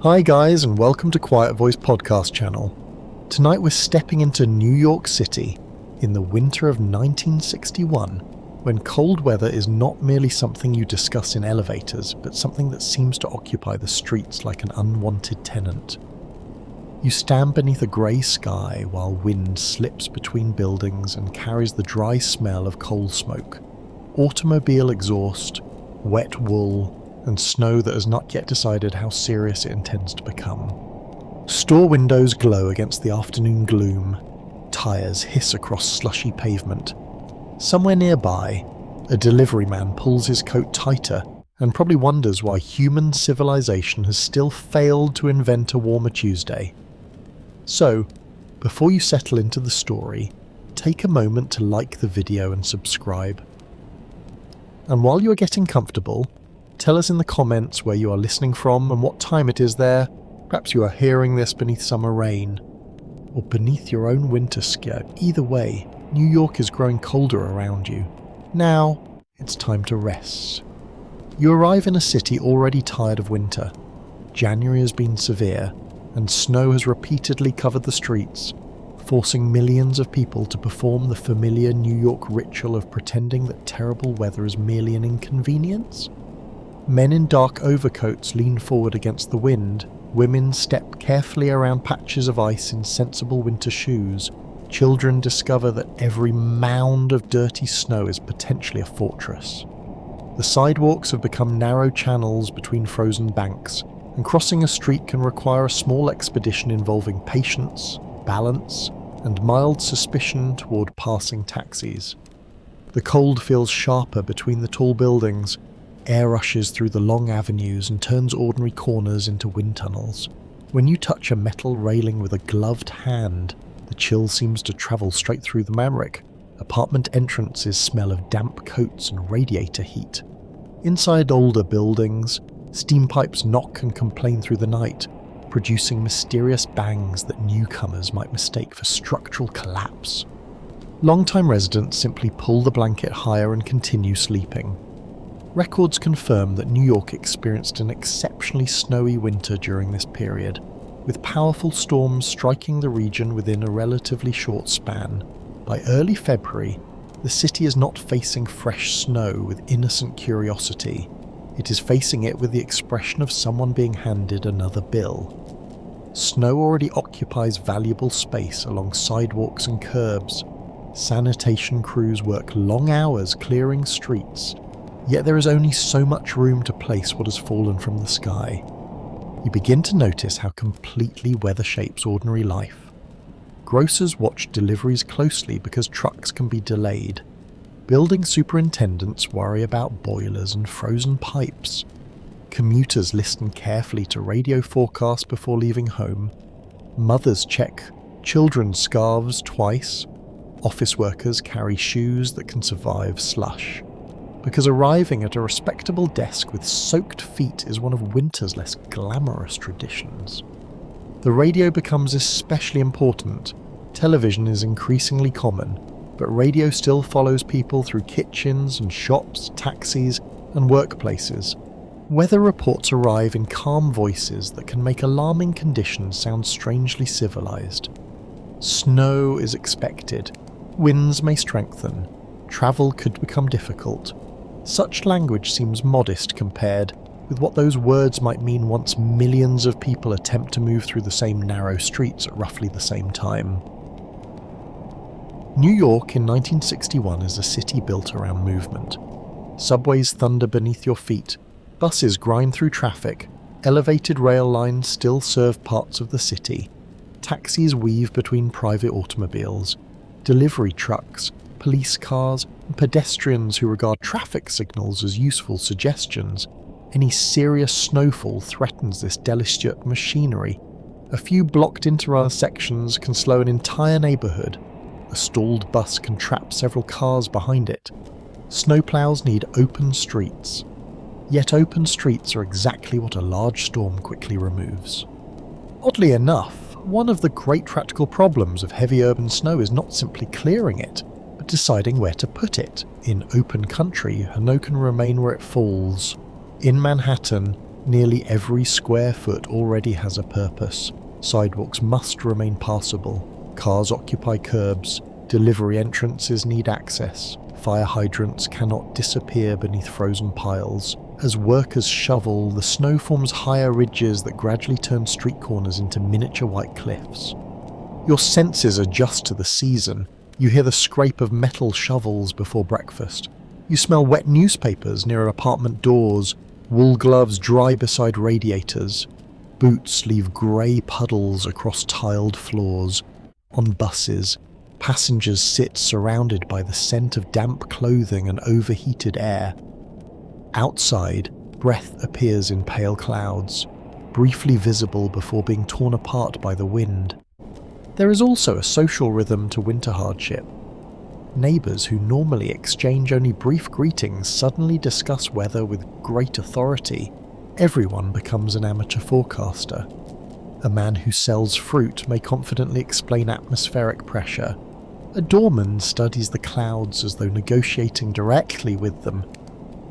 Hi guys, and welcome to Quiet Voice podcast channel. Tonight we're stepping into New York City in the winter of 1961, when cold weather is not merely something you discuss in elevators, but something that seems to occupy the streets like an unwanted tenant. You stand beneath a grey sky while wind slips between buildings and carries the dry smell of coal smoke, automobile exhaust, wet wool, and snow that has not yet decided how serious it intends to become. Store windows glow against the afternoon gloom. Tires hiss across slushy pavement. Somewhere nearby, a delivery man pulls his coat tighter and probably wonders why human civilization has still failed to invent a warmer Tuesday. So, before you settle into the story, take a moment to like the video and subscribe. And while you are getting comfortable, tell us in the comments where you are listening from and what time it is there. Perhaps you are hearing this beneath summer rain, or beneath your own winter skirt. Either way, New York is growing colder around you. Now, it's time to rest. You arrive in a city already tired of winter. January has been severe, and snow has repeatedly covered the streets, forcing millions of people to perform the familiar New York ritual of pretending that terrible weather is merely an inconvenience. Men in dark overcoats lean forward against the wind. Women step carefully around patches of ice in sensible winter shoes. Children discover that every mound of dirty snow is potentially a fortress. The sidewalks have become narrow channels between frozen banks, and crossing a street can require a small expedition involving patience, balance, and mild suspicion toward passing taxis. The cold feels sharper between the tall buildings. Air rushes through the long avenues and turns ordinary corners into wind tunnels. When you touch a metal railing with a gloved hand, the chill seems to travel straight through the fabric. Apartment entrances smell of damp coats and radiator heat. Inside older buildings, steam pipes knock and complain through the night, producing mysterious bangs that newcomers might mistake for structural collapse. Long-time residents simply pull the blanket higher and continue sleeping. Records confirm that New York experienced an exceptionally snowy winter during this period, with powerful storms striking the region within a relatively short span. By early February, the city is not facing fresh snow with innocent curiosity. It is facing it with the expression of someone being handed another bill. Snow already occupies valuable space along sidewalks and curbs. Sanitation crews work long hours clearing streets, yet there is only so much room to place what has fallen from the sky. You begin to notice how completely weather shapes ordinary life. Grocers watch deliveries closely because trucks can be delayed. Building superintendents worry about boilers and frozen pipes. Commuters listen carefully to radio forecasts before leaving home. Mothers check children's scarves twice. Office workers carry shoes that can survive slush, because arriving at a respectable desk with soaked feet is one of winter's less glamorous traditions. The radio becomes especially important. Television is increasingly common, but radio still follows people through kitchens and shops, taxis, and workplaces. Weather reports arrive in calm voices that can make alarming conditions sound strangely civilized. Snow is expected. Winds may strengthen. Travel could become difficult. Such language seems modest compared with what those words might mean once millions of people attempt to move through the same narrow streets at roughly the same time. New York in 1961 is a city built around movement. Subways thunder beneath your feet, buses grind through traffic, elevated rail lines still serve parts of the city, taxis weave between private automobiles, delivery trucks, police cars, and pedestrians who regard traffic signals as useful suggestions. Any serious snowfall threatens this delicate machinery. A few blocked intersections can slow an entire neighborhood. A stalled bus can trap several cars behind it. Snowplows need open streets. Yet open streets are exactly what a large storm quickly removes. Oddly enough, one of the great practical problems of heavy urban snow is not simply clearing it, but deciding where to put it. In open country, snow can remain where it falls. In Manhattan, Nearly every square foot already has a purpose. Sidewalks must remain passable, cars occupy curbs, delivery entrances need access, fire hydrants cannot disappear beneath frozen piles. As workers shovel, the snow forms higher ridges that gradually turn street corners into miniature white cliffs. Your senses adjust to the season. You hear the scrape of metal shovels before breakfast. You smell wet newspapers near apartment doors, wool gloves dry beside radiators. Boots leave grey puddles across tiled floors. On buses, passengers sit surrounded by the scent of damp clothing and overheated air. Outside, breath appears in pale clouds, briefly visible before being torn apart by the wind. There is also a social rhythm to winter hardship. Neighbours who normally exchange only brief greetings suddenly discuss weather with great authority. Everyone becomes an amateur forecaster. A man who sells fruit may confidently explain atmospheric pressure. A doorman studies the clouds as though negotiating directly with them.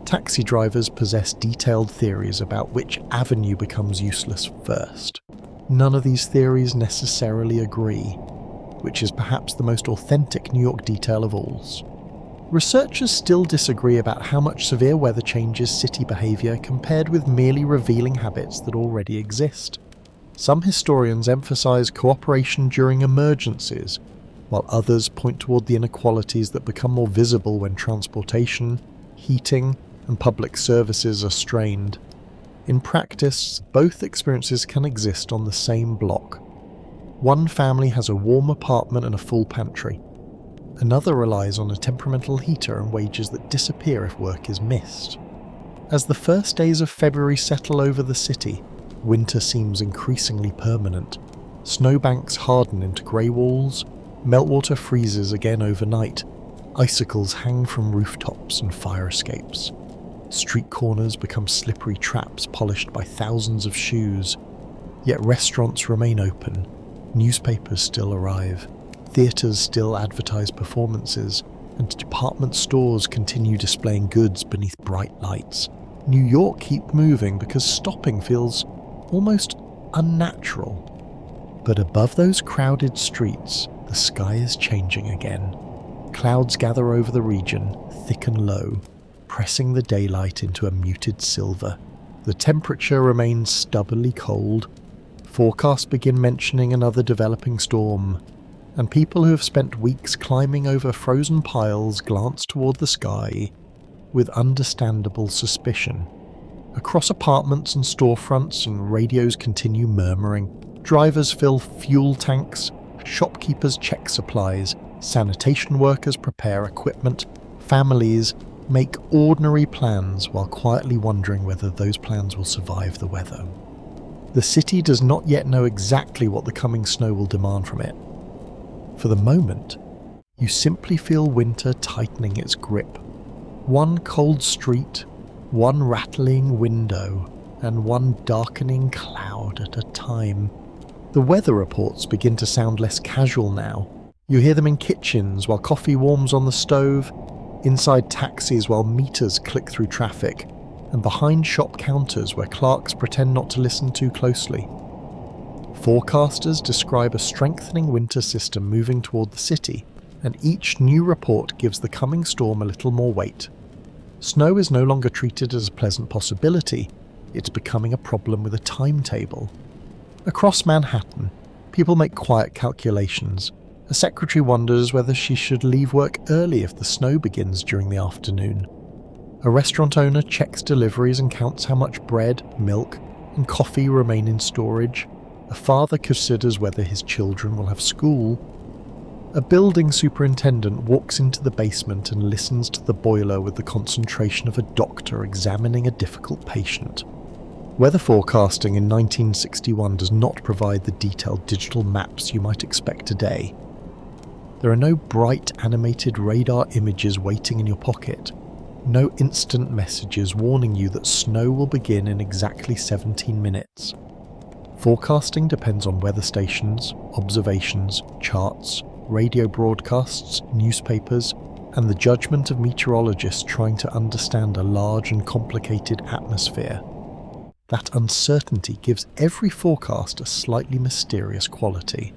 Taxi drivers possess detailed theories about which avenue becomes useless first. None of these theories necessarily agree, which is perhaps the most authentic New York detail of all. Researchers still disagree about how much severe weather changes city behaviour compared with merely revealing habits that already exist. Some historians emphasise cooperation during emergencies, while others point toward the inequalities that become more visible when transportation, heating, and public services are strained. In practice, both experiences can exist on the same block. One family has a warm apartment and a full pantry. Another relies on a temperamental heater and wages that disappear if work is missed. As the first days of February settle over the city, winter seems increasingly permanent. Snowbanks harden into grey walls, meltwater freezes again overnight, icicles hang from rooftops and fire escapes. Street corners become slippery traps polished by thousands of shoes. Yet restaurants remain open, newspapers still arrive, theatres still advertise performances, and department stores continue displaying goods beneath bright lights. New York keeps moving because stopping feels almost unnatural. But above those crowded streets, the sky is changing again. Clouds gather over the region, thick and low, pressing the daylight into a muted silver. The temperature remains stubbornly cold. Forecasts begin mentioning another developing storm, and people who have spent weeks climbing over frozen piles glance toward the sky with understandable suspicion. Across apartments and storefronts, and radios continue murmuring. Drivers fill fuel tanks, shopkeepers check supplies, sanitation workers prepare equipment, families make ordinary plans while quietly wondering whether those plans will survive the weather. The city does not yet know exactly what the coming snow will demand from it. For the moment, you simply feel winter tightening its grip. One cold street, one rattling window, and one darkening cloud at a time. The weather reports begin to sound less casual now. You hear them in kitchens while coffee warms on the stove, inside taxis while meters click through traffic, and behind shop counters where clerks pretend not to listen too closely. Forecasters describe a strengthening winter system moving toward the city, and each new report gives the coming storm a little more weight. Snow is no longer treated as a pleasant possibility, it's becoming a problem with a timetable. Across Manhattan, people make quiet calculations. A secretary wonders whether she should leave work early if the snow begins during the afternoon. A restaurant owner checks deliveries and counts how much bread, milk, and coffee remain in storage. A father considers whether his children will have school. A building superintendent walks into the basement and listens to the boiler with the concentration of a doctor examining a difficult patient. Weather forecasting in 1961 does not provide the detailed digital maps you might expect today. There are no bright animated radar images waiting in your pocket, no instant messages warning you that snow will begin in exactly 17 minutes. Forecasting depends on weather stations, observations, charts, radio broadcasts, newspapers, and the judgment of meteorologists trying to understand a large and complicated atmosphere. That uncertainty gives every forecast a slightly mysterious quality.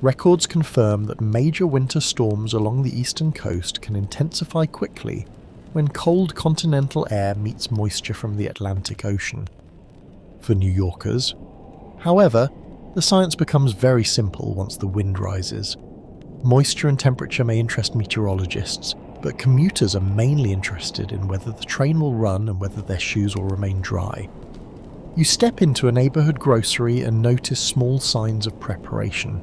Records confirm that major winter storms along the eastern coast can intensify quickly when cold continental air meets moisture from the Atlantic Ocean. For New Yorkers, however, the science becomes very simple once the wind rises. Moisture and temperature may interest meteorologists, but commuters are mainly interested in whether the train will run and whether their shoes will remain dry. You step into a neighborhood grocery and notice small signs of preparation.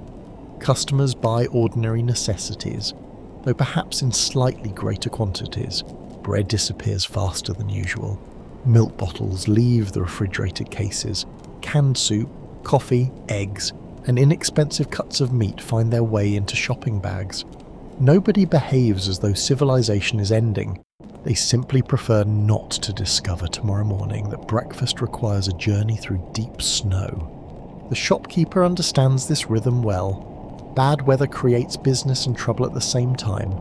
Customers buy ordinary necessities, though perhaps in slightly greater quantities. Bread disappears faster than usual. Milk bottles leave the refrigerated cases. Canned soup, coffee, eggs, and inexpensive cuts of meat find their way into shopping bags. Nobody behaves as though civilization is ending. They simply prefer not to discover tomorrow morning that breakfast requires a journey through deep snow. The shopkeeper understands this rhythm well. Bad weather creates business and trouble at the same time.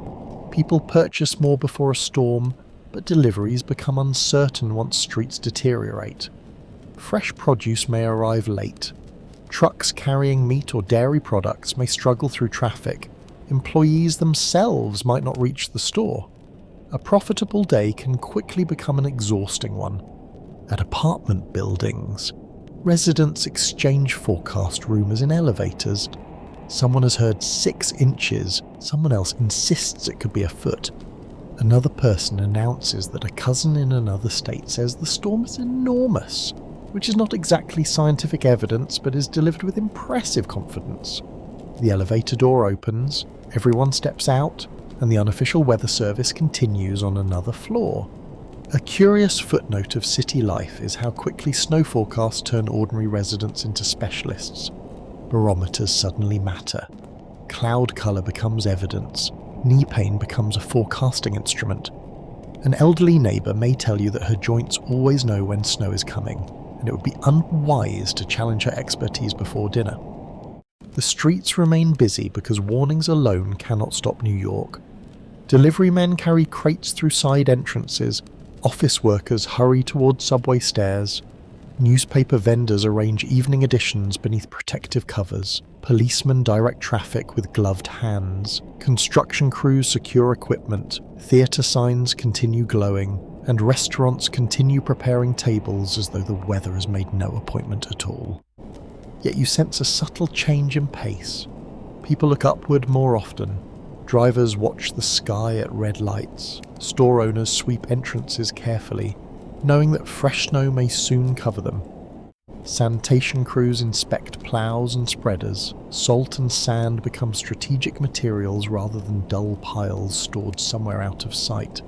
People purchase more before a storm, but deliveries become uncertain once streets deteriorate. Fresh produce may arrive late. Trucks carrying meat or dairy products may struggle through traffic. Employees themselves might not reach the store. A profitable day can quickly become an exhausting one. At apartment buildings, residents exchange forecast rumours in elevators. Someone has heard 6 inches, someone else insists it could be a foot. Another person announces that a cousin in another state says the storm is enormous, which is not exactly scientific evidence but is delivered with impressive confidence. The elevator door opens, everyone steps out, and the unofficial weather service continues on another floor. A curious footnote of city life is how quickly snow forecasts turn ordinary residents into specialists. Barometers suddenly matter. Cloud colour becomes evidence. Knee pain becomes a forecasting instrument. An elderly neighbour may tell you that her joints always know when snow is coming, and it would be unwise to challenge her expertise before dinner. The streets remain busy because warnings alone cannot stop New York. Delivery men carry crates through side entrances. Office workers hurry towards subway stairs. Newspaper vendors arrange evening editions beneath protective covers. Policemen direct traffic with gloved hands. Construction crews secure equipment. Theatre signs continue glowing. And restaurants continue preparing tables as though the weather has made no appointment at all. Yet you sense a subtle change in pace. People look upward more often. Drivers watch the sky at red lights. Store owners sweep entrances carefully, knowing that fresh snow may soon cover them. Sanitation crews inspect plows and spreaders. Salt and sand become strategic materials rather than dull piles stored somewhere out of sight.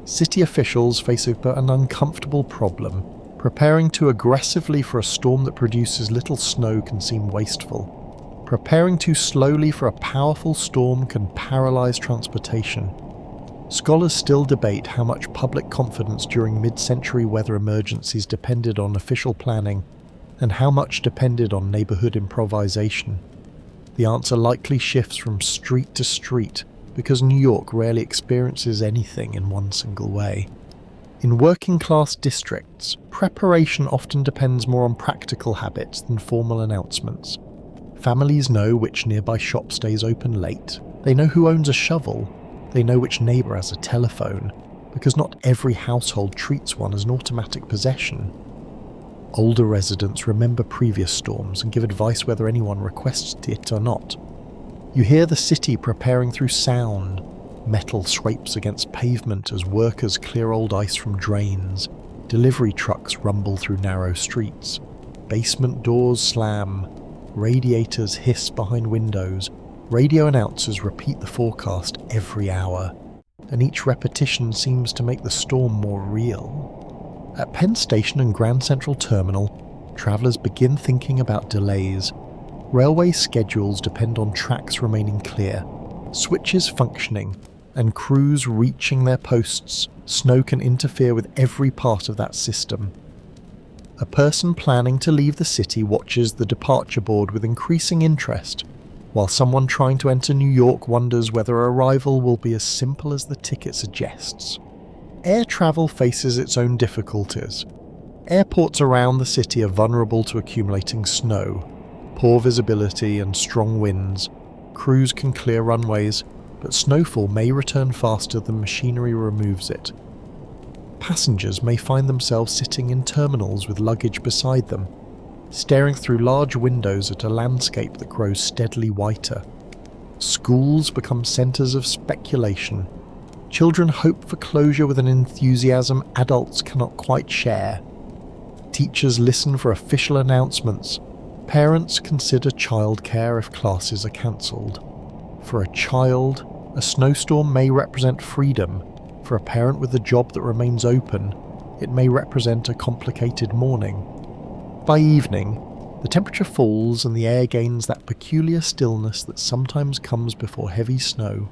City officials face an uncomfortable problem. Preparing too aggressively for a storm that produces little snow can seem wasteful. Preparing too slowly for a powerful storm can paralyze transportation. Scholars still debate how much public confidence during mid-century weather emergencies depended on official planning and how much depended on neighborhood improvisation. The answer likely shifts from street to street because New York rarely experiences anything in one single way. In working-class districts, preparation often depends more on practical habits than formal announcements. Families know which nearby shop stays open late. They know who owns a shovel. They know which neighbour has a telephone, because not every household treats one as an automatic possession. Older residents remember previous storms and give advice whether anyone requests it or not. You hear the city preparing through sound. Metal scrapes against pavement as workers clear old ice from drains. Delivery trucks rumble through narrow streets. Basement doors slam. Radiators hiss behind windows. Radio announcers repeat the forecast every hour, and each repetition seems to make the storm more real. At Penn Station and Grand Central Terminal, travellers begin thinking about delays. Railway schedules depend on tracks remaining clear, switches functioning, and crews reaching their posts. Snow can interfere with every part of that system. A person planning to leave the city watches the departure board with increasing interest, while someone trying to enter New York wonders whether arrival will be as simple as the ticket suggests. Air travel faces its own difficulties. Airports around the city are vulnerable to accumulating snow. Poor visibility and strong winds. Crews can clear runways, but snowfall may return faster than machinery removes it. Passengers may find themselves sitting in terminals with luggage beside them, staring through large windows at a landscape that grows steadily whiter. Schools become centres of speculation. Children hope for closure with an enthusiasm adults cannot quite share. Teachers listen for official announcements. Parents consider childcare if classes are cancelled. For a child, a snowstorm may represent freedom. For a parent with a job that remains open, it may represent a complicated morning. By evening, the temperature falls and the air gains that peculiar stillness that sometimes comes before heavy snow.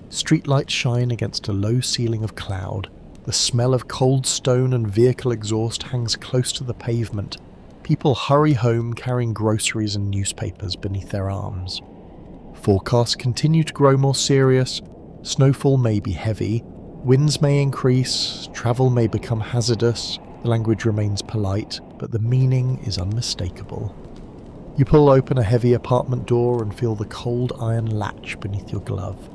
Streetlights shine against a low ceiling of cloud. The smell of cold stone and vehicle exhaust hangs close to the pavement. People hurry home carrying groceries and newspapers beneath their arms. Forecasts continue to grow more serious. Snowfall may be heavy. Winds may increase. Travel may become hazardous. The language remains polite, but the meaning is unmistakable. You pull open a heavy apartment door and feel the cold iron latch beneath your glove.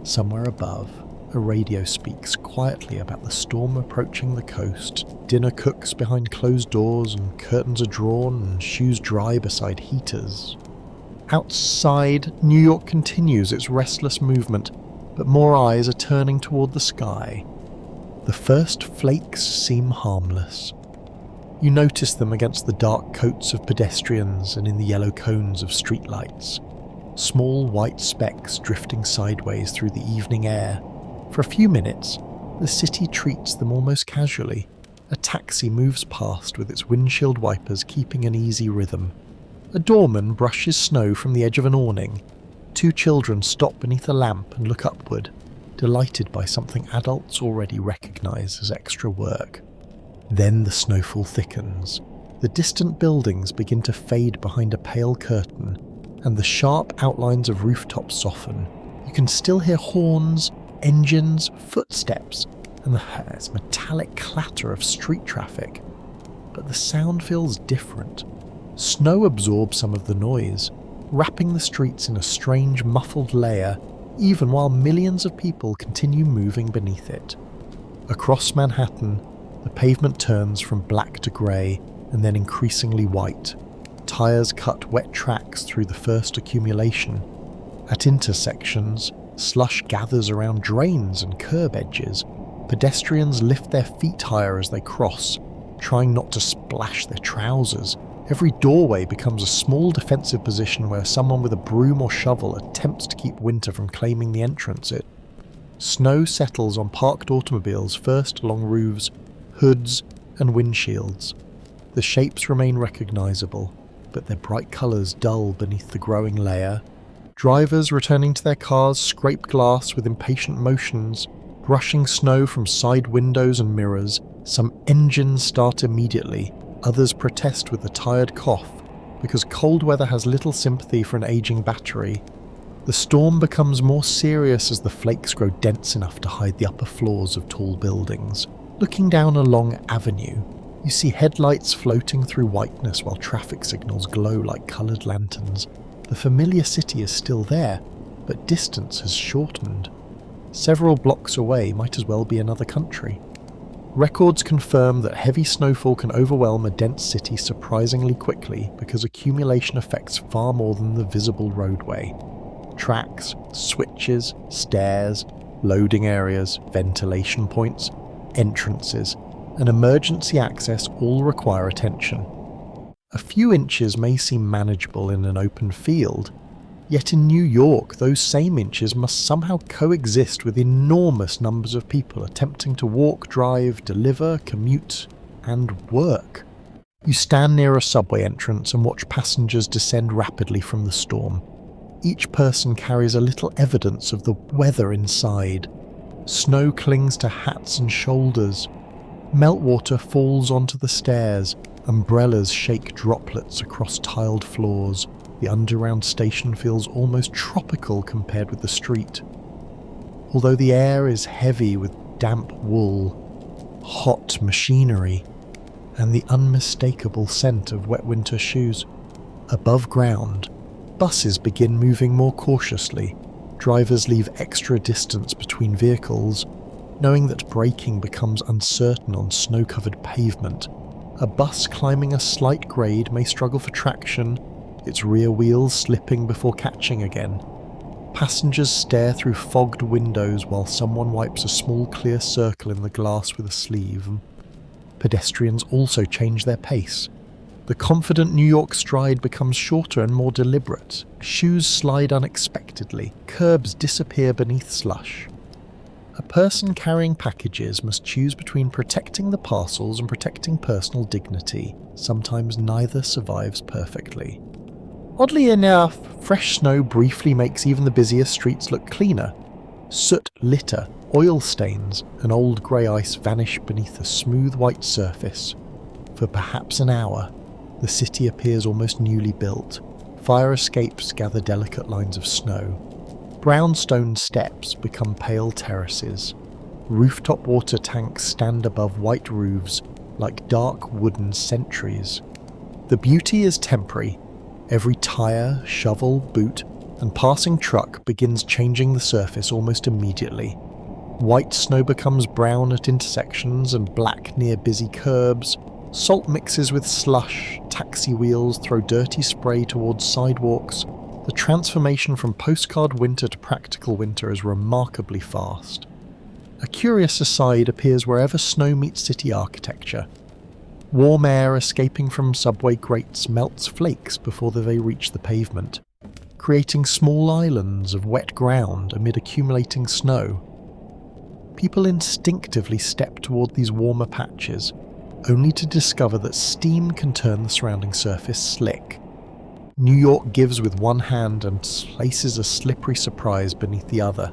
Somewhere above, a radio speaks quietly about the storm approaching the coast. Dinner cooks behind closed doors and curtains are drawn and shoes dry beside heaters. Outside, New York continues its restless movement, but more eyes are turning toward the sky. The first flakes seem harmless. You notice them against the dark coats of pedestrians and in the yellow cones of streetlights. Small white specks drifting sideways through the evening air. For a few minutes, the city treats them almost casually. A taxi moves past with its windshield wipers keeping an easy rhythm. A doorman brushes snow from the edge of an awning. Two children stop beneath a lamp and look upward, delighted by something adults already recognise as extra work. Then the snowfall thickens. The distant buildings begin to fade behind a pale curtain, and the sharp outlines of rooftops soften. You can still hear horns, engines, footsteps, and the metallic clatter of street traffic. But the sound feels different. Snow absorbs some of the noise, wrapping the streets in a strange muffled layer, even while millions of people continue moving beneath it. Across Manhattan, the pavement turns from black to grey and then increasingly white. Tires cut wet tracks through the first accumulation. At intersections, slush gathers around drains and curb edges. Pedestrians lift their feet higher as they cross, trying not to splash their trousers. Every doorway becomes a small defensive position where someone with a broom or shovel attempts to keep winter from claiming the entrance. Snow settles on parked automobiles, first along roofs, hoods, and windshields. The shapes remain recognizable, but their bright colors dull beneath the growing layer. Drivers returning to their cars scrape glass with impatient motions, brushing snow from side windows and mirrors. Some engines start immediately, others protest with a tired cough, because cold weather has little sympathy for an aging battery. The storm becomes more serious as the flakes grow dense enough to hide the upper floors of tall buildings. Looking down a long avenue, you see headlights floating through whiteness while traffic signals glow like coloured lanterns. The familiar city is still there, but distance has shortened. Several blocks away might as well be another country. Records confirm that heavy snowfall can overwhelm a dense city surprisingly quickly because accumulation affects far more than the visible roadway. Tracks, switches, stairs, loading areas, ventilation points, entrances, and emergency access all require attention. A few inches may seem manageable in an open field, yet in New York those same inches must somehow coexist with enormous numbers of people attempting to walk, drive, deliver, commute, and work. You stand near a subway entrance and watch passengers descend rapidly from the storm. Each person carries a little evidence of the weather inside. Snow clings to hats and shoulders. Meltwater falls onto the stairs. Umbrellas shake droplets across tiled floors. The underground station feels almost tropical compared with the street. Although the air is heavy with damp wool, hot machinery, and the unmistakable scent of wet winter shoes. Above ground, buses begin moving more cautiously. Drivers leave extra distance between vehicles, knowing that braking becomes uncertain on snow-covered pavement. A bus climbing a slight grade may struggle for traction, its rear wheels slipping before catching again. Passengers stare through fogged windows while someone wipes a small clear circle in the glass with a sleeve. Pedestrians also change their pace. The confident New York stride becomes shorter and more deliberate. Shoes slide unexpectedly. Curbs disappear beneath slush. A person carrying packages must choose between protecting the parcels and protecting personal dignity. Sometimes neither survives perfectly. Oddly enough, fresh snow briefly makes even the busiest streets look cleaner. Soot, litter, oil stains, and old grey ice vanish beneath a smooth white surface. For perhaps an hour, the city appears almost newly built. Fire escapes gather delicate lines of snow. Brownstone steps become pale terraces. Rooftop water tanks stand above white roofs like dark wooden sentries. The beauty is temporary. Every tire, shovel, boot, and passing truck begins changing the surface almost immediately. White snow becomes brown at intersections and black near busy curbs. Salt mixes with slush, taxi wheels throw dirty spray towards sidewalks. The transformation from postcard winter to practical winter is remarkably fast. A curious aside appears wherever snow meets city architecture. Warm air escaping from subway grates melts flakes before they reach the pavement, creating small islands of wet ground amid accumulating snow. People instinctively step toward these warmer patches, only to discover that steam can turn the surrounding surface slick. New York gives with one hand and places a slippery surprise beneath the other.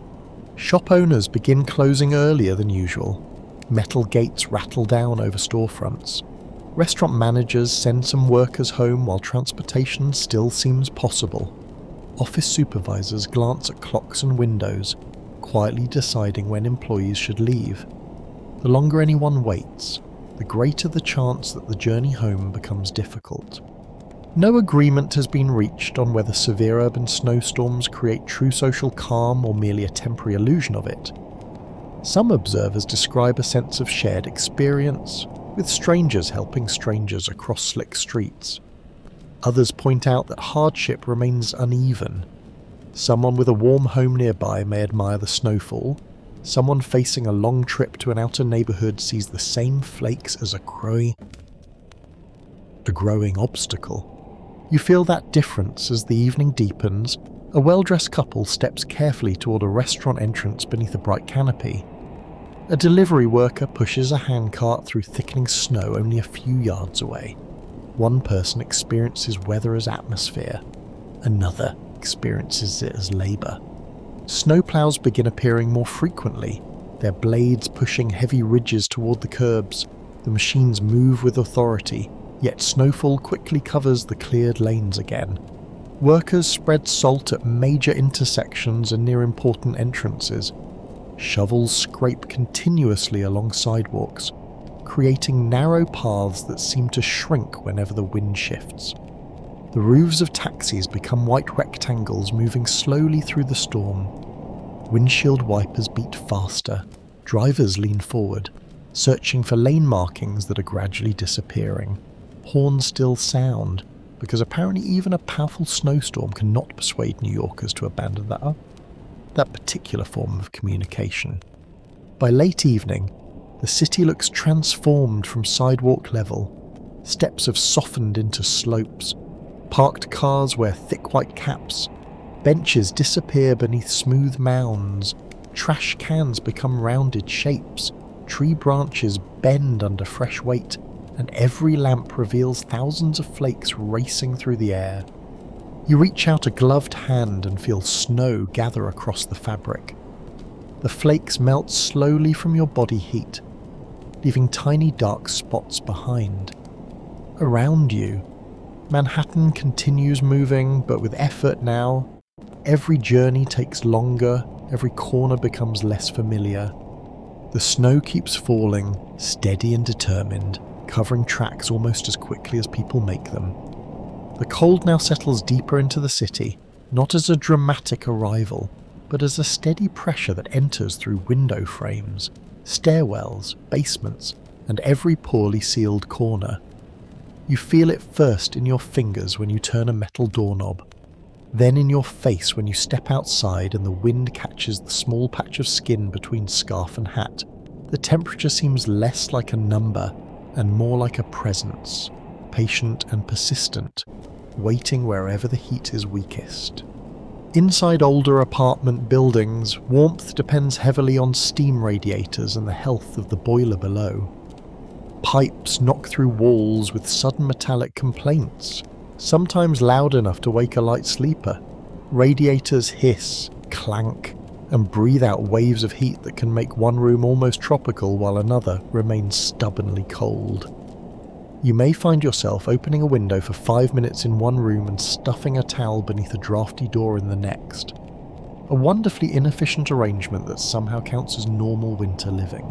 Shop owners begin closing earlier than usual. Metal gates rattle down over storefronts. Restaurant managers send some workers home while transportation still seems possible. Office supervisors glance at clocks and windows, quietly deciding when employees should leave. The longer anyone waits, the greater the chance that the journey home becomes difficult. No agreement has been reached on whether severe urban snowstorms create true social calm or merely a temporary illusion of it. Some observers describe a sense of shared experience, with strangers helping strangers across slick streets. Others point out that hardship remains uneven. Someone with a warm home nearby may admire the snowfall. Someone facing a long trip to an outer neighbourhood sees the same flakes as a growing obstacle. You feel that difference as the evening deepens. A well-dressed couple steps carefully toward a restaurant entrance beneath a bright canopy. A delivery worker pushes a handcart through thickening snow only a few yards away. One person experiences weather as atmosphere. Another experiences it as labour. Snowplows begin appearing more frequently, their blades pushing heavy ridges toward the curbs. The machines move with authority, yet snowfall quickly covers the cleared lanes again. Workers spread salt at major intersections and near important entrances. Shovels scrape continuously along sidewalks, creating narrow paths that seem to shrink whenever the wind shifts. The roofs of taxis become white rectangles moving slowly through the storm. Windshield wipers beat faster. Drivers lean forward, searching for lane markings that are gradually disappearing. Horns still sound, because apparently even a powerful snowstorm cannot persuade New Yorkers to abandon that particular form of communication. By late evening, the city looks transformed from sidewalk level. Steps have softened into slopes. Parked cars wear thick white caps. Benches disappear beneath smooth mounds. Trash cans become rounded shapes. Tree branches bend under fresh weight, and every lamp reveals thousands of flakes racing through the air. You reach out a gloved hand and feel snow gather across the fabric. The flakes melt slowly from your body heat, leaving tiny dark spots behind. Around you, Manhattan continues moving, but with effort now. Every journey takes longer, every corner becomes less familiar. The snow keeps falling, steady and determined, covering tracks almost as quickly as people make them. The cold now settles deeper into the city, not as a dramatic arrival, but as a steady pressure that enters through window frames, stairwells, basements, and every poorly sealed corner. You feel it first in your fingers when you turn a metal doorknob, then in your face when you step outside and the wind catches the small patch of skin between scarf and hat. The temperature seems less like a number and more like a presence, patient and persistent, waiting wherever the heat is weakest. Inside older apartment buildings, warmth depends heavily on steam radiators and the health of the boiler below. Pipes knock through walls with sudden metallic complaints, sometimes loud enough to wake a light sleeper. Radiators hiss, clank, and breathe out waves of heat that can make one room almost tropical while another remains stubbornly cold. You may find yourself opening a window for 5 minutes in one room and stuffing a towel beneath a drafty door in the next. A wonderfully inefficient arrangement that somehow counts as normal winter living.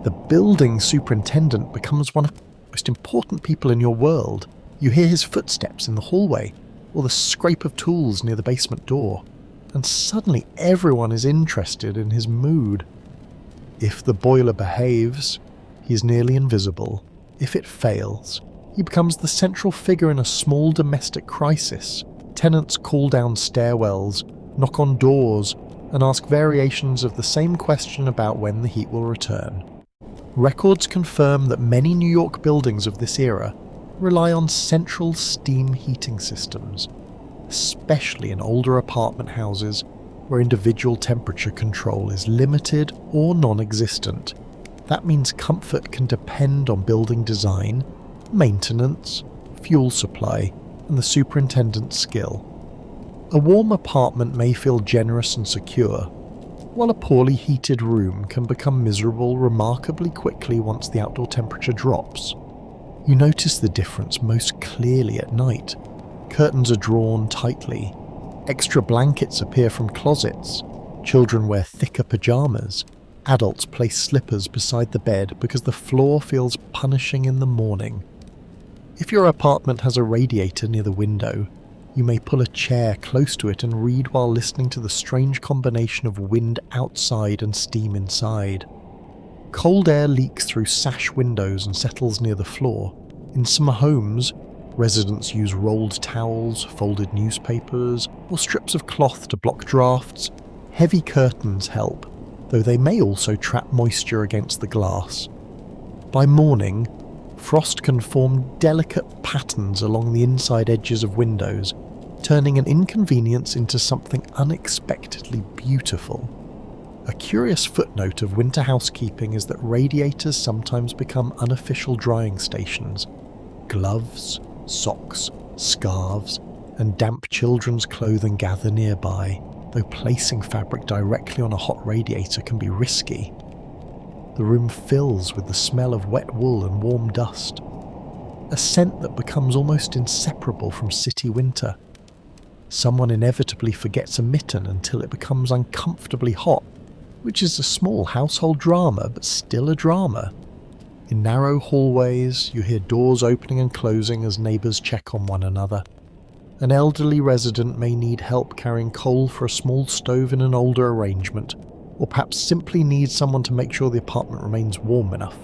The building superintendent becomes one of the most important people in your world. You hear his footsteps in the hallway, or the scrape of tools near the basement door, and suddenly everyone is interested in his mood. If the boiler behaves, he is nearly invisible. If it fails, he becomes the central figure in a small domestic crisis. Tenants call down stairwells, knock on doors, and ask variations of the same question about when the heat will return. Records confirm that many New York buildings of this era rely on central steam heating systems, especially in older apartment houses where individual temperature control is limited or non-existent. That means comfort can depend on building design, maintenance, fuel supply, and the superintendent's skill. A warm apartment may feel generous and secure, while a poorly heated room can become miserable remarkably quickly once the outdoor temperature drops. You notice the difference most clearly at night. Curtains are drawn tightly, extra blankets appear from closets, children wear thicker pajamas, adults place slippers beside the bed because the floor feels punishing in the morning. If your apartment has a radiator near the window, you may pull a chair close to it and read while listening to the strange combination of wind outside and steam inside. Cold air leaks through sash windows and settles near the floor. In some homes, residents use rolled towels, folded newspapers, or strips of cloth to block drafts. Heavy curtains help, though they may also trap moisture against the glass. By morning, frost can form delicate patterns along the inside edges of windows, turning an inconvenience into something unexpectedly beautiful. A curious footnote of winter housekeeping is that radiators sometimes become unofficial drying stations. Gloves, socks, scarves, and damp children's clothing gather nearby, though placing fabric directly on a hot radiator can be risky. The room fills with the smell of wet wool and warm dust, a scent that becomes almost inseparable from city winter. Someone inevitably forgets a mitten until it becomes uncomfortably hot, which is a small household drama, but still a drama. In narrow hallways, you hear doors opening and closing as neighbours check on one another. An elderly resident may need help carrying coal for a small stove in an older arrangement, or perhaps simply needs someone to make sure the apartment remains warm enough.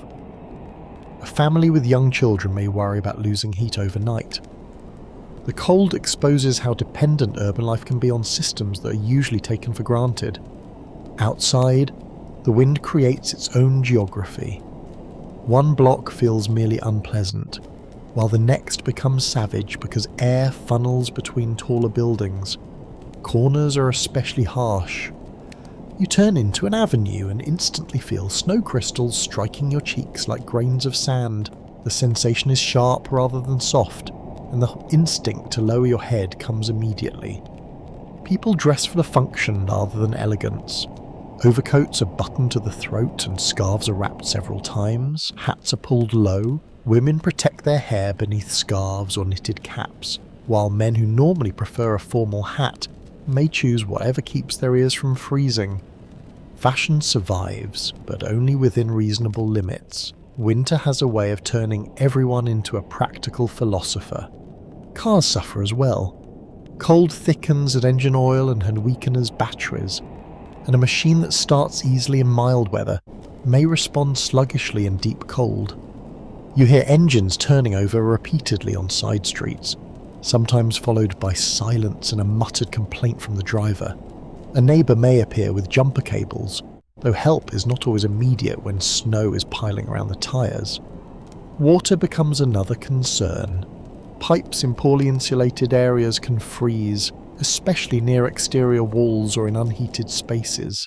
A family with young children may worry about losing heat overnight. The cold exposes how dependent urban life can be on systems that are usually taken for granted. Outside, the wind creates its own geography. One block feels merely unpleasant, while the next becomes savage because air funnels between taller buildings. Corners are especially harsh. You turn into an avenue and instantly feel snow crystals striking your cheeks like grains of sand. The sensation is sharp rather than soft, and the instinct to lower your head comes immediately. People dress for the function rather than elegance. Overcoats are buttoned to the throat and scarves are wrapped several times. Hats are pulled low. Women protect their hair beneath scarves or knitted caps, while men who normally prefer a formal hat may choose whatever keeps their ears from freezing. Fashion survives, but only within reasonable limits. winter has a way of turning everyone into a practical philosopher. Cars suffer as well. Cold thickens at engine oil and weakens batteries, and a machine that starts easily in mild weather may respond sluggishly in deep cold. You hear engines turning over repeatedly on side streets, sometimes followed by silence and a muttered complaint from the driver. A neighbour may appear with jumper cables, though help is not always immediate when snow is piling around the tyres. Water becomes another concern. Pipes in poorly insulated areas can freeze, especially near exterior walls or in unheated spaces.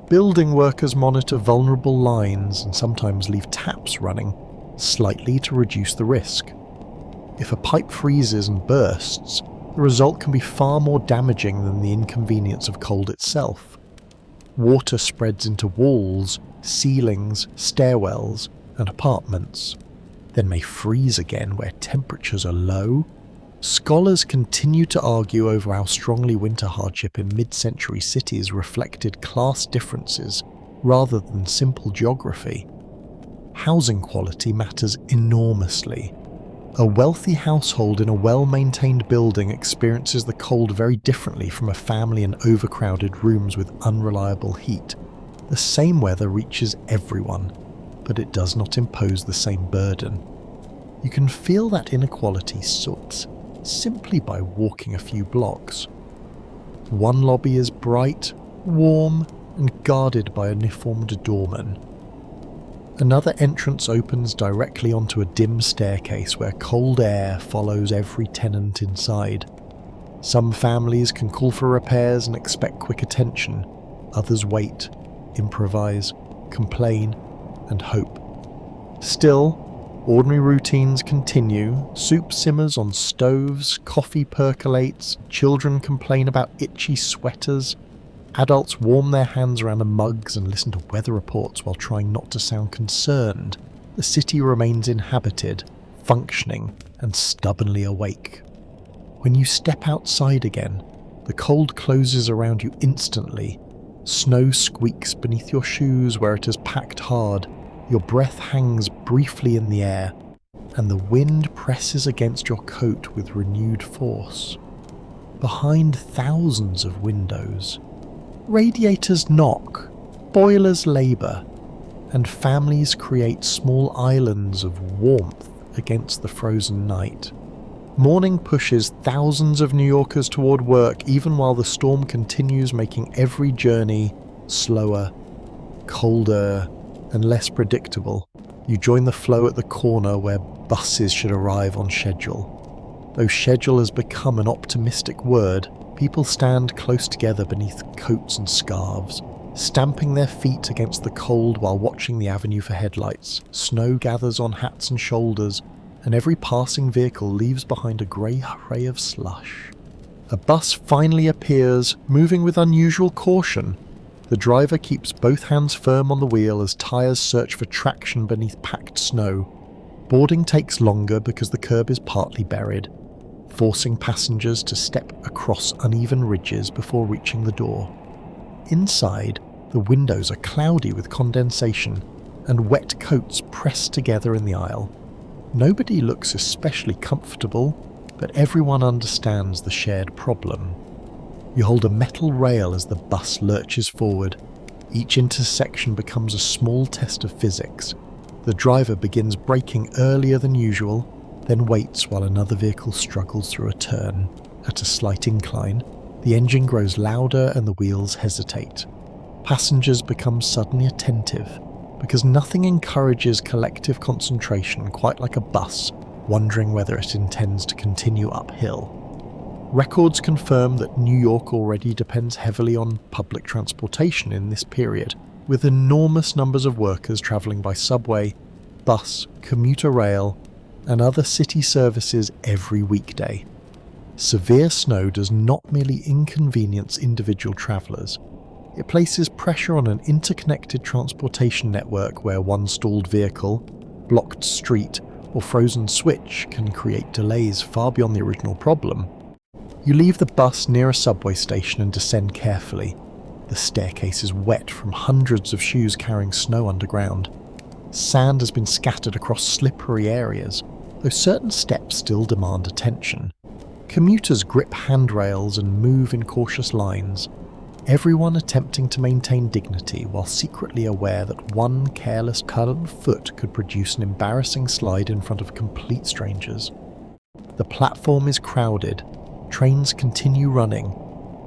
Building workers monitor vulnerable lines and sometimes leave taps running, slightly to reduce the risk. If a pipe freezes and bursts, the result can be far more damaging than the inconvenience of cold itself. Water spreads into walls, ceilings, stairwells, and apartments, then may freeze again where temperatures are low. Scholars continue to argue over how strongly winter hardship in mid-century cities reflected class differences rather than simple geography. Housing quality matters enormously. A wealthy household in a well-maintained building experiences the cold very differently from a family in overcrowded rooms with unreliable heat. The same weather reaches everyone, but it does not impose the same burden. You can feel that inequality simply by walking a few blocks. One lobby is bright, warm, and guarded by a uniformed doorman. Another entrance opens directly onto a dim staircase where cold air follows every tenant inside. Some families can call for repairs and expect quick attention. Others wait, improvise, complain, and hope. Still, ordinary routines continue. Soup simmers on stoves, coffee percolates, children complain about itchy sweaters. Adults warm their hands around their mugs and listen to weather reports while trying not to sound concerned. The city remains inhabited, functioning, and stubbornly awake. When you step outside again, the cold closes around you instantly. Snow squeaks beneath your shoes where it has packed hard. Your breath hangs briefly in the air, and the wind presses against your coat with renewed force. Behind thousands of windows, radiators knock, boilers labour, and families create small islands of warmth against the frozen night. Morning pushes thousands of New Yorkers toward work even while the storm continues, making every journey slower, colder, and less predictable. You join the flow at the corner where buses should arrive on schedule. Though schedule has become an optimistic word, people stand close together beneath coats and scarves, stamping their feet against the cold while watching the avenue for headlights. Snow gathers on hats and shoulders, and every passing vehicle leaves behind a grey array of slush. A bus finally appears, moving with unusual caution. The driver keeps both hands firm on the wheel as tyres search for traction beneath packed snow. Boarding takes longer because the curb is partly buried, forcing passengers to step across uneven ridges before reaching the door. Inside, the windows are cloudy with condensation, and wet coats pressed together in the aisle. Nobody looks especially comfortable, but everyone understands the shared problem. You hold a metal rail as the bus lurches forward. Each intersection becomes a small test of physics. The driver begins braking earlier than usual, then waits while another vehicle struggles through a turn. At a slight incline, the engine grows louder and the wheels hesitate. Passengers become suddenly attentive, because nothing encourages collective concentration quite like a bus wondering whether it intends to continue uphill. Records confirm that New York already depends heavily on public transportation in this period, with enormous numbers of workers travelling by subway, bus, commuter rail, and other city services every weekday. Severe snow does not merely inconvenience individual travellers, it places pressure on an interconnected transportation network where one stalled vehicle, blocked street, or frozen switch can create delays far beyond the original problem. You leave the bus near a subway station and descend carefully. The staircase is wet from hundreds of shoes carrying snow underground. Sand has been scattered across slippery areas, though certain steps still demand attention. Commuters grip handrails and move in cautious lines, everyone attempting to maintain dignity while secretly aware that one careless current foot could produce an embarrassing slide in front of complete strangers. The platform is crowded, trains continue running,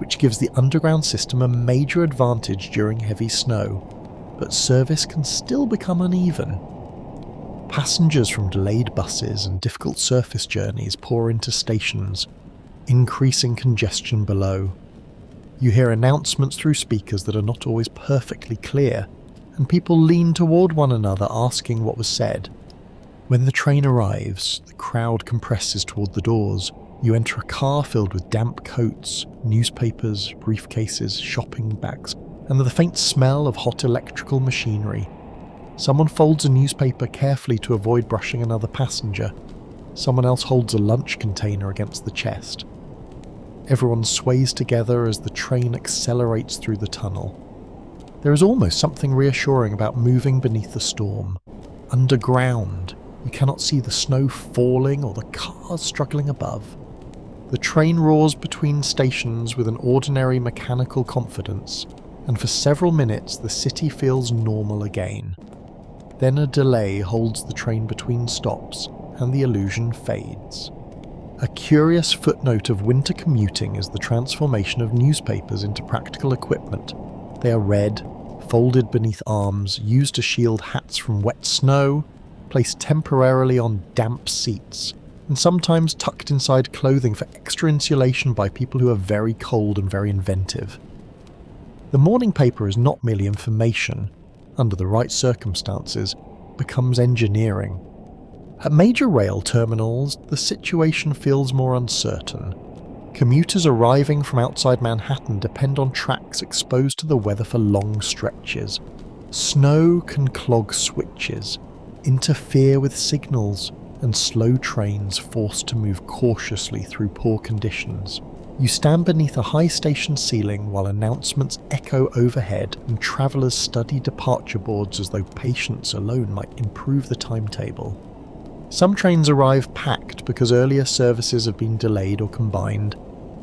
which gives the underground system a major advantage during heavy snow, but service can still become uneven. Passengers from delayed buses and difficult surface journeys pour into stations, increasing congestion below. You hear announcements through speakers that are not always perfectly clear, and people lean toward one another asking what was said. When the train arrives, the crowd compresses toward the doors. You enter a car filled with damp coats, newspapers, briefcases, shopping bags, and the faint smell of hot electrical machinery. Someone folds a newspaper carefully to avoid brushing another passenger. Someone else holds a lunch container against the chest. Everyone sways together as the train accelerates through the tunnel. There is almost something reassuring about moving beneath the storm. Underground, you cannot see the snow falling or the cars struggling above. The train roars between stations with an ordinary mechanical confidence, and for several minutes the city feels normal again. Then a delay holds the train between stops, and the illusion fades. A curious footnote of winter commuting is the transformation of newspapers into practical equipment. They are read, folded beneath arms, used to shield hats from wet snow, placed temporarily on damp seats, and sometimes tucked inside clothing for extra insulation by people who are very cold and very inventive. The morning paper is not merely information. Under the right circumstances, becomes engineering. At major rail terminals, the situation feels more uncertain. Commuters arriving from outside Manhattan depend on tracks exposed to the weather for long stretches. Snow can clog switches, interfere with signals, and slow trains forced to move cautiously through poor conditions. You stand beneath a high station ceiling while announcements echo overhead and travellers study departure boards as though patience alone might improve the timetable. Some trains arrive packed because earlier services have been delayed or combined.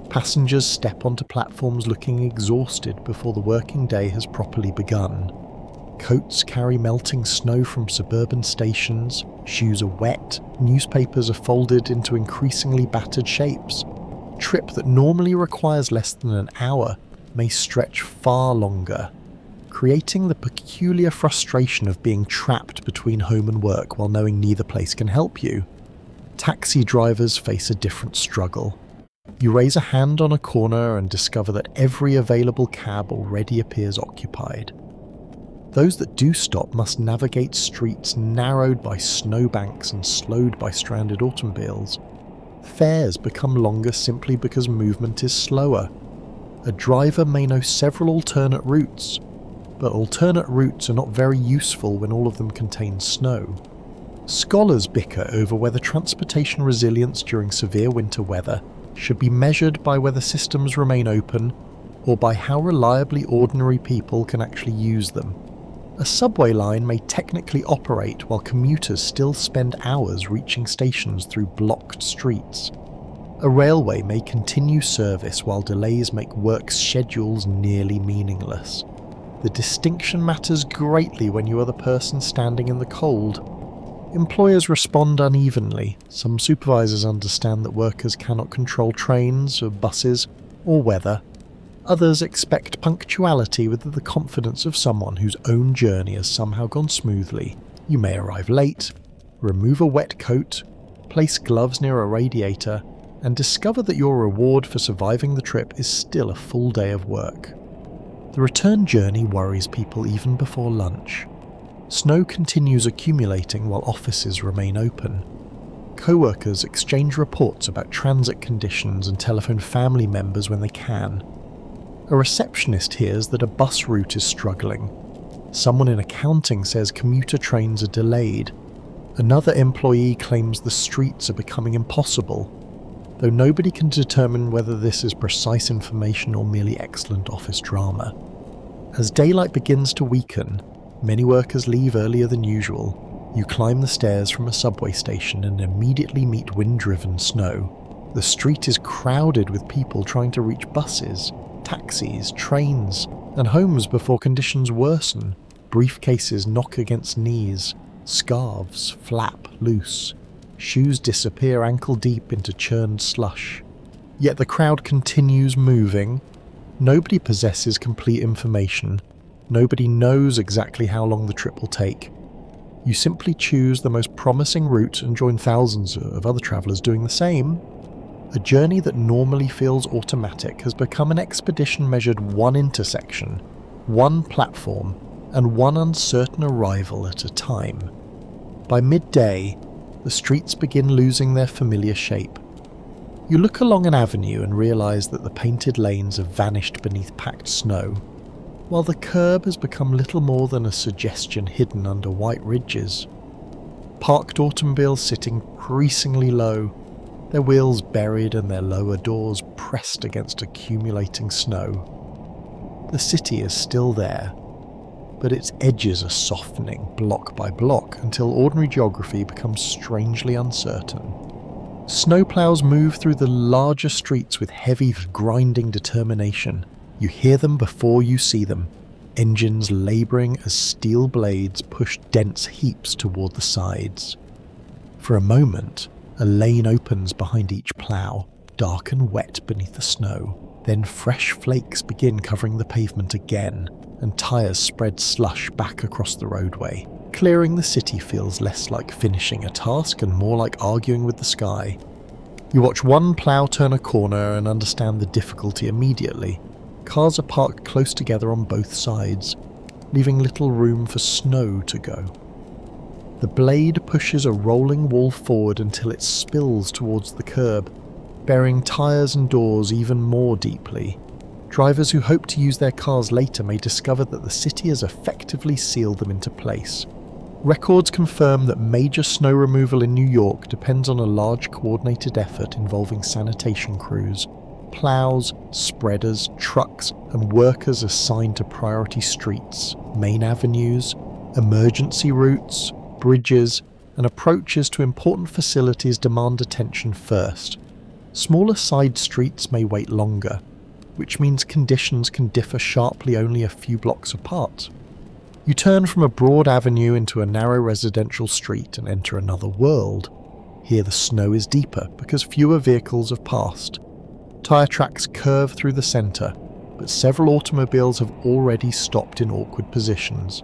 Passengers step onto platforms looking exhausted before the working day has properly begun. Coats carry melting snow from suburban stations, shoes are wet, newspapers are folded into increasingly battered shapes. A trip that normally requires less than an hour may stretch far longer, creating the peculiar frustration of being trapped between home and work while knowing neither place can help you. Taxi drivers face a different struggle. You raise a hand on a corner and discover that every available cab already appears occupied. Those that do stop must navigate streets narrowed by snowbanks and slowed by stranded automobiles. Fares become longer simply because movement is slower. A driver may know several alternate routes, but alternate routes are not very useful when all of them contain snow. Scholars bicker over whether transportation resilience during severe winter weather should be measured by whether systems remain open or by how reliably ordinary people can actually use them. A subway line may technically operate while commuters still spend hours reaching stations through blocked streets. A railway may continue service while delays make work schedules nearly meaningless. The distinction matters greatly when you are the person standing in the cold. Employers respond unevenly. Some supervisors understand that workers cannot control trains or buses or weather. Others expect punctuality with the confidence of someone whose own journey has somehow gone smoothly. You may arrive late, remove a wet coat, place gloves near a radiator, and discover that your reward for surviving the trip is still a full day of work. The return journey worries people even before lunch. Snow continues accumulating while offices remain open. Co-workers exchange reports about transit conditions and telephone family members when they can. A receptionist hears that a bus route is struggling. Someone in accounting says commuter trains are delayed. Another employee claims the streets are becoming impossible, though nobody can determine whether this is precise information or merely excellent office drama. As daylight begins to weaken, Many workers leave earlier than usual. You climb the stairs from a subway station and immediately meet wind-driven snow. The street is crowded with people trying to reach buses, taxis, trains, and homes before conditions worsen. Briefcases knock against knees, scarves flap loose, shoes disappear ankle-deep into churned slush. Yet the crowd continues moving. Nobody possesses complete information. Nobody knows exactly how long the trip will take. You simply choose the most promising route and join thousands of other travellers doing the same. A journey that normally feels automatic has become an expedition measured one intersection, one platform, and one uncertain arrival at a time. By midday, the streets begin losing their familiar shape. You look along an avenue and realise that the painted lanes have vanished beneath packed snow, while the curb has become little more than a suggestion hidden under white ridges. Parked automobiles sit increasingly low, their wheels buried and their lower doors pressed against accumulating snow. The city is still there, but its edges are softening block by block until ordinary geography becomes strangely uncertain. Snowplows move through the larger streets with heavy, grinding determination. You hear them before you see them, engines labouring as steel blades push dense heaps toward the sides. For a moment, a lane opens behind each plough, dark and wet beneath the snow. Then fresh flakes begin covering the pavement again, and tyres spread slush back across the roadway. Clearing the city feels less like finishing a task and more like arguing with the sky. You watch one plough turn a corner and understand the difficulty immediately. Cars are parked close together on both sides, leaving little room for snow to go. The blade pushes a rolling wall forward until it spills towards the curb, burying tyres and doors even more deeply. Drivers who hope to use their cars later may discover that the city has effectively sealed them into place. Records confirm that major snow removal in New York depends on a large coordinated effort involving sanitation crews, plows, spreaders, trucks, and workers assigned to priority streets, main avenues, emergency routes, bridges, and approaches to important facilities demand attention first. Smaller side streets may wait longer, which means conditions can differ sharply only a few blocks apart. You turn from a broad avenue into a narrow residential street and enter another world. Here the snow is deeper because fewer vehicles have passed. Tyre tracks curve through the centre, but several automobiles have already stopped in awkward positions.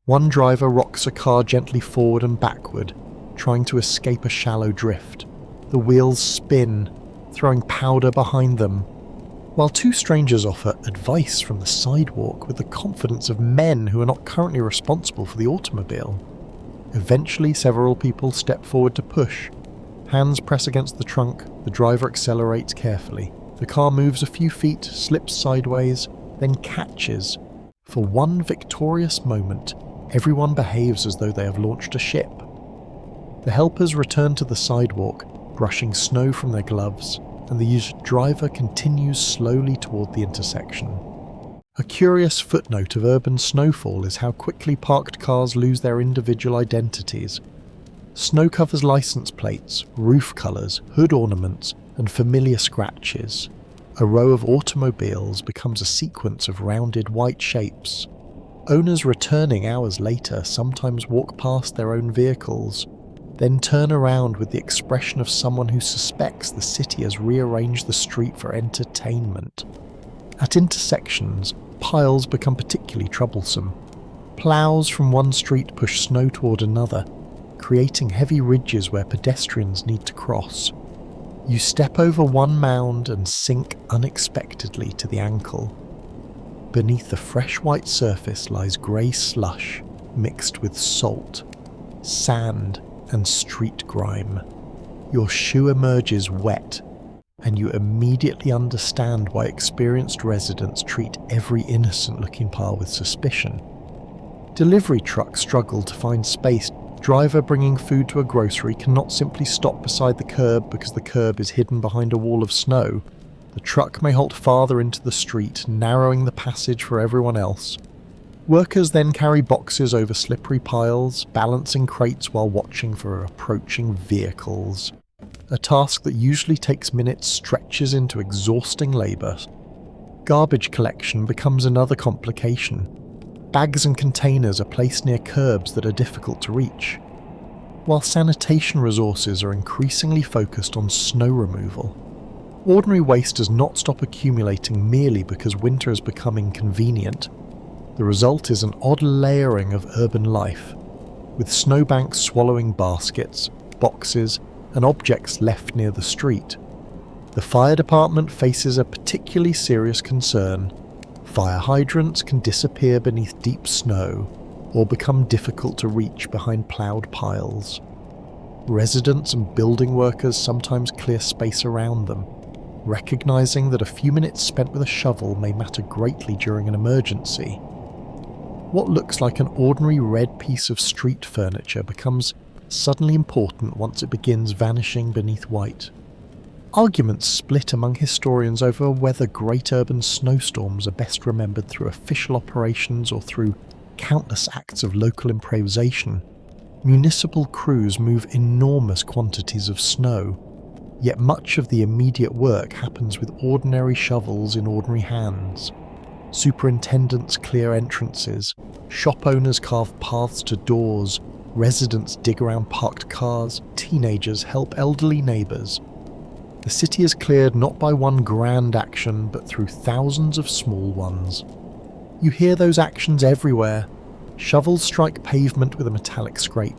One driver rocks a car gently forward and backward, trying to escape a shallow drift. The wheels spin, throwing powder behind them, while two strangers offer advice from the sidewalk with the confidence of men who are not currently responsible for the automobile. Eventually, several people step forward to push. Hands press against the trunk, the driver accelerates carefully. The car moves a few feet, slips sideways, then catches. For one victorious moment, everyone behaves as though they have launched a ship. The helpers return to the sidewalk, brushing snow from their gloves, and the driver continues slowly toward the intersection. A curious footnote of urban snowfall is how quickly parked cars lose their individual identities. Snow covers license plates, roof colours, hood ornaments, and familiar scratches. A row of automobiles becomes a sequence of rounded white shapes. Owners returning hours later sometimes walk past their own vehicles, then turn around with the expression of someone who suspects the city has rearranged the street for entertainment. At intersections, piles become particularly troublesome. Ploughs from one street push snow toward another, creating heavy ridges where pedestrians need to cross. You step over one mound and sink unexpectedly to the ankle. Beneath the fresh white surface lies grey slush mixed with salt, sand, and street grime. Your shoe emerges wet, and you immediately understand why experienced residents treat every innocent-looking pile with suspicion. Delivery trucks struggle to find space. Driver bringing food to a grocery cannot simply stop beside the curb because the curb is hidden behind a wall of snow. The truck may halt farther into the street, narrowing the passage for everyone else. Workers then carry boxes over slippery piles, balancing crates while watching for approaching vehicles. A task that usually takes minutes stretches into exhausting labour. Garbage collection becomes another complication. Bags and containers are placed near curbs that are difficult to reach, while sanitation resources are increasingly focused on snow removal. Ordinary waste does not stop accumulating merely because winter has become inconvenient. The result is an odd layering of urban life, with snowbanks swallowing baskets, boxes, and objects left near the street. The fire department faces a particularly serious concern. Fire hydrants can disappear beneath deep snow or become difficult to reach behind ploughed piles. Residents and building workers sometimes clear space around them, recognizing that a few minutes spent with a shovel may matter greatly during an emergency. What looks like an ordinary red piece of street furniture becomes suddenly important once it begins vanishing beneath white. Arguments split among historians over whether great urban snowstorms are best remembered through official operations or through countless acts of local improvisation. Municipal crews move enormous quantities of snow, yet much of the immediate work happens with ordinary shovels in ordinary hands. Superintendents clear entrances, shop owners carve paths to doors, residents dig around parked cars, teenagers help elderly neighbours. The city is cleared not by one grand action, but through thousands of small ones. You hear those actions everywhere. Shovels strike pavement with a metallic scrape.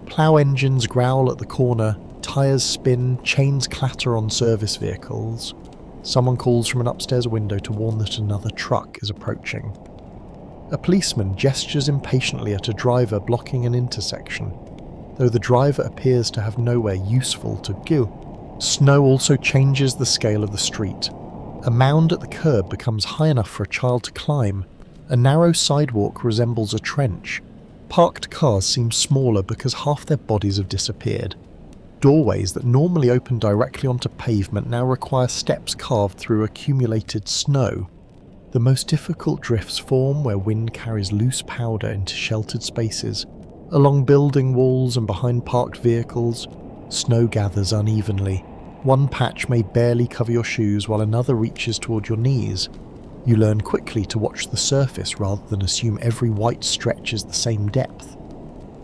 Plough engines growl at the corner, tyres spin, chains clatter on service vehicles. Someone calls from an upstairs window to warn that another truck is approaching. A policeman gestures impatiently at a driver blocking an intersection, though the driver appears to have nowhere useful to go. Snow also changes the scale of the street. A mound at the curb becomes high enough for a child to climb. A narrow sidewalk resembles a trench. Parked cars seem smaller because half their bodies have disappeared. Doorways that normally open directly onto pavement now require steps carved through accumulated snow. The most difficult drifts form where wind carries loose powder into sheltered spaces. Along building walls and behind parked vehicles, snow gathers unevenly. One patch may barely cover your shoes while another reaches toward your knees. You learn quickly to watch the surface rather than assume every white stretch is the same depth.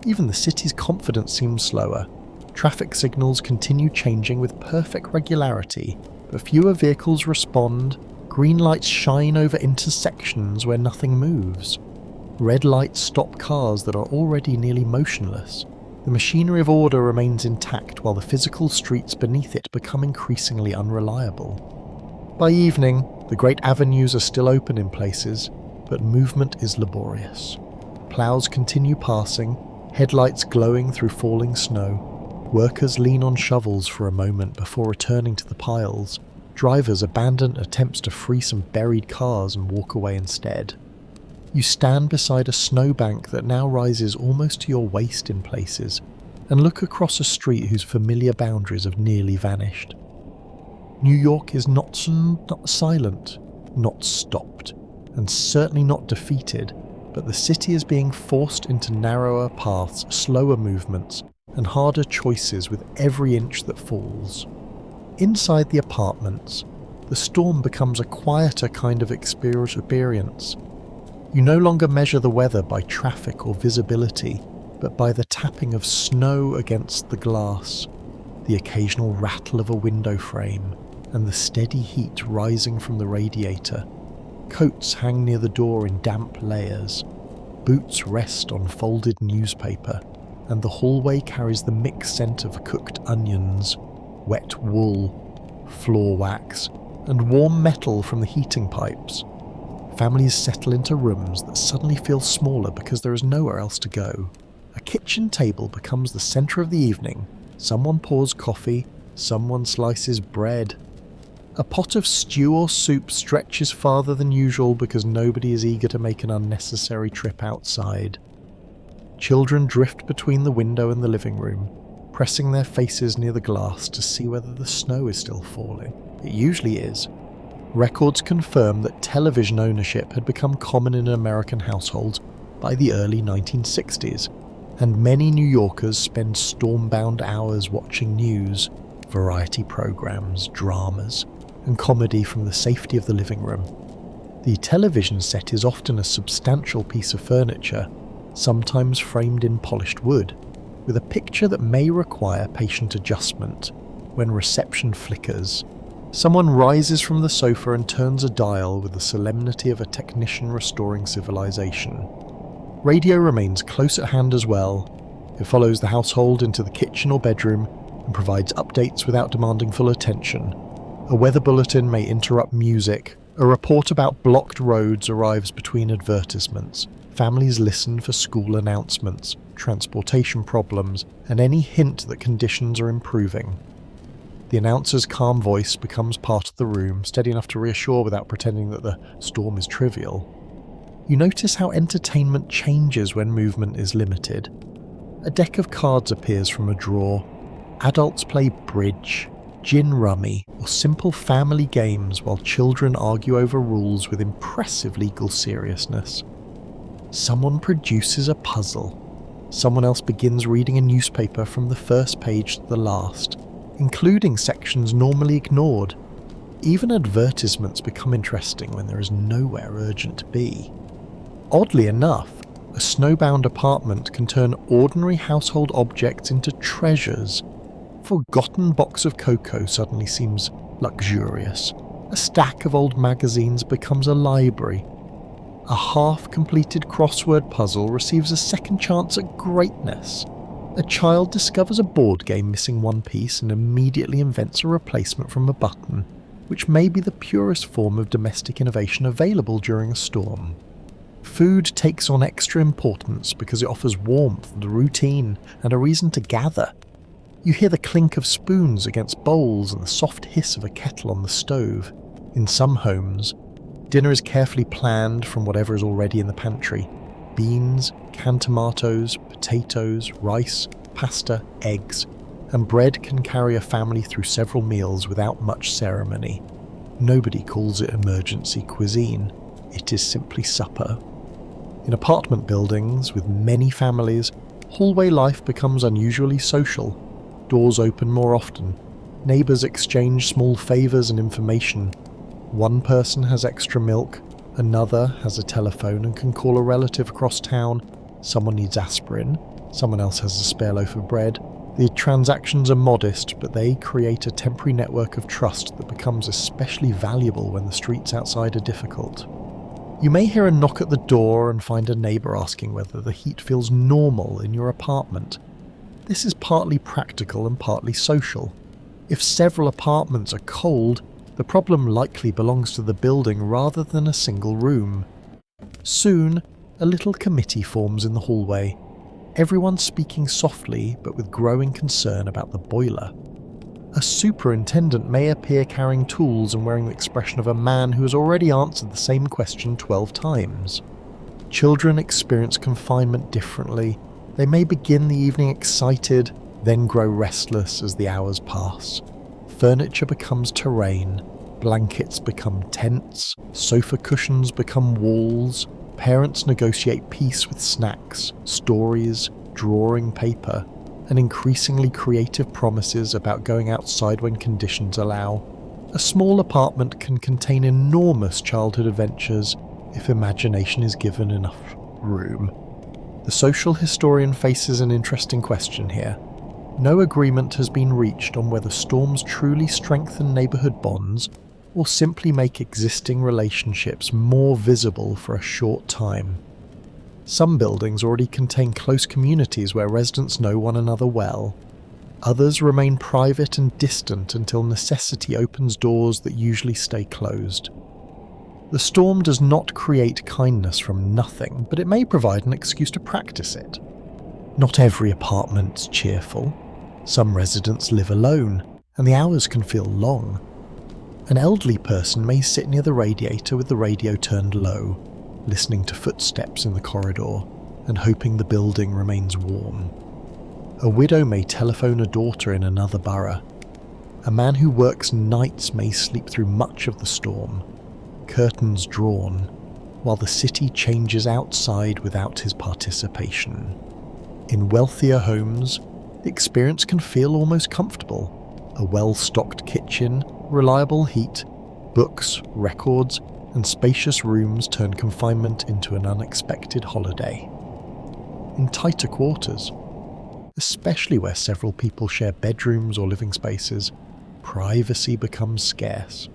Even the city's confidence seems slower. Traffic signals continue changing with perfect regularity, but fewer vehicles respond. Green lights shine over intersections where nothing moves. Red lights stop cars that are already nearly motionless. The machinery of order remains intact while the physical streets beneath it become increasingly unreliable. By evening, the great avenues are still open in places, but movement is laborious. Ploughs continue passing, headlights glowing through falling snow. Workers lean on shovels for a moment before returning to the piles. Drivers abandon attempts to free some buried cars and walk away instead. You stand beside a snowbank that now rises almost to your waist in places, and look across a street whose familiar boundaries have nearly vanished. New York is not silent, not stopped, and certainly not defeated, but the city is being forced into narrower paths, slower movements, and harder choices with every inch that falls. Inside the apartments, the storm becomes a quieter kind of experience. You no longer measure the weather by traffic or visibility, but by the tapping of snow against the glass, the occasional rattle of a window frame, and the steady heat rising from the radiator. Coats hang near the door in damp layers. Boots rest on folded newspaper, and the hallway carries the mixed scent of cooked onions, wet wool, floor wax, and warm metal from the heating pipes. Families settle into rooms that suddenly feel smaller because there is nowhere else to go. A kitchen table becomes the centre of the evening. Someone pours coffee, someone slices bread. A pot of stew or soup stretches farther than usual because nobody is eager to make an unnecessary trip outside. Children drift between the window and the living room, pressing their faces near the glass to see whether the snow is still falling. It usually is. records confirm that television ownership had become common in American households by the early 1960s, and many New Yorkers spend storm-bound hours watching news, variety programs, dramas, and comedy from the safety of the living room. The television set is often a substantial piece of furniture, sometimes framed in polished wood, with a picture that may require patient adjustment. When reception flickers, someone rises from the sofa and turns a dial with the solemnity of a technician restoring civilization. Radio remains close at hand as well. It follows the household into the kitchen or bedroom and provides updates without demanding full attention. A weather bulletin may interrupt music. A report about blocked roads arrives between advertisements. Families listen for school announcements, transportation problems, and any hint that conditions are improving. The announcer's calm voice becomes part of the room, steady enough to reassure without pretending that the storm is trivial. You notice how entertainment changes when movement is limited. A deck of cards appears from a drawer. Adults play bridge, gin rummy, or simple family games while children argue over rules with impressive legal seriousness. Someone produces a puzzle. Someone else begins reading a newspaper from the first page to the last, including sections normally ignored. Even advertisements become interesting when there is nowhere urgent to be. Oddly enough, a snowbound apartment can turn ordinary household objects into treasures. A forgotten box of cocoa suddenly seems luxurious. A stack of old magazines becomes a library. A half-completed crossword puzzle receives a second chance at greatness. A child discovers a board game missing one piece and immediately invents a replacement from a button, which may be the purest form of domestic innovation available during a storm. Food takes on extra importance because it offers warmth and routine and a reason to gather. You hear the clink of spoons against bowls and the soft hiss of a kettle on the stove. In some homes, dinner is carefully planned from whatever is already in the pantry. Beans, canned tomatoes, potatoes, rice, pasta, eggs, and bread can carry a family through several meals without much ceremony. Nobody calls it emergency cuisine. It is simply supper. In apartment buildings with many families, hallway life becomes unusually social. Doors open more often. Neighbours exchange small favours and information. One person has extra milk, another has a telephone and can call a relative across town. Someone needs aspirin, someone else has a spare loaf of bread. The transactions are modest, but they create a temporary network of trust that becomes especially valuable when the streets outside are difficult. You may hear a knock at the door and find a neighbour asking whether the heat feels normal in your apartment. This is partly practical and partly social. If several apartments are cold, the problem likely belongs to the building rather than a single room. Soon, a little committee forms in the hallway, everyone speaking softly but with growing concern about the boiler. A superintendent may appear carrying tools and wearing the expression of a man who has already answered the same question 12 times. Children experience confinement differently. They may begin the evening excited, then grow restless as the hours pass. Furniture becomes terrain, blankets become tents, sofa cushions become walls, parents negotiate peace with snacks, stories, drawing paper, and increasingly creative promises about going outside when conditions allow. A small apartment can contain enormous childhood adventures if imagination is given enough room. The social historian faces an interesting question here. No agreement has been reached on whether storms truly strengthen neighbourhood bonds or simply make existing relationships more visible for a short time. Some buildings already contain close communities where residents know one another well. Others remain private and distant until necessity opens doors that usually stay closed. The storm does not create kindness from nothing, but it may provide an excuse to practice it. Not every apartment's cheerful. Some residents live alone, and the hours can feel long. An elderly person may sit near the radiator with the radio turned low, listening to footsteps in the corridor and hoping the building remains warm. A widow may telephone a daughter in another borough. A man who works nights may sleep through much of the storm, curtains drawn, while the city changes outside without his participation. In wealthier homes, the experience can feel almost comfortable. A well-stocked kitchen, reliable heat, books, records, and spacious rooms turn confinement into an unexpected holiday. In tighter quarters, especially where several people share bedrooms or living spaces, privacy becomes scarce.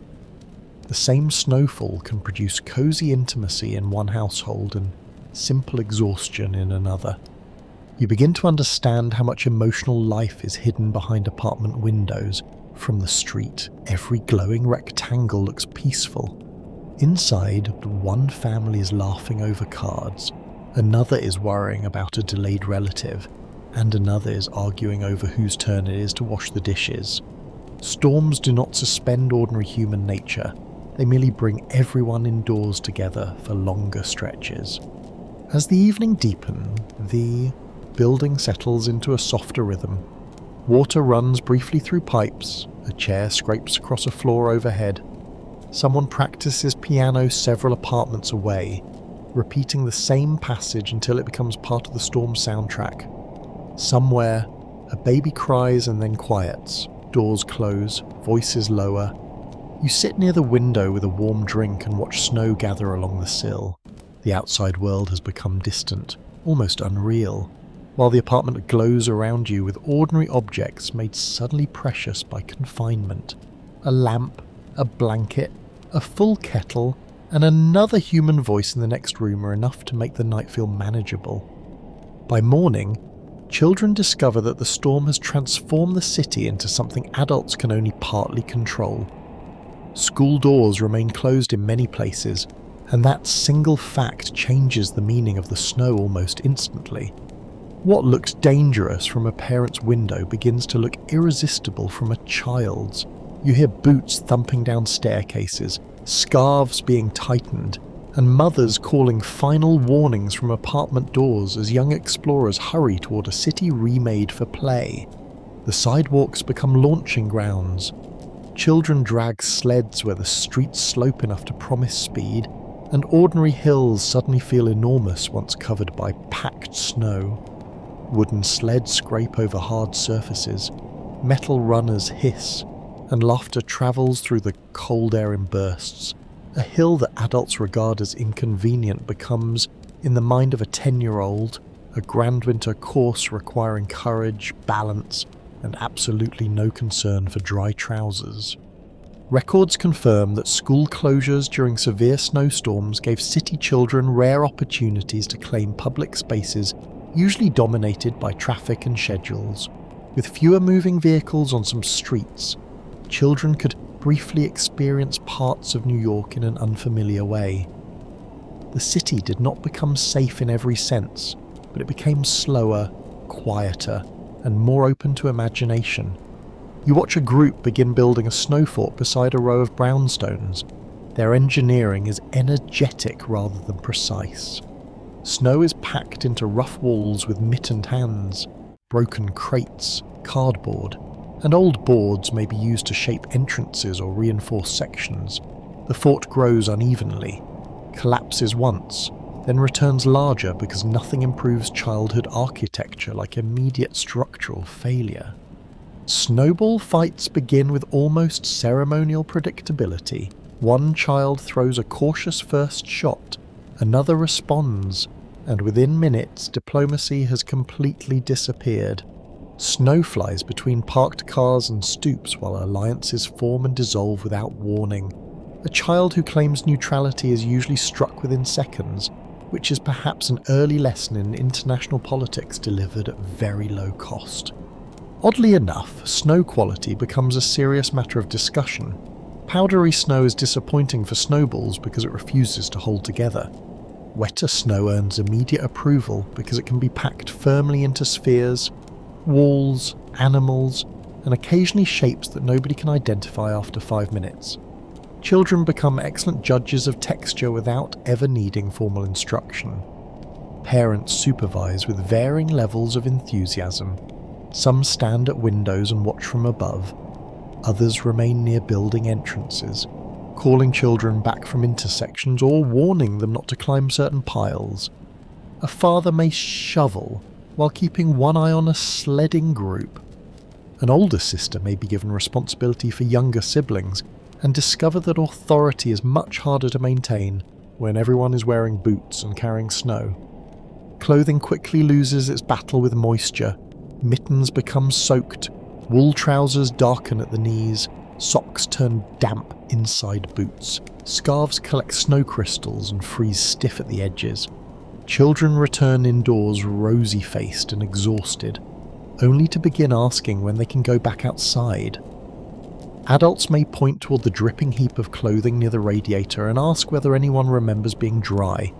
The same snowfall can produce cozy intimacy in one household and simple exhaustion in another. You begin to understand how much emotional life is hidden behind apartment windows. From the street, every glowing rectangle looks peaceful. Inside, one family is laughing over cards, another is worrying about a delayed relative, and another is arguing over whose turn it is to wash the dishes. Storms do not suspend ordinary human nature, they merely bring everyone indoors together for longer stretches. As the evening deepens, the building settles into a softer rhythm. Water runs briefly through pipes, a chair scrapes across a floor overhead. Someone practices piano several apartments away, repeating the same passage until it becomes part of the storm soundtrack. Somewhere, a baby cries and then quiets. Doors close, voices lower. You sit near the window with a warm drink and watch snow gather along the sill. The outside world has become distant, almost unreal, while the apartment glows around you with ordinary objects made suddenly precious by confinement. A lamp, a blanket, a full kettle, and another human voice in the next room are enough to make the night feel manageable. By morning, children discover that the storm has transformed the city into something adults can only partly control. School doors remain closed in many places, and that single fact changes the meaning of the snow almost instantly. What looked dangerous from a parent's window begins to look irresistible from a child's. You hear boots thumping down staircases, scarves being tightened, and mothers calling final warnings from apartment doors as young explorers hurry toward a city remade for play. The sidewalks become launching grounds. Children drag sleds where the streets slope enough to promise speed, and ordinary hills suddenly feel enormous once covered by packed snow. Wooden sleds scrape over hard surfaces, metal runners hiss, and laughter travels through the cold air in bursts. A hill that adults regard as inconvenient becomes, in the mind of a 10-year-old, a grand winter course requiring courage, balance, and absolutely no concern for dry trousers. Records confirm that school closures during severe snowstorms gave city children rare opportunities to claim public spaces usually dominated by traffic and schedules. With fewer moving vehicles on some streets, children could briefly experience parts of New York in an unfamiliar way. The city did not become safe in every sense, but it became slower, quieter, and more open to imagination. You watch a group begin building a snow fort beside a row of brownstones. Their engineering is energetic rather than precise. Snow is packed into rough walls with mittened hands, broken crates, cardboard, and old boards may be used to shape entrances or reinforce sections. The fort grows unevenly, collapses once, then returns larger because nothing improves childhood architecture like immediate structural failure. Snowball fights begin with almost ceremonial predictability. One child throws a cautious first shot, another responds, and within minutes diplomacy has completely disappeared. Snow flies between parked cars and stoops while alliances form and dissolve without warning. A child who claims neutrality is usually struck within seconds, which is perhaps an early lesson in international politics delivered at very low cost. Oddly enough, snow quality becomes a serious matter of discussion. Powdery snow is disappointing for snowballs because it refuses to hold together. Wetter snow earns immediate approval because it can be packed firmly into spheres, walls, animals, and occasionally shapes that nobody can identify after 5 minutes. Children become excellent judges of texture without ever needing formal instruction. Parents supervise with varying levels of enthusiasm. Some stand at windows and watch from above. Others remain near building entrances, calling children back from intersections or warning them not to climb certain piles. A father may shovel while keeping one eye on a sledding group. An older sister may be given responsibility for younger siblings and discover that authority is much harder to maintain when everyone is wearing boots and carrying snow. Clothing quickly loses its battle with moisture, mittens become soaked, wool trousers darken at the knees, socks turn damp inside boots, scarves collect snow crystals and freeze stiff at the edges. Children return indoors rosy-faced and exhausted, only to begin asking when they can go back outside. Adults may point toward the dripping heap of clothing near the radiator and ask whether anyone remembers being dry.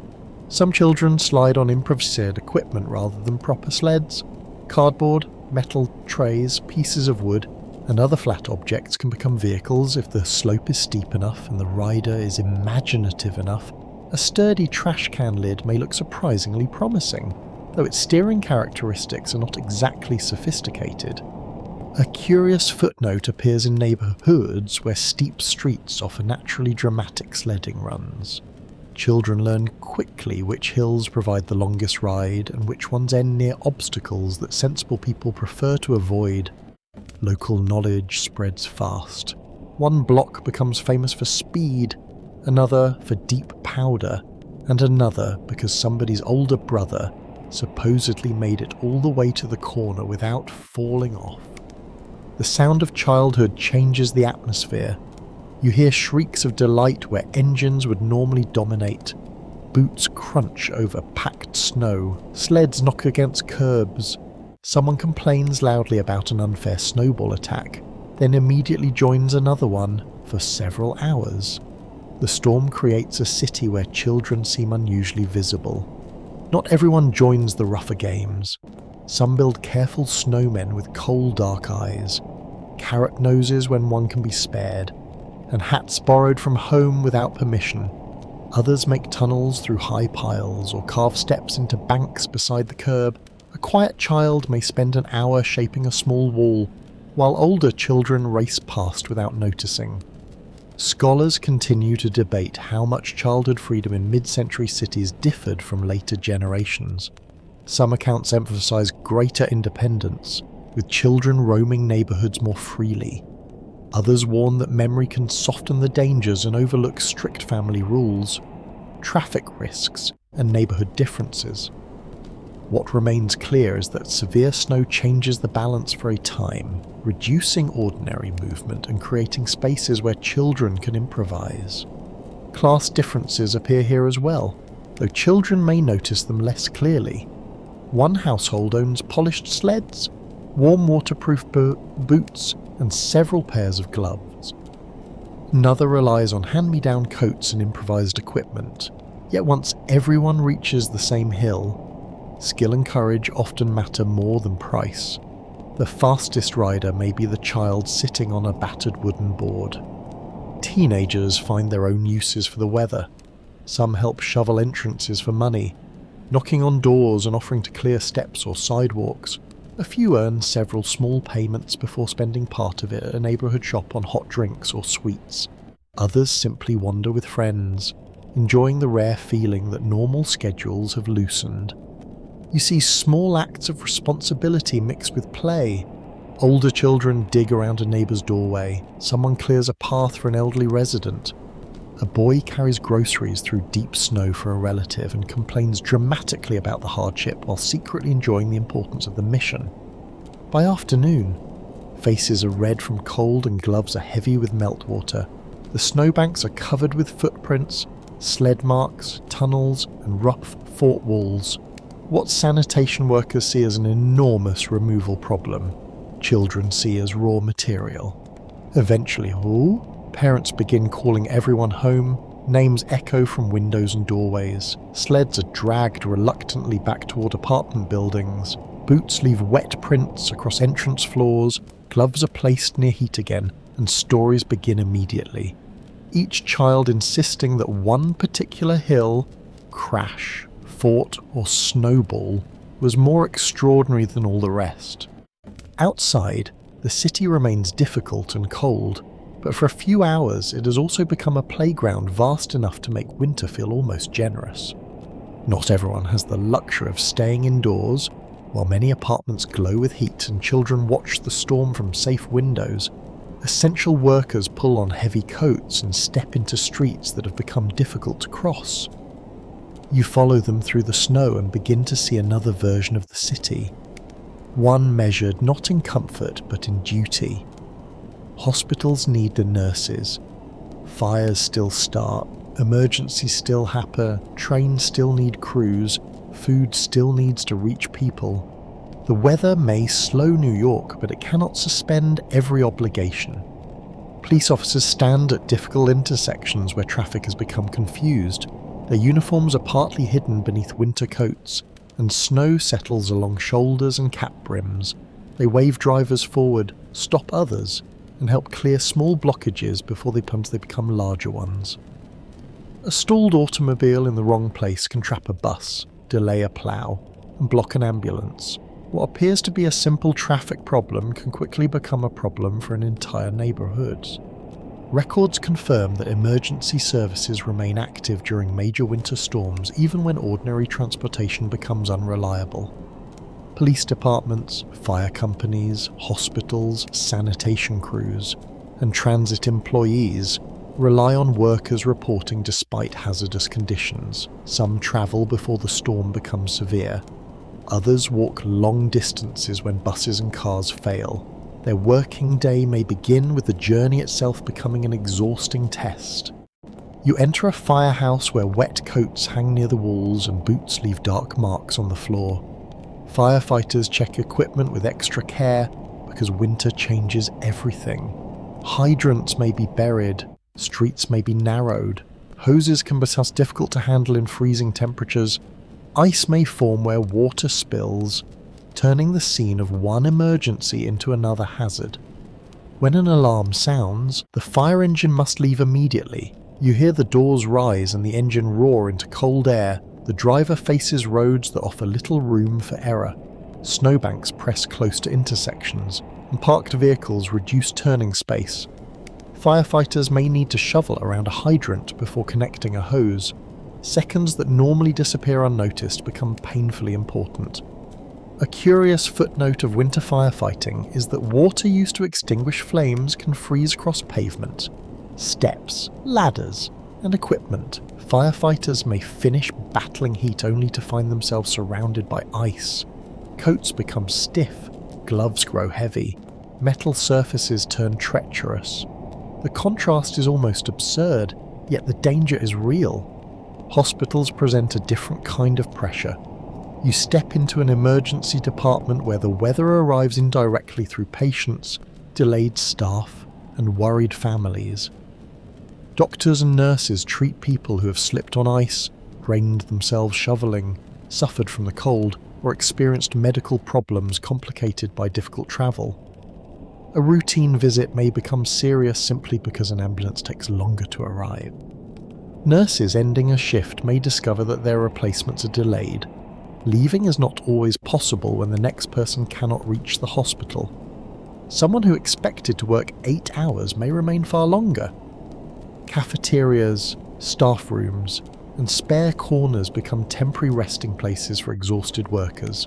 Some children slide on improvised equipment rather than proper sleds. Cardboard, metal trays, pieces of wood, and other flat objects can become vehicles if the slope is steep enough and the rider is imaginative enough. A sturdy trash can lid may look surprisingly promising, though its steering characteristics are not exactly sophisticated. A curious footnote appears in neighbourhoods where steep streets offer naturally dramatic sledding runs. Children learn quickly which hills provide the longest ride and which ones end near obstacles that sensible people prefer to avoid. Local knowledge spreads fast. One block becomes famous for speed, another for deep powder, and another because somebody's older brother supposedly made it all the way to the corner without falling off. The sound of childhood changes the atmosphere. You hear shrieks of delight where engines would normally dominate. Boots crunch over packed snow. Sleds knock against curbs. Someone complains loudly about an unfair snowball attack, then immediately joins another one for several hours. The storm creates a city where children seem unusually visible. Not everyone joins the rougher games. Some build careful snowmen with coal dark eyes, carrot noses when one can be spared, and hats borrowed from home without permission. Others make tunnels through high piles or carve steps into banks beside the curb. A quiet child may spend an hour shaping a small wall, while older children race past without noticing. Scholars continue to debate how much childhood freedom in mid-century cities differed from later generations. Some accounts emphasize greater independence, with children roaming neighborhoods more freely. Others warn that memory can soften the dangers and overlook strict family rules, traffic risks, and neighborhood differences. What remains clear is that severe snow changes the balance for a time, reducing ordinary movement and creating spaces where children can improvise. Class differences appear here as well, though children may notice them less clearly. One household owns polished sleds, warm waterproof boots, and several pairs of gloves. Another relies on hand-me-down coats and improvised equipment. Yet once everyone reaches the same hill, skill and courage often matter more than price. The fastest rider may be the child sitting on a battered wooden board. Teenagers find their own uses for the weather. Some help shovel entrances for money, knocking on doors and offering to clear steps or sidewalks. A few earn several small payments before spending part of it at a neighbourhood shop on hot drinks or sweets. Others simply wander with friends, enjoying the rare feeling that normal schedules have loosened. You see small acts of responsibility mixed with play. Older children dig around a neighbour's doorway. Someone clears a path for an elderly resident. A boy carries groceries through deep snow for a relative and complains dramatically about the hardship while secretly enjoying the importance of the mission. By afternoon, faces are red from cold and gloves are heavy with meltwater. The snowbanks are covered with footprints, sled marks, tunnels, and rough fort walls. What sanitation workers see as an enormous removal problem, children see as raw material. Eventually, parents begin calling everyone home, names echo from windows and doorways, sleds are dragged reluctantly back toward apartment buildings, boots leave wet prints across entrance floors, gloves are placed near heat again, and stories begin immediately. Each child insisting that one particular hill, crash, fort, or snowball was more extraordinary than all the rest. Outside, The city remains difficult and cold, but for a few hours it has also become a playground vast enough to make winter feel almost generous. Not everyone has the luxury of staying indoors. While many apartments glow with heat and children watch the storm from safe windows, essential workers pull on heavy coats and step into streets that have become difficult to cross. You follow them through the snow and begin to see another version of the city. One measured not in comfort but in duty. Hospitals need the nurses. Fires still start. Emergencies still happen. Trains still need crews. Food still needs to reach people. The weather may slow New York, but it cannot suspend every obligation. Police officers stand at difficult intersections where traffic has become confused. Their uniforms are partly hidden beneath winter coats, and snow settles along shoulders and cap brims. They wave drivers forward, stop others, and help clear small blockages before they become larger ones. A stalled automobile in the wrong place can trap a bus, delay a plough, and block an ambulance. What appears to be a simple traffic problem can quickly become a problem for an entire neighbourhood. Records confirm that emergency services remain active during major winter storms even when ordinary transportation becomes unreliable. Police departments, fire companies, hospitals, sanitation crews, and transit employees rely on workers reporting despite hazardous conditions. Some travel before the storm becomes severe. Others walk long distances when buses and cars fail. Their working day may begin with the journey itself becoming an exhausting test. You enter a firehouse where wet coats hang near the walls and boots leave dark marks on the floor. Firefighters check equipment with extra care because winter changes everything. Hydrants may be buried, streets may be narrowed, hoses can become difficult to handle in freezing temperatures, ice may form where water spills, turning the scene of one emergency into another hazard. When an alarm sounds, the fire engine must leave immediately. You hear the doors rise and the engine roar into cold air. The driver faces roads that offer little room for error. Snowbanks press close to intersections, and parked vehicles reduce turning space. Firefighters may need to shovel around a hydrant before connecting a hose. Seconds that normally disappear unnoticed become painfully important. A curious footnote of winter firefighting is that water used to extinguish flames can freeze across pavement, steps, ladders, and equipment. Firefighters may finish battling heat only to find themselves surrounded by ice. Coats become stiff, gloves grow heavy, metal surfaces turn treacherous. The contrast is almost absurd, yet the danger is real. Hospitals present a different kind of pressure. You step into an emergency department where the weather arrives indirectly through patients, delayed staff, and worried families. Doctors and nurses treat people who have slipped on ice, brained themselves shoveling, suffered from the cold, or experienced medical problems complicated by difficult travel. A routine visit may become serious simply because an ambulance takes longer to arrive. Nurses ending a shift may discover that their replacements are delayed. Leaving is not always possible when the next person cannot reach the hospital. Someone who expected to work 8 hours may remain far longer. Cafeterias, staff rooms, and spare corners become temporary resting places for exhausted workers.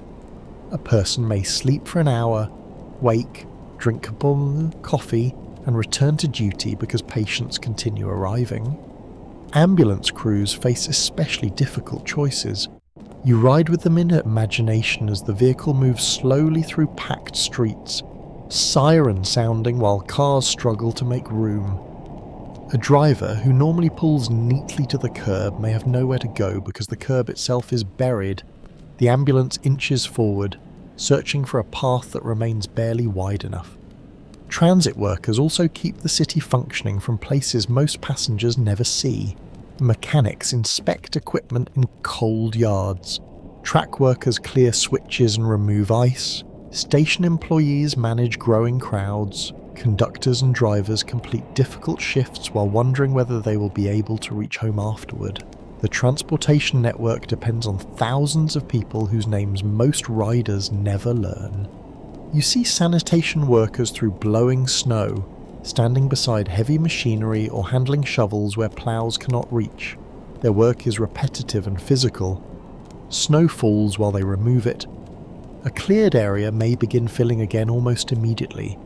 A person may sleep for an hour, wake, drink a bowl of coffee, and return to duty because patients continue arriving. Ambulance crews face especially difficult choices. You ride with them in imagination as the vehicle moves slowly through packed streets, siren sounding while cars struggle to make room. A driver who normally pulls neatly to the curb may have nowhere to go because the curb itself is buried. The ambulance inches forward, searching for a path that remains barely wide enough. Transit workers also keep the city functioning from places most passengers never see. Mechanics inspect equipment in cold yards. Track workers clear switches and remove ice. Station employees manage growing crowds. Conductors and drivers complete difficult shifts while wondering whether they will be able to reach home afterward. The transportation network depends on thousands of people whose names most riders never learn. You see sanitation workers through blowing snow, standing beside heavy machinery or handling shovels where ploughs cannot reach. Their work is repetitive and physical. Snow falls while they remove it. A cleared area may begin filling again almost immediately.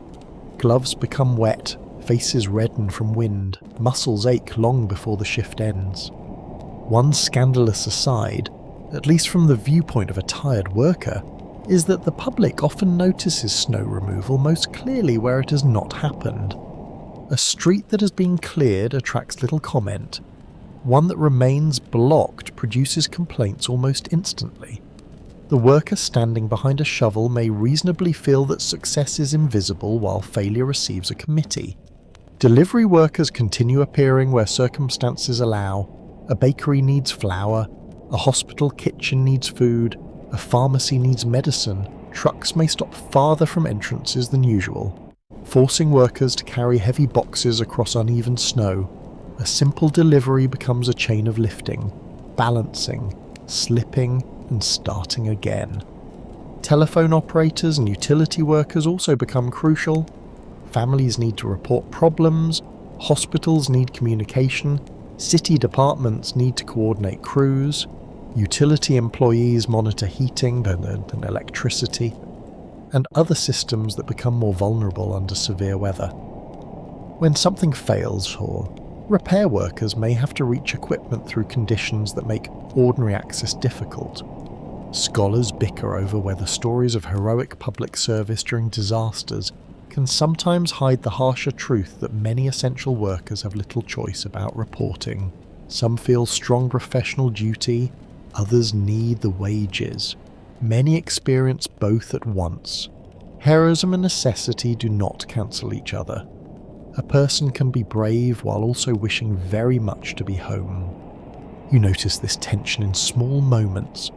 Gloves become wet, faces redden from wind, muscles ache long before the shift ends. One scandalous aside, at least from the viewpoint of a tired worker, is that the public often notices snow removal most clearly where it has not happened. A street that has been cleared attracts little comment. One that remains blocked produces complaints almost instantly. The worker standing behind a shovel may reasonably feel that success is invisible while failure receives a committee. Delivery workers continue appearing where circumstances allow. A bakery needs flour, a hospital kitchen needs food, a pharmacy needs medicine. Trucks may stop farther from entrances than usual, forcing workers to carry heavy boxes across uneven snow. A simple delivery becomes a chain of lifting, balancing, slipping, and starting again. Telephone operators and utility workers also become crucial. Families need to report problems, hospitals need communication, city departments need to coordinate crews, utility employees monitor heating and electricity, and other systems that become more vulnerable under severe weather. When something fails, or repair workers may have to reach equipment through conditions that make ordinary access difficult. Scholars bicker over whether stories of heroic public service during disasters can sometimes hide the harsher truth that many essential workers have little choice about reporting. Some feel strong professional duty, others need the wages. Many experience both at once. Heroism and necessity do not cancel each other. A person can be brave while also wishing very much to be home. You notice this tension in small moments.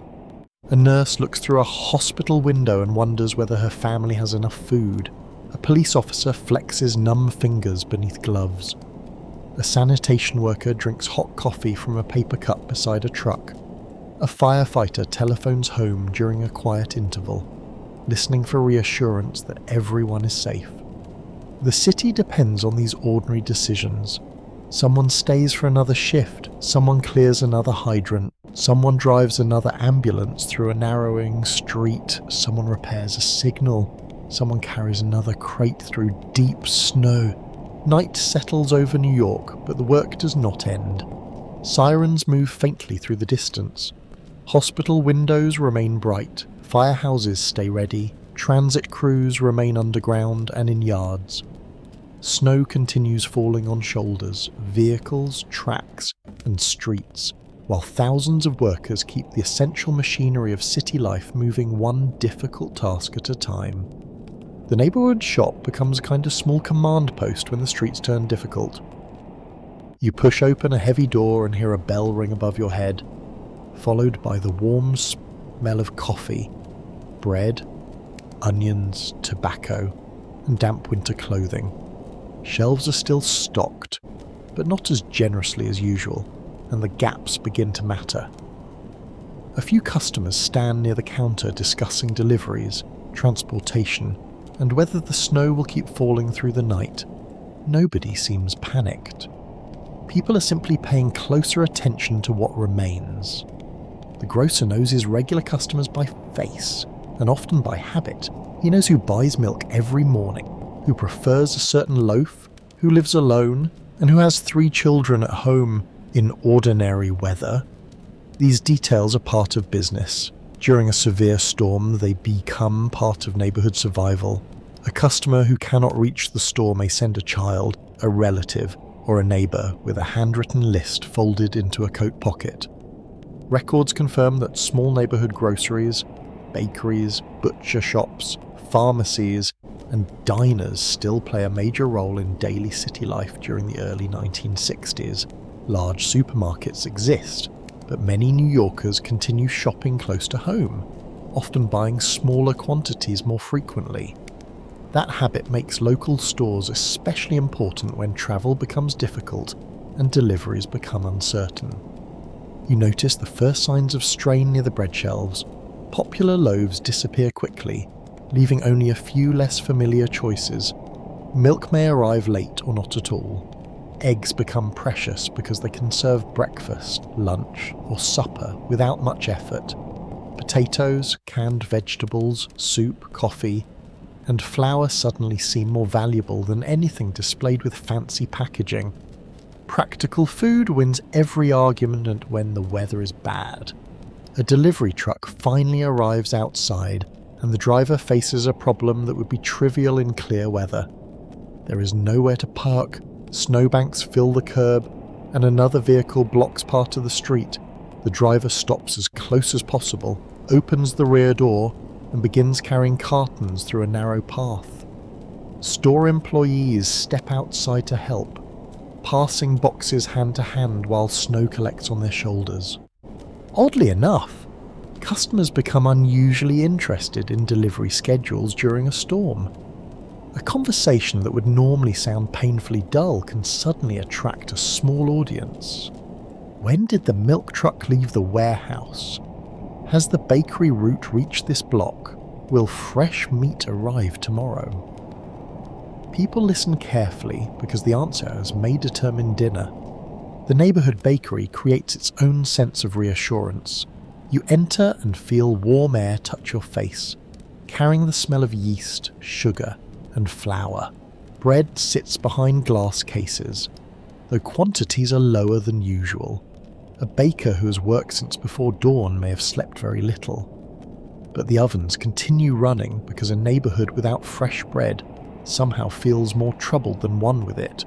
A nurse looks through a hospital window and wonders whether her family has enough food. A police officer flexes numb fingers beneath gloves. A sanitation worker drinks hot coffee from a paper cup beside a truck. A firefighter telephones home during a quiet interval, listening for reassurance that everyone is safe. The city depends on these ordinary decisions. Someone stays for another shift, someone clears another hydrant, someone drives another ambulance through a narrowing street, someone repairs a signal, someone carries another crate through deep snow. Night settles over New York, but the work does not end. Sirens move faintly through the distance. Hospital windows remain bright, firehouses stay ready, transit crews remain underground and in yards. Snow continues falling on shoulders, vehicles, tracks, and streets, while thousands of workers keep the essential machinery of city life moving one difficult task at a time. The neighborhood shop becomes a kind of small command post when the streets turn difficult. You push open a heavy door and hear a bell ring above your head, followed by the warm smell of coffee, bread, onions, tobacco, and damp winter clothing. Shelves are still stocked, but not as generously as usual, and the gaps begin to matter. A few customers stand near the counter discussing deliveries, transportation, and whether the snow will keep falling through the night. Nobody seems panicked. People are simply paying closer attention to what remains. The grocer knows his regular customers by face, and often by habit. He knows who buys milk every morning, who prefers a certain loaf, who lives alone, and who has 3 children at home in ordinary weather. These details are part of business. During a severe storm, they become part of neighborhood survival. A customer who cannot reach the store may send a child, a relative, or a neighbor with a handwritten list folded into a coat pocket. Records confirm that small neighborhood groceries, bakeries, butcher shops, pharmacies, and diners still play a major role in daily city life during the early 1960s. Large supermarkets exist, but many New Yorkers continue shopping close to home, often buying smaller quantities more frequently. That habit makes local stores especially important when travel becomes difficult and deliveries become uncertain. You notice the first signs of strain near the bread shelves. Popular loaves disappear quickly. leaving only a few less familiar choices. Milk may arrive late or not at all. Eggs become precious because they can serve breakfast, lunch, or supper without much effort. Potatoes, canned vegetables, soup, coffee, and flour suddenly seem more valuable than anything displayed with fancy packaging. Practical food wins every argument when the weather is bad. A delivery truck finally arrives outside, and the driver faces a problem that would be trivial in clear weather. There is nowhere to park, snowbanks fill the curb, and another vehicle blocks part of the street. The driver stops as close as possible, opens the rear door, and begins carrying cartons through a narrow path. Store employees step outside to help, passing boxes hand to hand while snow collects on their shoulders. Oddly enough, customers become unusually interested in delivery schedules during a storm. A conversation that would normally sound painfully dull can suddenly attract a small audience. When did the milk truck leave the warehouse? Has the bakery route reached this block? Will fresh meat arrive tomorrow? People listen carefully because the answers may determine dinner. The neighbourhood bakery creates its own sense of reassurance. You enter and feel warm air touch your face, carrying the smell of yeast, sugar, and flour. Bread sits behind glass cases, though quantities are lower than usual. A baker who has worked since before dawn may have slept very little. But the ovens continue running because a neighbourhood without fresh bread somehow feels more troubled than one with it.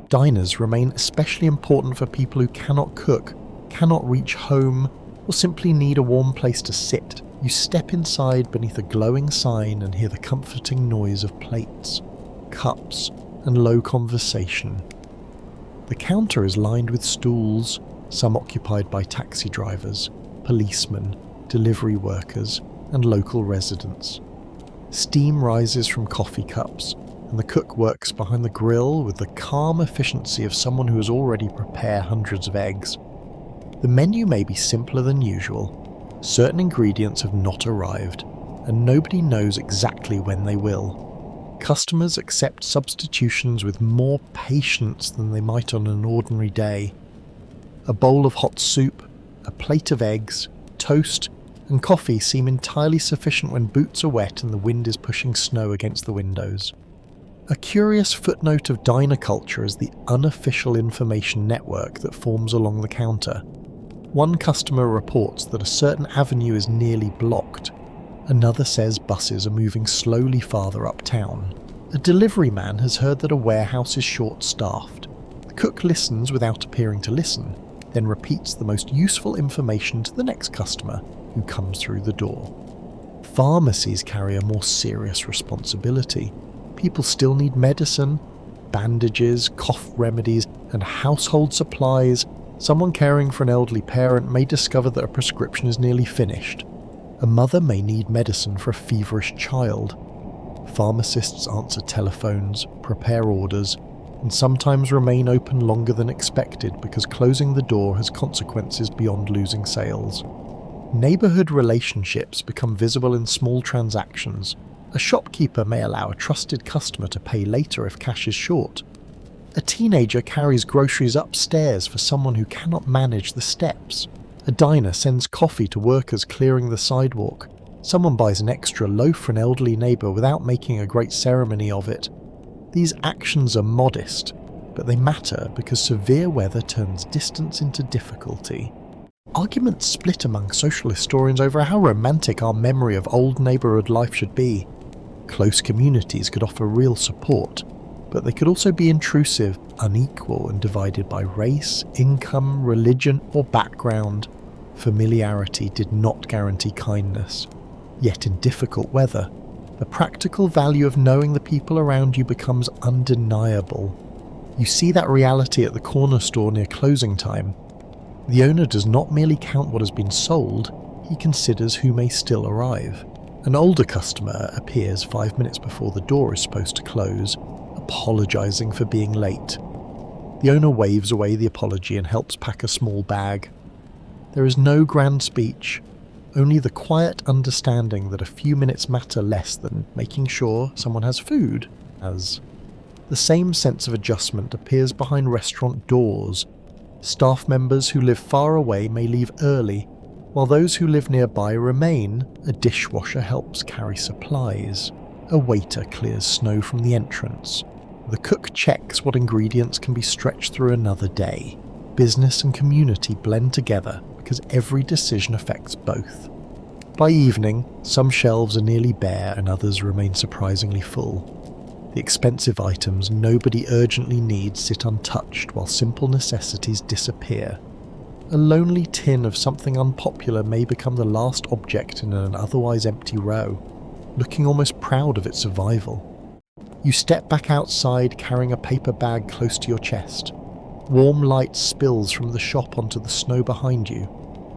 Diners remain especially important for people who cannot cook, cannot reach home, or simply need a warm place to sit. You step inside beneath a glowing sign and hear the comforting noise of plates, cups, and low conversation. The counter is lined with stools, some occupied by taxi drivers, policemen, delivery workers, and local residents. Steam rises from coffee cups, and the cook works behind the grill with the calm efficiency of someone who has already prepared hundreds of eggs. The menu may be simpler than usual. Certain ingredients have not arrived, and nobody knows exactly when they will. Customers accept substitutions with more patience than they might on an ordinary day. A bowl of hot soup, a plate of eggs, toast, and coffee seem entirely sufficient when boots are wet and the wind is pushing snow against the windows. A curious footnote of diner culture is the unofficial information network that forms along the counter. One customer reports that a certain avenue is nearly blocked. Another says buses are moving slowly farther uptown. A delivery man has heard that a warehouse is short-staffed. The cook listens without appearing to listen, then repeats the most useful information to the next customer who comes through the door. Pharmacies carry a more serious responsibility. People still need medicine, bandages, cough remedies, and household supplies. Someone caring for an elderly parent may discover that a prescription is nearly finished. A mother may need medicine for a feverish child. Pharmacists answer telephones, prepare orders, and sometimes remain open longer than expected because closing the door has consequences beyond losing sales. Neighbourhood relationships become visible in small transactions. A shopkeeper may allow a trusted customer to pay later if cash is short. A teenager carries groceries upstairs for someone who cannot manage the steps. A diner sends coffee to workers clearing the sidewalk. Someone buys an extra loaf for an elderly neighbour without making a great ceremony of it. These actions are modest, but they matter because severe weather turns distance into difficulty. Arguments split among social historians over how romantic our memory of old neighbourhood life should be. Close communities could offer real support, but they could also be intrusive, unequal, and divided by race, income, religion, or background. Familiarity did not guarantee kindness. Yet in difficult weather, the practical value of knowing the people around you becomes undeniable. You see that reality at the corner store near closing time. The owner does not merely count what has been sold, he considers who may still arrive. An older customer appears 5 minutes before the door is supposed to close, apologising for being late. The owner waves away the apology and helps pack a small bag. There is no grand speech, only the quiet understanding that a few minutes matter less than making sure someone has food has. The same sense of adjustment appears behind restaurant doors. Staff members who live far away may leave early, while those who live nearby remain. A dishwasher helps carry supplies. A waiter clears snow from the entrance. The cook checks what ingredients can be stretched through another day. Business and community blend together because every decision affects both. By evening, some shelves are nearly bare and others remain surprisingly full. The expensive items nobody urgently needs sit untouched while simple necessities disappear. A lonely tin of something unpopular may become the last object in an otherwise empty row, looking almost proud of its survival. You step back outside carrying a paper bag close to your chest. Warm light spills from the shop onto the snow behind you.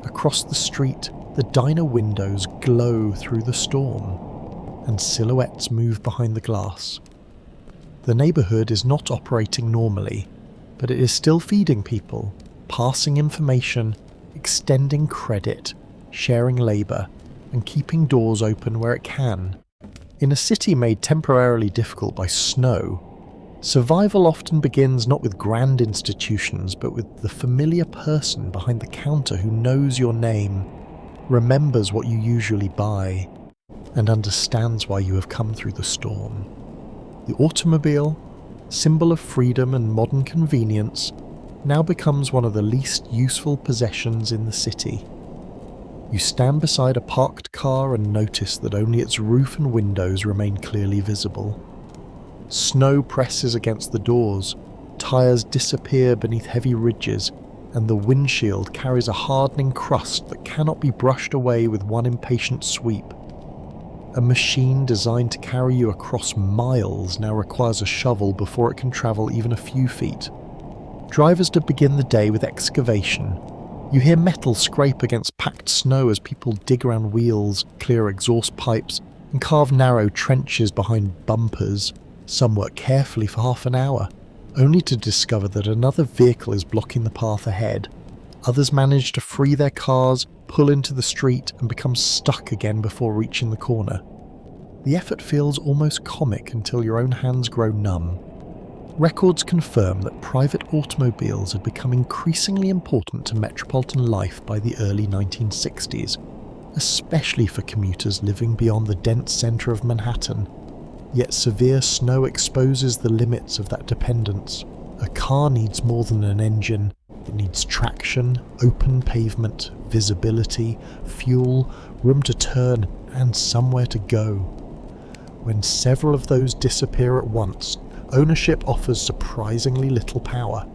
Across the street, the diner windows glow through the storm, and silhouettes move behind the glass. The neighbourhood is not operating normally, but it is still feeding people, passing information, extending credit, sharing labour, and keeping doors open where it can. In a city made temporarily difficult by snow, survival often begins not with grand institutions, but with the familiar person behind the counter who knows your name, remembers what you usually buy, and understands why you have come through the storm. The automobile, symbol of freedom and modern convenience, now becomes one of the least useful possessions in the city. You stand beside a parked car and notice that only its roof and windows remain clearly visible. Snow presses against the doors, tyres disappear beneath heavy ridges, and the windshield carries a hardening crust that cannot be brushed away with one impatient sweep. A machine designed to carry you across miles now requires a shovel before it can travel even a few feet. Drivers to begin the day with excavation. You hear metal scrape against packed snow as people dig around wheels, clear exhaust pipes, and carve narrow trenches behind bumpers. Some work carefully for half an hour, only to discover that another vehicle is blocking the path ahead. Others manage to free their cars, pull into the street, and become stuck again before reaching the corner. The effort feels almost comic until your own hands grow numb. Records confirm that private automobiles had become increasingly important to metropolitan life by the early 1960s, especially for commuters living beyond the dense centre of Manhattan. Yet severe snow exposes the limits of that dependence. A car needs more than an engine. It needs traction, open pavement, visibility, fuel, room to turn, and somewhere to go. When several of those disappear at once, ownership offers surprisingly little power.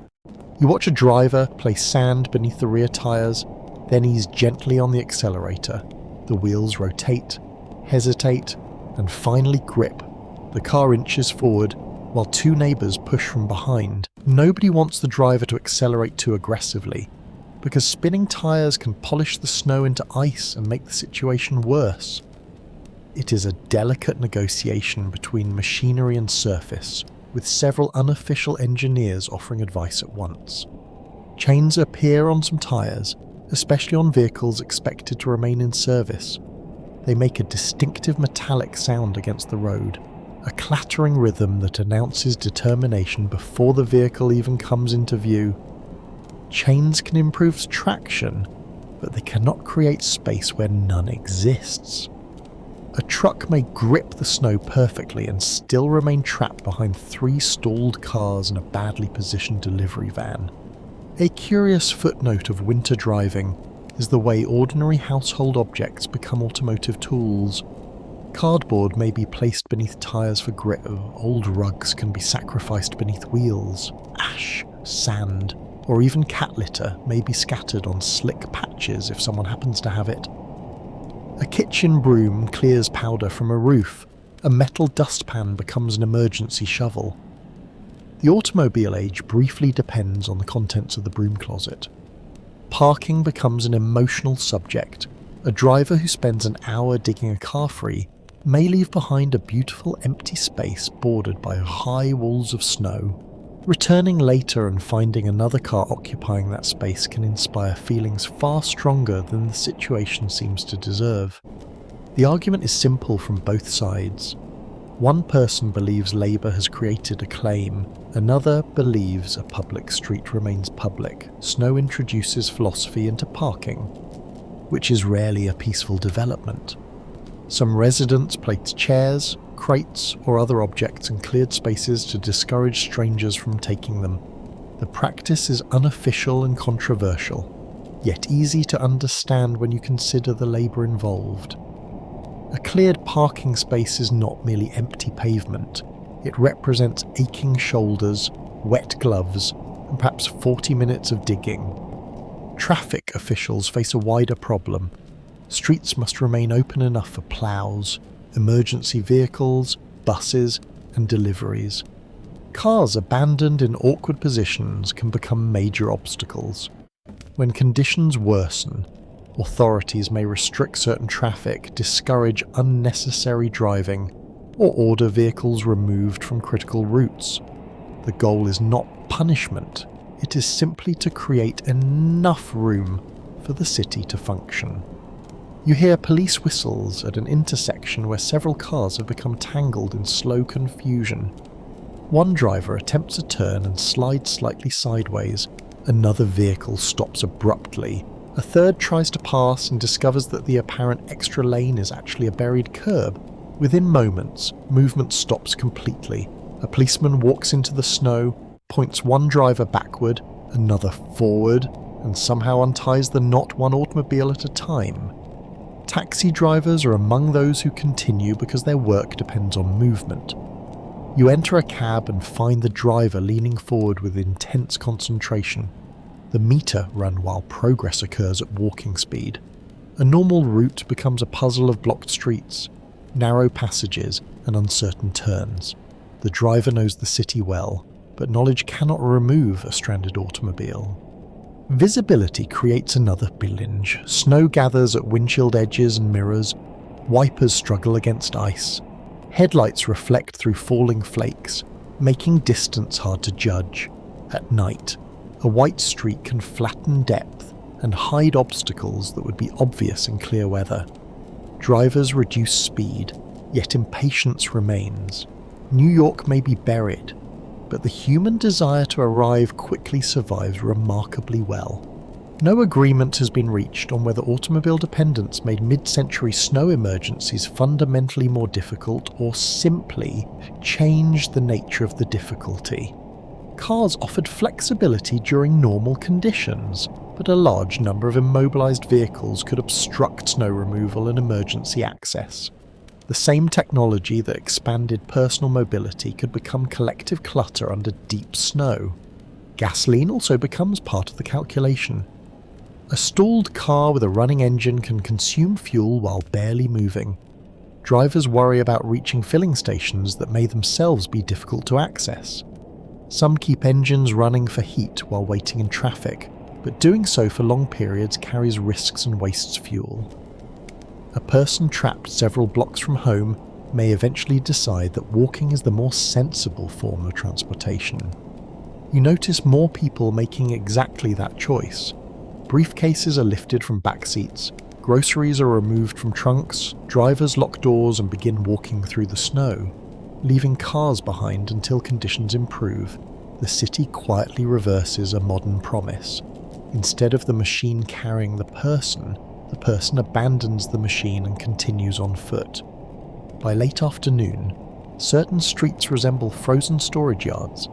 You watch a driver place sand beneath the rear tyres, then ease gently on the accelerator. The wheels rotate, hesitate, and finally grip. The car inches forward, while two neighbours push from behind. Nobody wants the driver to accelerate too aggressively, because spinning tyres can polish the snow into ice and make the situation worse. It is a delicate negotiation between machinery and surface, with several unofficial engineers offering advice at once. Chains appear on some tyres, especially on vehicles expected to remain in service. They make a distinctive metallic sound against the road, a clattering rhythm that announces determination before the vehicle even comes into view. Chains can improve traction, but they cannot create space where none exists. A truck may grip the snow perfectly and still remain trapped behind 3 stalled cars and a badly positioned delivery van. A curious footnote of winter driving is the way ordinary household objects become automotive tools. Cardboard may be placed beneath tyres for grip, old rugs can be sacrificed beneath wheels, ash, sand, or even cat litter may be scattered on slick patches if someone happens to have it. A kitchen broom clears powder from a roof, a metal dustpan becomes an emergency shovel. The automobile age briefly depends on the contents of the broom closet. Parking becomes an emotional subject. A driver who spends an hour digging a car free may leave behind a beautiful empty space bordered by high walls of snow. Returning later and finding another car occupying that space can inspire feelings far stronger than the situation seems to deserve. The argument is simple from both sides. One person believes Labour has created a claim, another believes a public street remains public. Snow introduces philosophy into parking, which is rarely a peaceful development. Some residents placed chairs, crates, or other objects in cleared spaces to discourage strangers from taking them. The practice is unofficial and controversial, yet easy to understand when you consider the labour involved. A cleared parking space is not merely empty pavement. It represents aching shoulders, wet gloves, and perhaps 40 minutes of digging. Traffic officials face a wider problem. Streets must remain open enough for ploughs, emergency vehicles, buses, and deliveries. Cars abandoned in awkward positions can become major obstacles. When conditions worsen, authorities may restrict certain traffic, discourage unnecessary driving, or order vehicles removed from critical routes. The goal is not punishment, it is simply to create enough room for the city to function. You hear police whistles at an intersection where several cars have become tangled in slow confusion. One driver attempts a turn and slides slightly sideways. Another vehicle stops abruptly. A third tries to pass and discovers that the apparent extra lane is actually a buried curb. Within moments, movement stops completely. A policeman walks into the snow, points one driver backward, another forward, and somehow unties the knot one automobile at a time. Taxi drivers are among those who continue because their work depends on movement. You enter a cab and find the driver leaning forward with intense concentration. The meter run while progress occurs at walking speed. A normal route becomes a puzzle of blocked streets, narrow passages, and uncertain turns. The driver knows the city well, but knowledge cannot remove a stranded automobile. Visibility creates another challenge. Snow gathers at windshield edges and mirrors. Wipers struggle against ice. Headlights reflect through falling flakes, making distance hard to judge. At night, a white streak can flatten depth and hide obstacles that would be obvious in clear weather. Drivers reduce speed, yet impatience remains. New York may be buried, but the human desire to arrive quickly survives remarkably well. No agreement has been reached on whether automobile dependence made mid-century snow emergencies fundamentally more difficult or simply changed the nature of the difficulty. Cars offered flexibility during normal conditions, but a large number of immobilized vehicles could obstruct snow removal and emergency access. The same technology that expanded personal mobility could become collective clutter under deep snow. Gasoline also becomes part of the calculation. A stalled car with a running engine can consume fuel while barely moving. Drivers worry about reaching filling stations that may themselves be difficult to access. Some keep engines running for heat while waiting in traffic, but doing so for long periods carries risks and wastes fuel. A person trapped several blocks from home may eventually decide that walking is the more sensible form of transportation. You notice more people making exactly that choice. Briefcases are lifted from back seats, groceries are removed from trunks, drivers lock doors and begin walking through the snow, leaving cars behind until conditions improve. The city quietly reverses a modern promise. Instead of the machine carrying the person abandons the machine and continues on foot. By late afternoon, certain streets resemble frozen storage yards.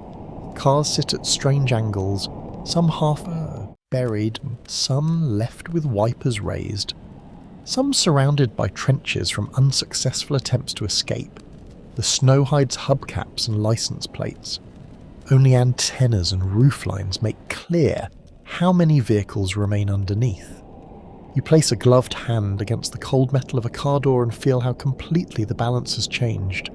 Cars sit at strange angles, some half buried, some left with wipers raised, some surrounded by trenches from unsuccessful attempts to escape. The snow hides hubcaps and license plates. Only antennas and rooflines make clear how many vehicles remain underneath. You place a gloved hand against the cold metal of a car door and feel how completely the balance has changed.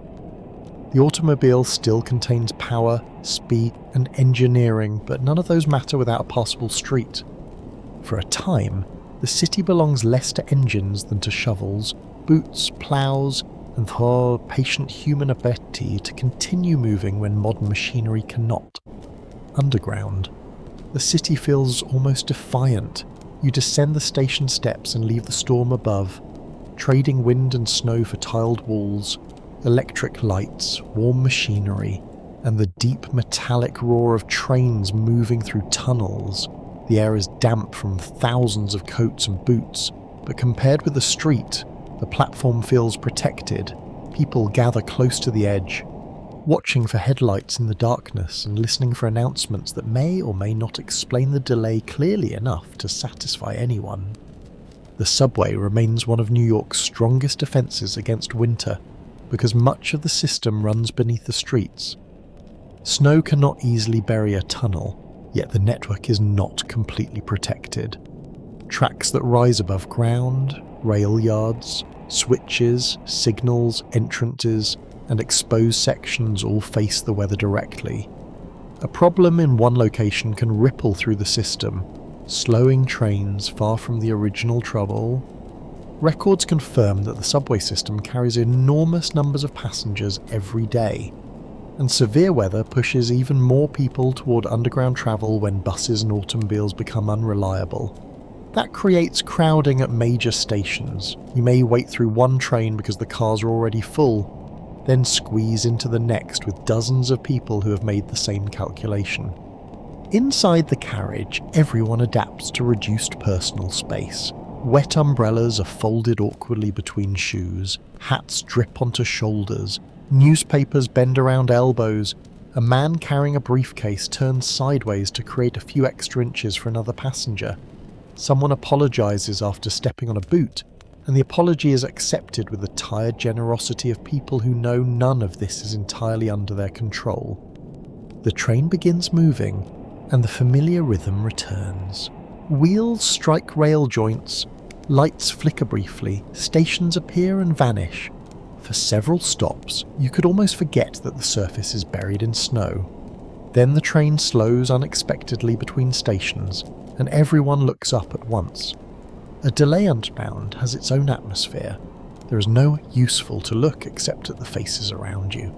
The automobile still contains power, speed, and engineering, but none of those matter without a passable street. For a time, the city belongs less to engines than to shovels, boots, ploughs, and for patient human ability to continue moving when modern machinery cannot. Underground, the city feels almost defiant. You descend the station steps and leave the storm above, trading wind and snow for tiled walls, electric lights, warm machinery, and the deep metallic roar of trains moving through tunnels. The air is damp from thousands of coats and boots, but compared with the street, the platform feels protected. People gather close to the edge, watching for headlights in the darkness and listening for announcements that may or may not explain the delay clearly enough to satisfy anyone. The subway remains one of New York's strongest defences against winter, because much of the system runs beneath the streets. Snow cannot easily bury a tunnel, yet the network is not completely protected. Tracks that rise above ground, rail yards, switches, signals, entrances, and exposed sections all face the weather directly. A problem in one location can ripple through the system, slowing trains far from the original trouble. Records confirm that the subway system carries enormous numbers of passengers every day, and severe weather pushes even more people toward underground travel when buses and automobiles become unreliable. That creates crowding at major stations. You may wait through one train because the cars are already full, then squeeze into the next with dozens of people who have made the same calculation. Inside the carriage, everyone adapts to reduced personal space. Wet umbrellas are folded awkwardly between shoes, hats drip onto shoulders, newspapers bend around elbows. A man carrying a briefcase turns sideways to create a few extra inches for another passenger. Someone apologizes after stepping on a boot, and the apology is accepted with the tired generosity of people who know none of this is entirely under their control. The train begins moving, and the familiar rhythm returns. Wheels strike rail joints, lights flicker briefly, stations appear and vanish. For several stops, you could almost forget that the surface is buried in snow. Then the train slows unexpectedly between stations, and everyone looks up at once. A delay underground has its own atmosphere. There is no useful to look except at the faces around you.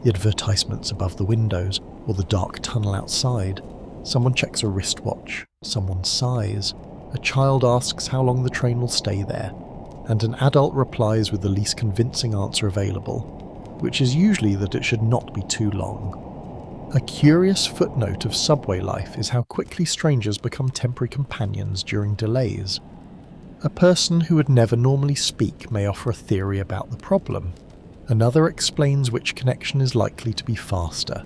The advertisements above the windows, or the dark tunnel outside. Someone checks a wristwatch, someone sighs, a child asks how long the train will stay there, and an adult replies with the least convincing answer available, which is usually that it should not be too long. A curious footnote of subway life is how quickly strangers become temporary companions during delays. A person who would never normally speak may offer a theory about the problem. Another explains which connection is likely to be faster.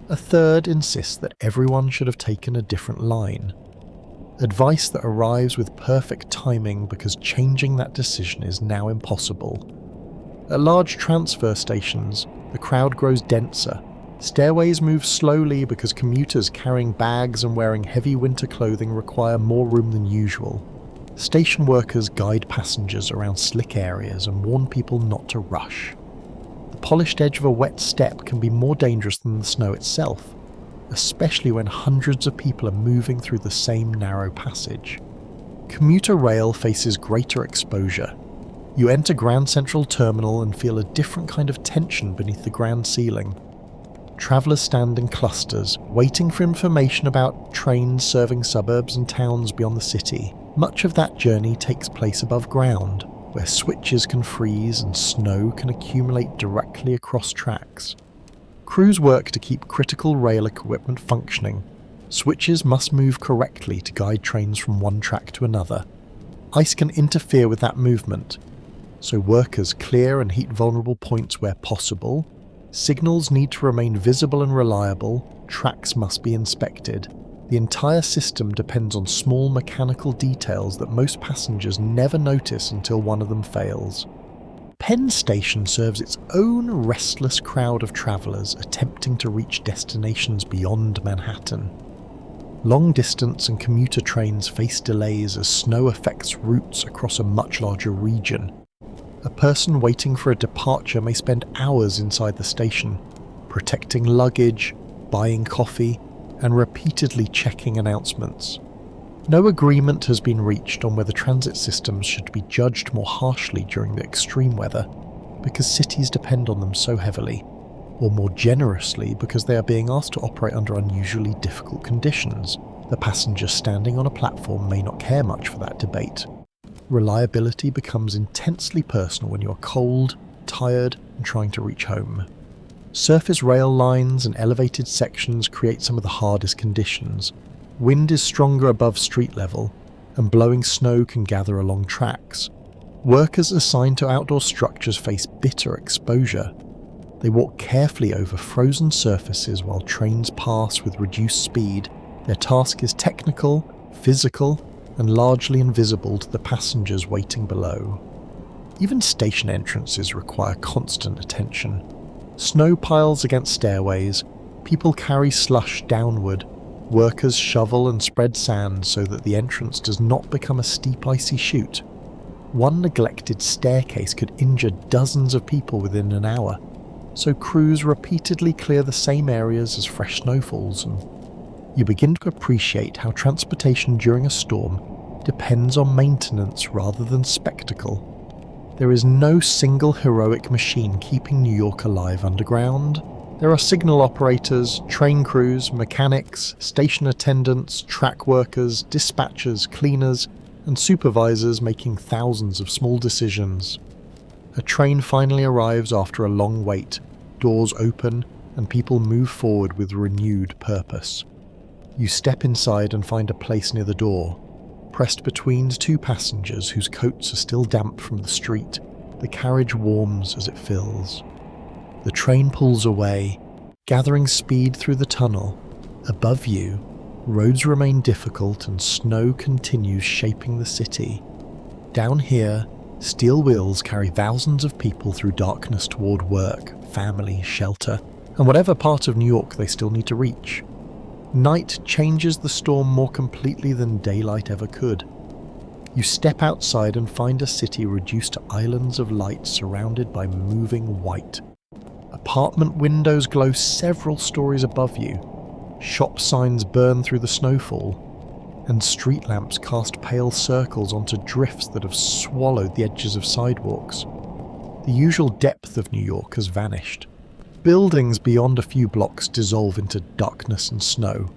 A third insists that everyone should have taken a different line. Advice that arrives with perfect timing because changing that decision is now impossible. At large transfer stations, the crowd grows denser. Stairways move slowly because commuters carrying bags and wearing heavy winter clothing require more room than usual. Station workers guide passengers around slick areas and warn people not to rush. The polished edge of a wet step can be more dangerous than the snow itself, especially when hundreds of people are moving through the same narrow passage. Commuter rail faces greater exposure. You enter Grand Central Terminal and feel a different kind of tension beneath the grand ceiling. Travellers stand in clusters, waiting for information about trains serving suburbs and towns beyond the city. Much of that journey takes place above ground, where switches can freeze and snow can accumulate directly across tracks. Crews work to keep critical rail equipment functioning. Switches must move correctly to guide trains from one track to another. Ice can interfere with that movement, so workers clear and heat vulnerable points where possible. Signals need to remain visible and reliable. Tracks must be inspected. The entire system depends on small mechanical details that most passengers never notice until one of them fails. Penn Station serves its own restless crowd of travellers attempting to reach destinations beyond Manhattan. Long-distance and commuter trains face delays as snow affects routes across a much larger region. A person waiting for a departure may spend hours inside the station, protecting luggage, buying coffee, and repeatedly checking announcements. No agreement has been reached on whether transit systems should be judged more harshly during the extreme weather. because cities depend on them so heavily, or more generously because they are being asked to operate under unusually difficult conditions. The passenger standing on a platform may not care much for that debate. Reliability becomes intensely personal when you are cold, tired, and trying to reach home. Surface rail lines and elevated sections create some of the hardest conditions. Wind is stronger above street level, and blowing snow can gather along tracks. Workers assigned to outdoor structures face bitter exposure. They walk carefully over frozen surfaces while trains pass with reduced speed. Their task is technical, physical, and largely invisible to the passengers waiting below. Even station entrances require constant attention. Snow piles against stairways, people carry slush downward, workers shovel and spread sand so that the entrance does not become a steep icy chute. One neglected staircase could injure dozens of people within an hour, so crews repeatedly clear the same areas as fresh snow falls, and you begin to appreciate how transportation during a storm depends on maintenance rather than spectacle. There is no single heroic machine keeping New York alive underground. There are signal operators, train crews, mechanics, station attendants, track workers, dispatchers, cleaners, and supervisors making thousands of small decisions. A train finally arrives after a long wait, doors open, and people move forward with renewed purpose. You step inside and find a place near the door. Pressed between two passengers whose coats are still damp from the street, the carriage warms as it fills. The train pulls away, gathering speed through the tunnel. Above you, roads remain difficult and snow continues shaping the city. Down here, steel wheels carry thousands of people through darkness toward work, family, shelter, and whatever part of New York they still need to reach. Night changes the storm more completely than daylight ever could. You step outside and find a city reduced to islands of light surrounded by moving white. Apartment windows glow several stories above you. Shop signs burn through the snowfall, and street lamps cast pale circles onto drifts that have swallowed the edges of sidewalks. The usual depth of New York has vanished. Buildings beyond a few blocks dissolve into darkness and snow,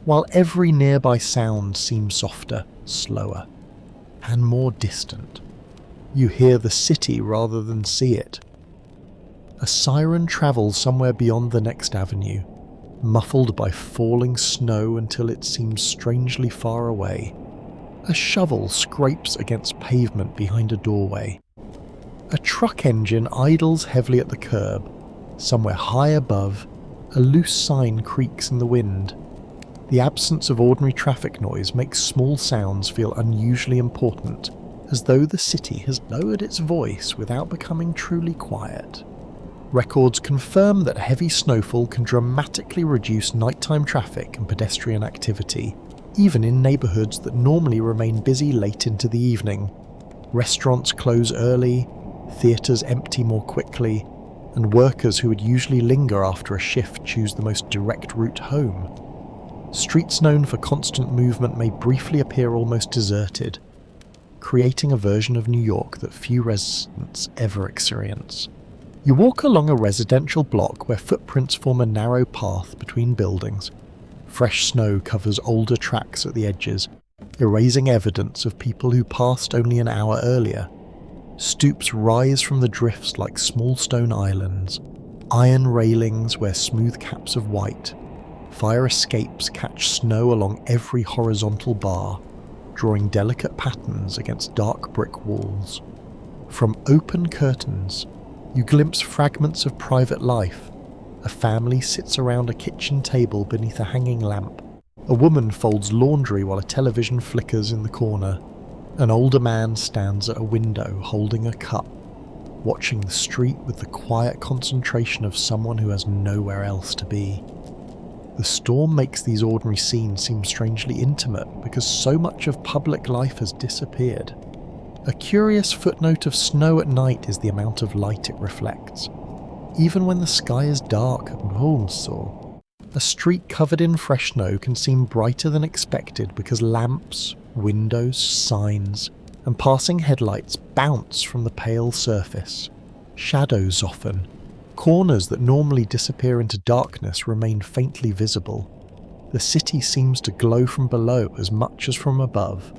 while every nearby sound seems softer, slower, and more distant. You hear the city rather than see it. A siren travels somewhere beyond the next avenue, muffled by falling snow until it seems strangely far away. A shovel scrapes against pavement behind a doorway. A truck engine idles heavily at the curb. Somewhere high above, a loose sign creaks in the wind. The absence of ordinary traffic noise makes small sounds feel unusually important, as though the city has lowered its voice without becoming truly quiet. Records confirm that heavy snowfall can dramatically reduce nighttime traffic and pedestrian activity, even in neighborhoods that normally remain busy late into the evening. Restaurants close early, theaters empty more quickly, and workers who would usually linger after a shift choose the most direct route home. Streets known for constant movement may briefly appear almost deserted, creating a version of New York that few residents ever experience. You walk along a residential block where footprints form a narrow path between buildings. Fresh snow covers older tracks at the edges, erasing evidence of people who passed only an hour earlier. Stoops rise from the drifts like small stone islands. Iron railings wear smooth caps of white. Fire escapes catch snow along every horizontal bar, drawing delicate patterns against dark brick walls. From open curtains, you glimpse fragments of private life. A family sits around a kitchen table beneath a hanging lamp. A woman folds laundry while a television flickers in the corner. An older man stands at a window holding a cup, watching the street with the quiet concentration of someone who has nowhere else to be. The storm makes these ordinary scenes seem strangely intimate because so much of public life has disappeared. A curious footnote of snow at night is the amount of light it reflects. Even when the sky is dark and so, a street covered in fresh snow can seem brighter than expected because lamps, windows, signs, and passing headlights bounce from the pale surface. Shadows soften. Corners that normally disappear into darkness remain faintly visible. The city seems to glow from below as much as from above.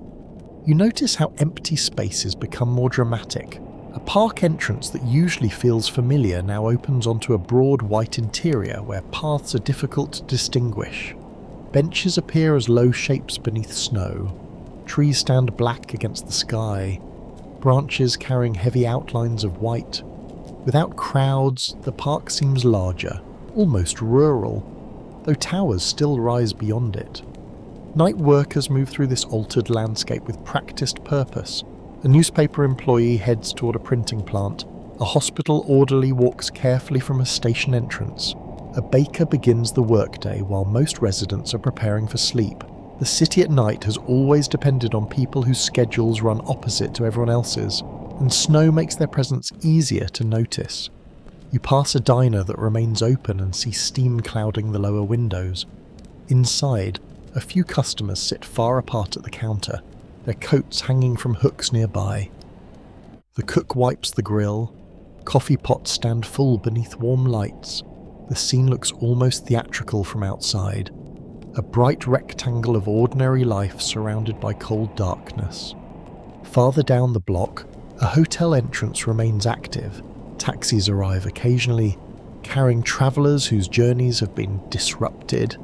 You notice how empty spaces become more dramatic. A park entrance that usually feels familiar now opens onto a broad white interior where paths are difficult to distinguish. Benches appear as low shapes beneath snow. Trees stand black against the sky, branches carrying heavy outlines of white. Without crowds, the park seems larger, almost rural, though towers still rise beyond it. Night workers move through this altered landscape with practiced purpose. A newspaper employee heads toward a printing plant. A hospital orderly walks carefully from a station entrance. A baker begins the workday while most residents are preparing for sleep. The city at night has always depended on people whose schedules run opposite to everyone else's, and snow makes their presence easier to notice. You pass a diner that remains open and see steam clouding the lower windows. Inside, a few customers sit far apart at the counter, their coats hanging from hooks nearby. The cook wipes the grill. Coffee pots stand full beneath warm lights. The scene looks almost theatrical from outside. A bright rectangle of ordinary life surrounded by cold darkness. Farther down the block, a hotel entrance remains active. Taxis arrive occasionally, carrying travellers whose journeys have been disrupted.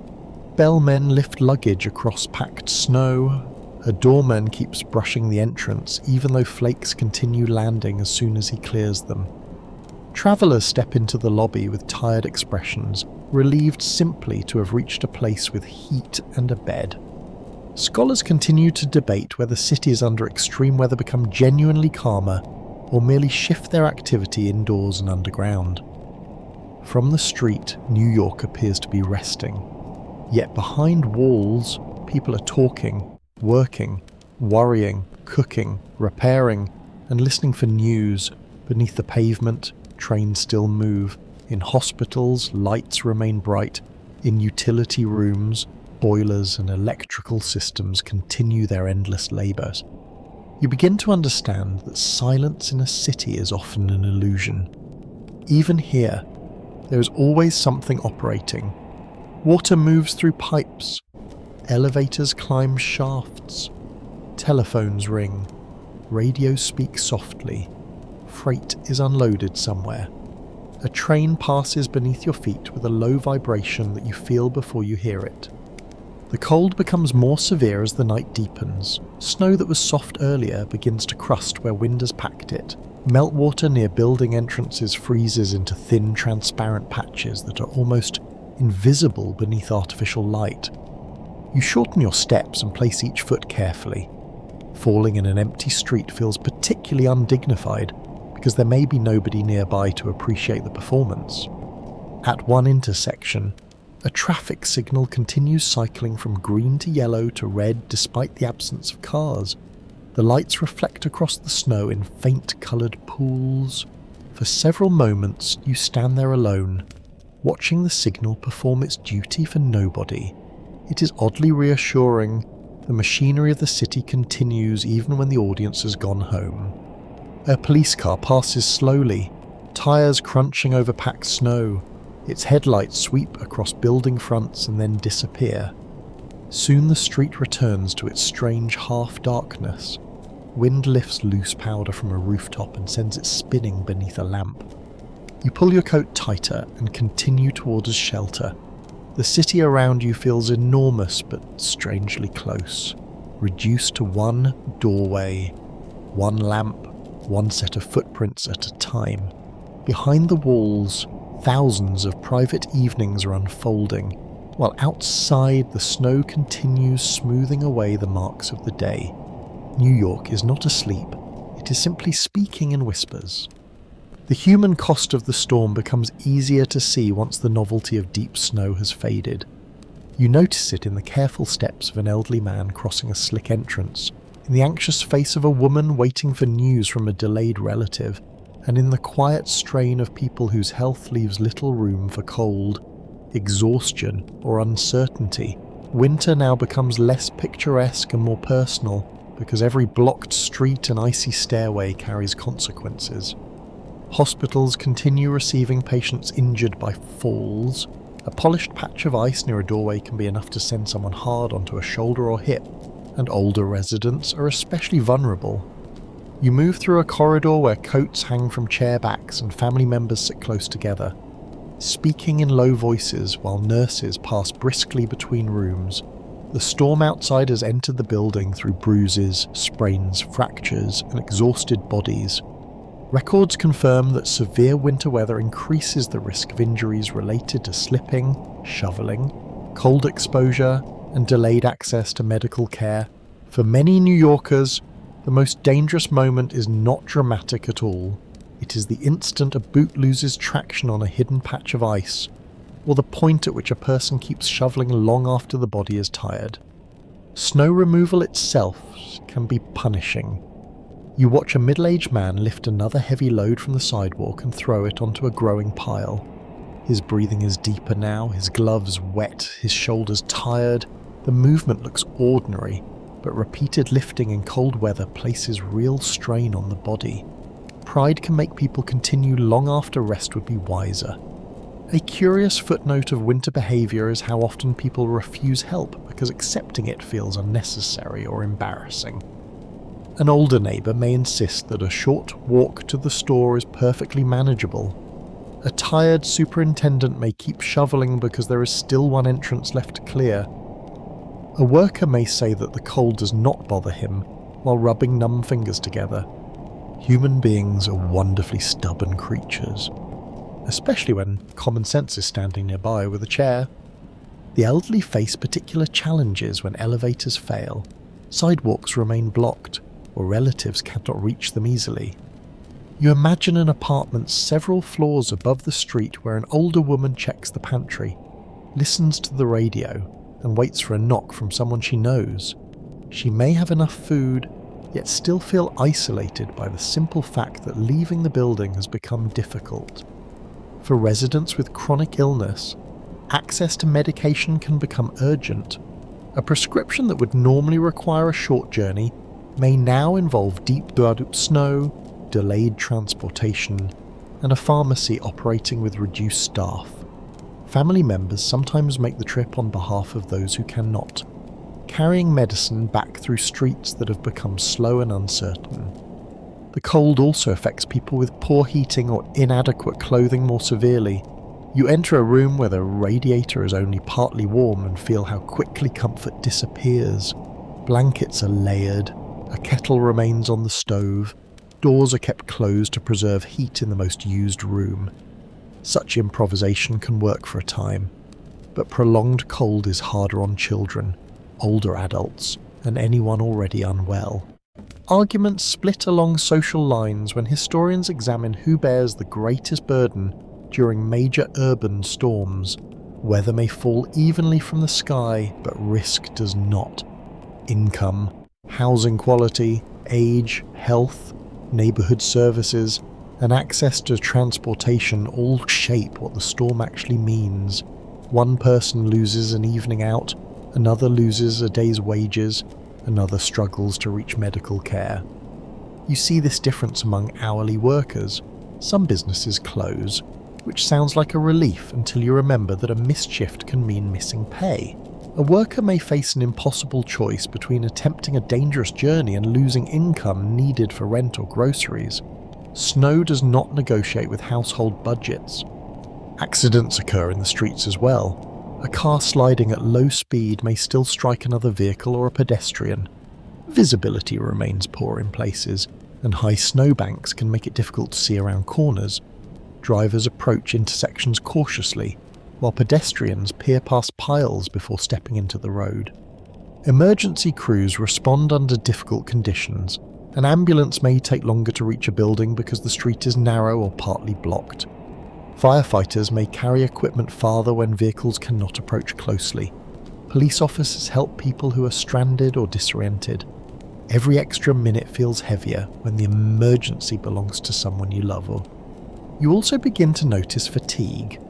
Bellmen lift luggage across packed snow. A doorman keeps brushing the entrance, even though flakes continue landing as soon as he clears them. Travellers step into the lobby with tired expressions, relieved simply to have reached a place with heat and a bed. Scholars continue to debate whether cities under extreme weather become genuinely calmer or merely shift their activity indoors and underground. From the street, New York appears to be resting. Yet behind walls, people are talking, working, worrying, cooking, repairing, and listening for news. Beneath the pavement, trains still move. In hospitals, lights remain bright. In utility rooms, boilers and electrical systems continue their endless labours. You begin to understand that silence in a city is often an illusion. Even here, there is always something operating. Water moves through pipes. Elevators climb shafts. Telephones ring. Radios speak softly. Freight is unloaded somewhere. A train passes beneath your feet with a low vibration that you feel before you hear it. The cold becomes more severe as the night deepens. Snow that was soft earlier begins to crust where wind has packed it. Meltwater near building entrances freezes into thin, transparent patches that are almost invisible beneath artificial light. You shorten your steps and place each foot carefully. Falling in an empty street feels particularly undignified because there may be nobody nearby to appreciate the performance. At one intersection, a traffic signal continues cycling from green to yellow to red despite the absence of cars. The lights reflect across the snow in faint coloured pools. For several moments you stand there alone, watching the signal perform its duty for nobody. It is oddly reassuring. The machinery of the city continues even when the audience has gone home. A police car passes slowly, tyres crunching over packed snow. Its headlights sweep across building fronts and then disappear. Soon the street returns to its strange half-darkness. Wind lifts loose powder from a rooftop and sends it spinning beneath a lamp. You pull your coat tighter and continue towards shelter. The city around you feels enormous but strangely close, reduced to one doorway, one lamp, one set of footprints at a time. Behind the walls, thousands of private evenings are unfolding, while outside the snow continues smoothing away the marks of the day. New York is not asleep, it is simply speaking in whispers. The human cost of the storm becomes easier to see once the novelty of deep snow has faded. You notice it in the careful steps of an elderly man crossing a slick entrance, in the anxious face of a woman waiting for news from a delayed relative, and in the quiet strain of people whose health leaves little room for cold, exhaustion, or uncertainty. Winter now becomes less picturesque and more personal, because every blocked street and icy stairway carries consequences. Hospitals continue receiving patients injured by falls. A polished patch of ice near a doorway can be enough to send someone hard onto a shoulder or hip, and older residents are especially vulnerable. You move through a corridor where coats hang from chair backs and family members sit close together, speaking in low voices while nurses pass briskly between rooms. The storm outside has entered the building through bruises, sprains, fractures, and exhausted bodies. Records confirm that severe winter weather increases the risk of injuries related to slipping, shoveling, cold exposure, and delayed access to medical care. For many New Yorkers, the most dangerous moment is not dramatic at all. It is the instant a boot loses traction on a hidden patch of ice, or the point at which a person keeps shoveling long after the body is tired. Snow removal itself can be punishing. You watch a middle-aged man lift another heavy load from the sidewalk and throw it onto a growing pile. His breathing is deeper now, his gloves wet, his shoulders tired. The movement looks ordinary, but repeated lifting in cold weather places real strain on the body. Pride can make people continue long after rest would be wiser. A curious footnote of winter behaviour is how often people refuse help because accepting it feels unnecessary or embarrassing. An older neighbour may insist that a short walk to the store is perfectly manageable. A tired superintendent may keep shoveling because there is still one entrance left to clear. A worker may say that the cold does not bother him while rubbing numb fingers together. Human beings are wonderfully stubborn creatures, especially when common sense is standing nearby with a chair. The elderly face particular challenges when elevators fail, sidewalks remain blocked, or relatives cannot reach them easily. You imagine an apartment several floors above the street where an older woman checks the pantry, listens to the radio, and waits for a knock from someone she knows. She may have enough food, yet still feel isolated by the simple fact that leaving the building has become difficult. For residents with chronic illness, access to medication can become urgent. A prescription that would normally require a short journey may now involve deep snow, delayed transportation, and a pharmacy operating with reduced staff. Family members sometimes make the trip on behalf of those who cannot, carrying medicine back through streets that have become slow and uncertain. The cold also affects people with poor heating or inadequate clothing more severely. You enter a room where the radiator is only partly warm and feel how quickly comfort disappears. Blankets are layered, a kettle remains on the stove, doors are kept closed to preserve heat in the most used room. Such improvisation can work for a time, but prolonged cold is harder on children, older adults, and anyone already unwell. Arguments split along social lines when historians examine who bears the greatest burden during major urban storms. Weather may fall evenly from the sky, but risk does not. Income, housing quality, age, health, neighbourhood services, and access to transportation all shape what the storm actually means. One person loses an evening out, another loses a day's wages, another struggles to reach medical care. You see this difference among hourly workers. Some businesses close, which sounds like a relief until you remember that a missed shift can mean missing pay. A worker may face an impossible choice between attempting a dangerous journey and losing income needed for rent or groceries. Snow does not negotiate with household budgets. Accidents occur in the streets as well. A car sliding at low speed may still strike another vehicle or a pedestrian. Visibility remains poor in places, and high snowbanks can make it difficult to see around corners. Drivers approach intersections cautiously, while pedestrians peer past piles before stepping into the road. Emergency crews respond under difficult conditions. An ambulance may take longer to reach a building because the street is narrow or partly blocked. Firefighters may carry equipment farther when vehicles cannot approach closely. Police officers help people who are stranded or disoriented. Every extra minute feels heavier when the emergency belongs to someone you love. You also begin to notice fatigue.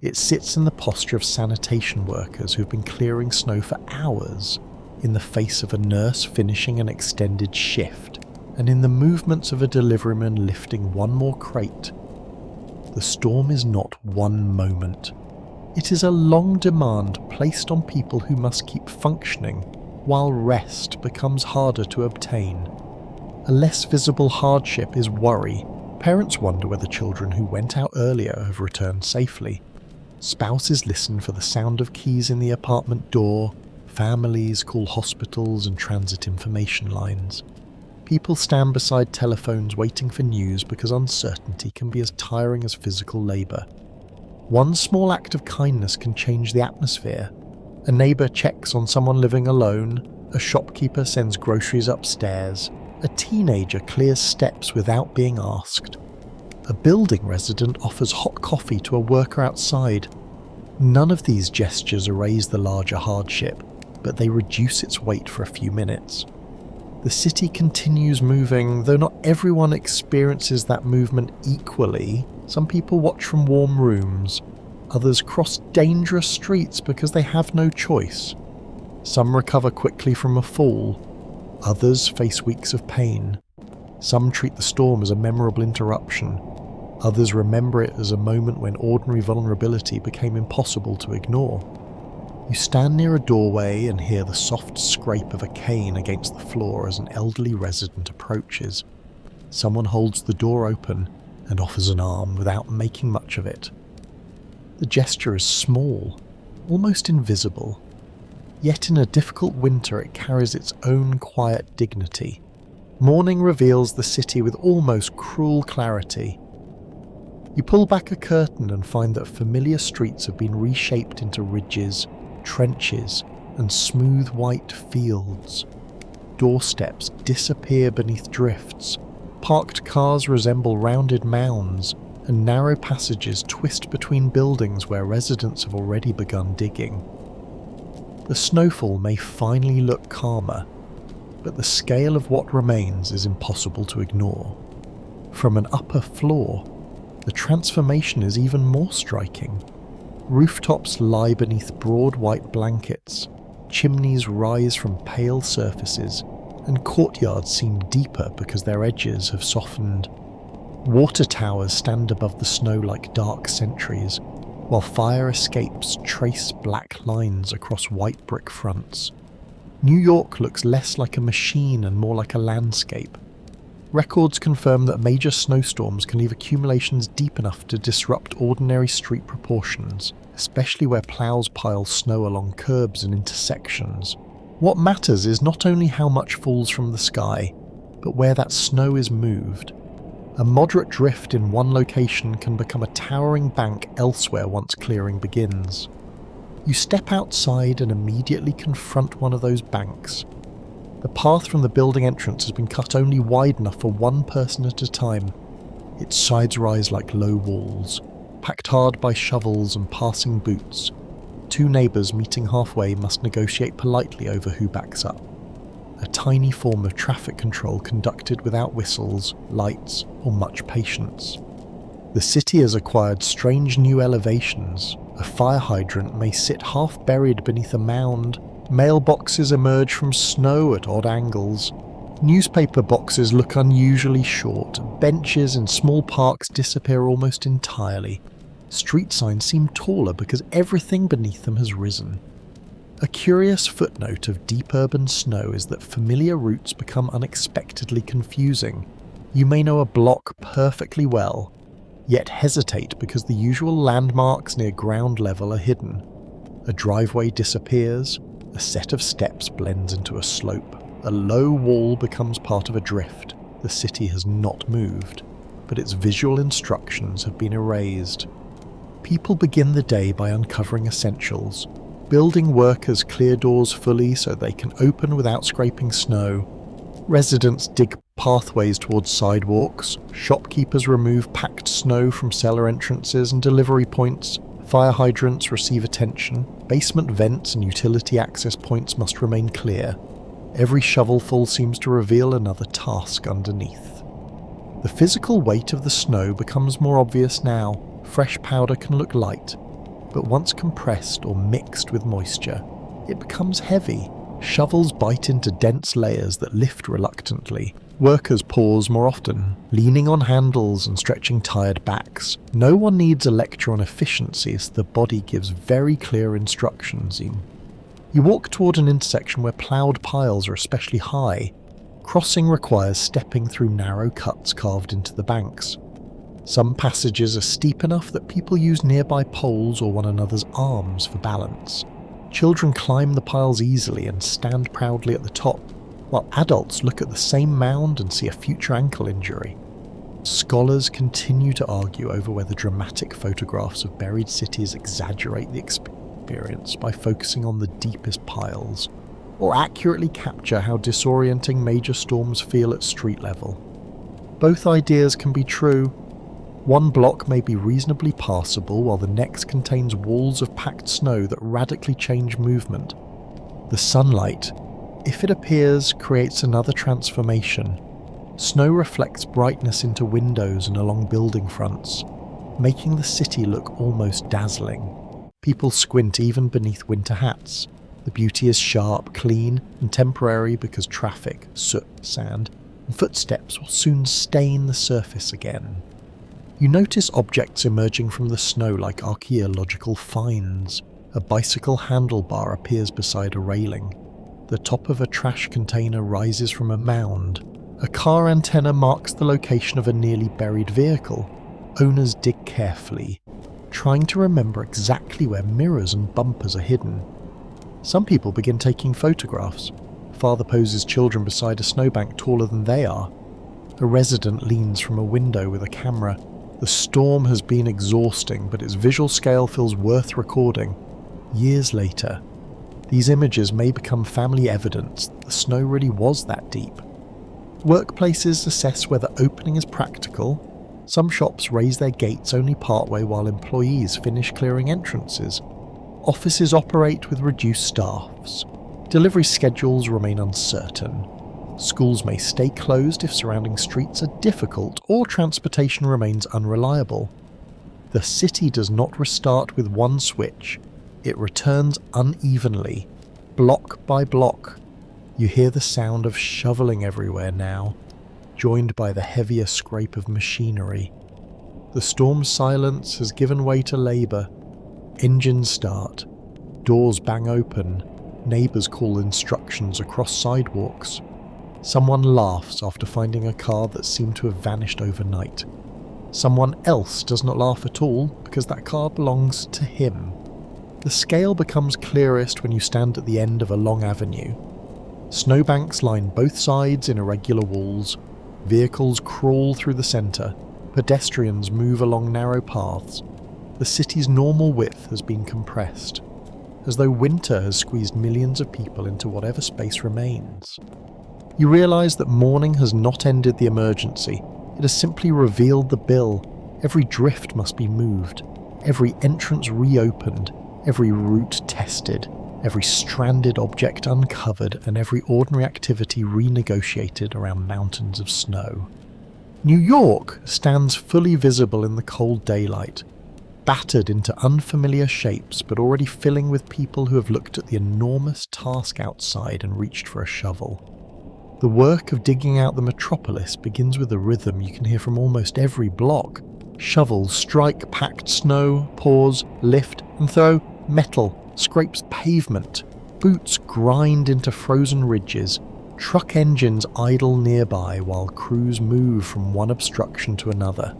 It sits in the posture of sanitation workers who've been clearing snow for hours, in the face of a nurse finishing an extended shift, and in the movements of a deliveryman lifting one more crate the storm is not one moment. It is a long demand placed on people who must keep functioning, while rest becomes harder to obtain. A less visible hardship is worry. Parents wonder whether children who went out earlier have returned safely. Spouses listen for the sound of keys in the apartment door. Families call hospitals and transit information lines. People stand beside telephones waiting for news because uncertainty can be as tiring as physical labour. One small act of kindness can change the atmosphere. A neighbour checks on someone living alone, a shopkeeper sends groceries upstairs, a teenager clears steps without being asked. A building resident offers hot coffee to a worker outside. None of these gestures erase the larger hardship, but they reduce its weight for a few minutes. The city continues moving, though not everyone experiences that movement equally. Some people watch from warm rooms. Others cross dangerous streets because they have no choice. Some recover quickly from a fall. Others face weeks of pain. Some treat the storm as a memorable interruption. Others remember it as a moment when ordinary vulnerability became impossible to ignore. You stand near a doorway and hear the soft scrape of a cane against the floor as an elderly resident approaches. Someone holds the door open and offers an arm without making much of it. The gesture is small, almost invisible. Yet in a difficult winter it carries its own quiet dignity. Morning reveals the city with almost cruel clarity. You pull back a curtain and find that familiar streets have been reshaped into ridges, trenches, and smooth white fields. Doorsteps disappear beneath drifts. Parked cars resemble rounded mounds, and narrow passages twist between buildings where residents have already begun digging. The snowfall may finally look calmer, but the scale of what remains is impossible to ignore. From an upper floor, the transformation is even more striking. Rooftops lie beneath broad white blankets, chimneys rise from pale surfaces, and courtyards seem deeper because their edges have softened. Water towers stand above the snow like dark sentries, while fire escapes trace black lines across white brick fronts. New York looks less like a machine and more like a landscape. Records confirm that major snowstorms can leave accumulations deep enough to disrupt ordinary street proportions, especially where plows pile snow along curbs and intersections. What matters is not only how much falls from the sky, but where that snow is moved. A moderate drift in one location can become a towering bank elsewhere once clearing begins. You step outside and immediately confront one of those banks. The path from the building entrance has been cut only wide enough for one person at a time. Its sides rise like low walls, packed hard by shovels and passing boots. Two neighbours meeting halfway must negotiate politely over who backs up. A tiny form of traffic control conducted without whistles, lights, or much patience. The city has acquired strange new elevations. A fire hydrant may sit half buried beneath a mound. Mailboxes emerge from snow at odd angles. Newspaper boxes look unusually short. Benches in small parks disappear almost entirely. Street signs seem taller because everything beneath them has risen. A curious footnote of deep urban snow is that familiar routes become unexpectedly confusing. You may know a block perfectly well, yet hesitate because the usual landmarks near ground level are hidden. A driveway disappears. A set of steps blends into a slope. A low wall becomes part of a drift. The city has not moved, but its visual instructions have been erased. People begin the day by uncovering essentials. Building workers clear doors fully so they can open without scraping snow. Residents dig pathways towards sidewalks. Shopkeepers remove packed snow from cellar entrances and delivery points. Fire hydrants receive attention. Basement vents and utility access points must remain clear. Every shovelful seems to reveal another task underneath. The physical weight of the snow becomes more obvious now. Fresh powder can look light, but once compressed or mixed with moisture, it becomes heavy, Shovels bite into dense layers that lift reluctantly. Workers pause more often, leaning on handles and stretching tired backs. No one needs a lecture on efficiency, as the body gives very clear instructions. You walk toward an intersection where ploughed piles are especially high. Crossing requires stepping through narrow cuts carved into the banks. Some passages are steep enough that people use nearby poles or one another's arms for balance. Children climb the piles easily and stand proudly at the top, while adults look at the same mound and see a future ankle injury. Scholars continue to argue over whether dramatic photographs of buried cities exaggerate the experience by focusing on the deepest piles, or accurately capture how disorienting major storms feel at street level. Both ideas can be true. One block may be reasonably passable while the next contains walls of packed snow that radically change movement. The sunlight, if it appears, creates another transformation. Snow reflects brightness into windows and along building fronts, making the city look almost dazzling. People squint even beneath winter hats. The beauty is sharp, clean, and temporary because traffic, soot, sand, and footsteps will soon stain the surface again. You notice objects emerging from the snow like archaeological finds. A bicycle handlebar appears beside a railing. The top of a trash container rises from a mound. A car antenna marks the location of a nearly buried vehicle. Owners dig carefully, trying to remember exactly where mirrors and bumpers are hidden. Some people begin taking photographs. Father poses children beside a snowbank taller than they are. A resident leans from a window with a camera. The storm has been exhausting, but its visual scale feels worth recording. Years later, these images may become family evidence that the snow really was that deep. Workplaces assess whether opening is practical. Some shops raise their gates only partway while employees finish clearing entrances. Offices operate with reduced staffs. Delivery schedules remain uncertain. Schools may stay closed if surrounding streets are difficult or transportation remains unreliable. The city does not restart with one switch. It returns unevenly, block by block. You hear the sound of shoveling everywhere now, joined by the heavier scrape of machinery. The storm's silence has given way to labour. Engines start. Doors bang open. Neighbours call instructions across sidewalks. Someone laughs after finding a car that seemed to have vanished overnight. Someone else does not laugh at all because that car belongs to him. The scale becomes clearest when you stand at the end of a long avenue. Snowbanks line both sides in irregular walls. Vehicles crawl through the centre. Pedestrians move along narrow paths. The city's normal width has been compressed, as though winter has squeezed millions of people into whatever space remains. You realise that mourning has not ended the emergency. It has simply revealed the bill. Every drift must be moved, every entrance reopened, every route tested, every stranded object uncovered, and every ordinary activity renegotiated around mountains of snow. New York stands fully visible in the cold daylight, battered into unfamiliar shapes but already filling with people who have looked at the enormous task outside and reached for a shovel. The work of digging out the metropolis begins with a rhythm you can hear from almost every block. Shovels strike packed snow, pause, lift, and throw. Metal scrapes pavement. Boots grind into frozen ridges. Truck engines idle nearby while crews move from one obstruction to another.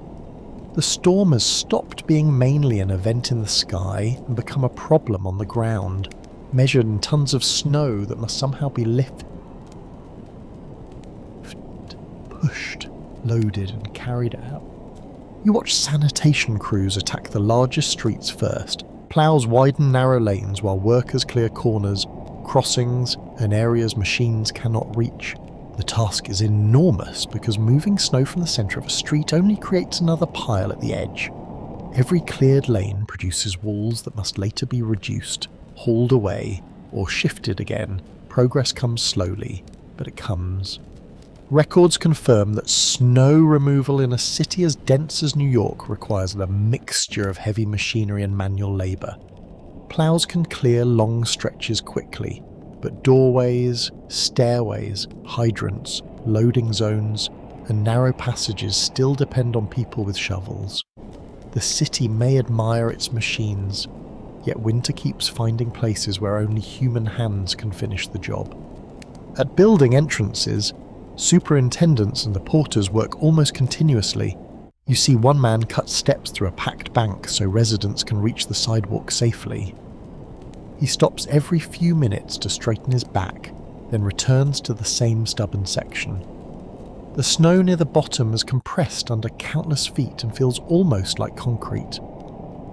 The storm has stopped being mainly an event in the sky and become a problem on the ground, measured in tons of snow that must somehow be lifted, pushed, loaded, and carried out. You watch sanitation crews attack the largest streets first. Plows widen narrow lanes while workers clear corners, crossings, and areas machines cannot reach. The task is enormous because moving snow from the centre of a street only creates another pile at the edge. Every cleared lane produces walls that must later be reduced, hauled away, or shifted again. Progress comes slowly, but it comes. Records confirm that snow removal in a city as dense as New York requires a mixture of heavy machinery and manual labour. Ploughs can clear long stretches quickly, but doorways, stairways, hydrants, loading zones, and narrow passages still depend on people with shovels. The city may admire its machines, yet winter keeps finding places where only human hands can finish the job. At building entrances, superintendents and the porters work almost continuously. You see one man cut steps through a packed bank so residents can reach the sidewalk safely. He stops every few minutes to straighten his back, then returns to the same stubborn section. The snow near the bottom is compressed under countless feet and feels almost like concrete.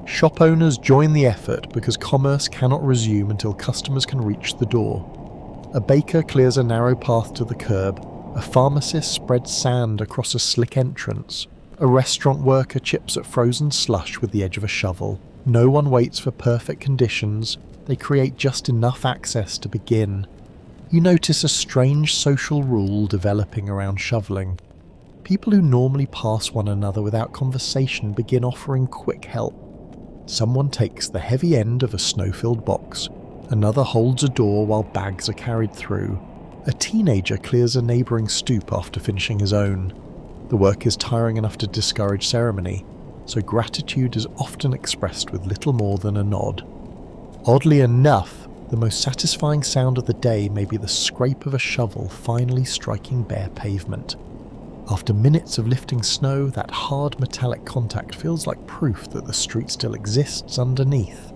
Shop owners join the effort because commerce cannot resume until customers can reach the door. A baker clears a narrow path to the curb, a pharmacist spreads sand across a slick entrance, a restaurant worker chips at frozen slush with the edge of a shovel. No one waits for perfect conditions, they create just enough access to begin. You notice a strange social rule developing around shoveling. People who normally pass one another without conversation begin offering quick help. Someone takes the heavy end of a snow-filled box, another holds a door while bags are carried through. A teenager clears a neighbouring stoop after finishing his own. The work is tiring enough to discourage ceremony, so gratitude is often expressed with little more than a nod. Oddly enough, the most satisfying sound of the day may be the scrape of a shovel finally striking bare pavement. After minutes of lifting snow, that hard metallic contact feels like proof that the street still exists underneath.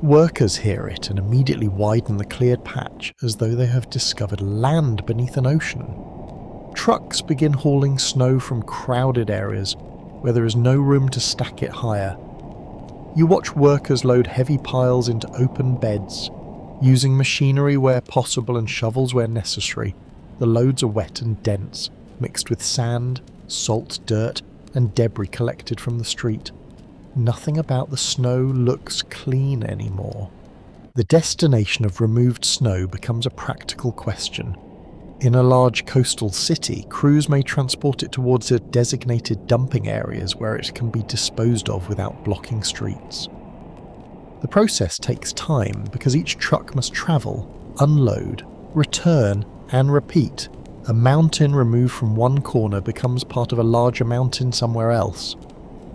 Workers hear it and immediately widen the cleared patch as though they have discovered land beneath an ocean. Trucks begin hauling snow from crowded areas where there is no room to stack it higher. You watch workers load heavy piles into open beds, using machinery where possible and shovels where necessary. The loads are wet and dense, mixed with sand, salt, dirt, and debris collected from the street. Nothing about the snow looks clean anymore. The destination of removed snow becomes a practical question. In a large coastal city, crews may transport it towards a designated dumping areas where it can be disposed of without blocking streets. The process takes time because each truck must travel, unload, return, and repeat. A mountain removed from one corner becomes part of a larger mountain somewhere else.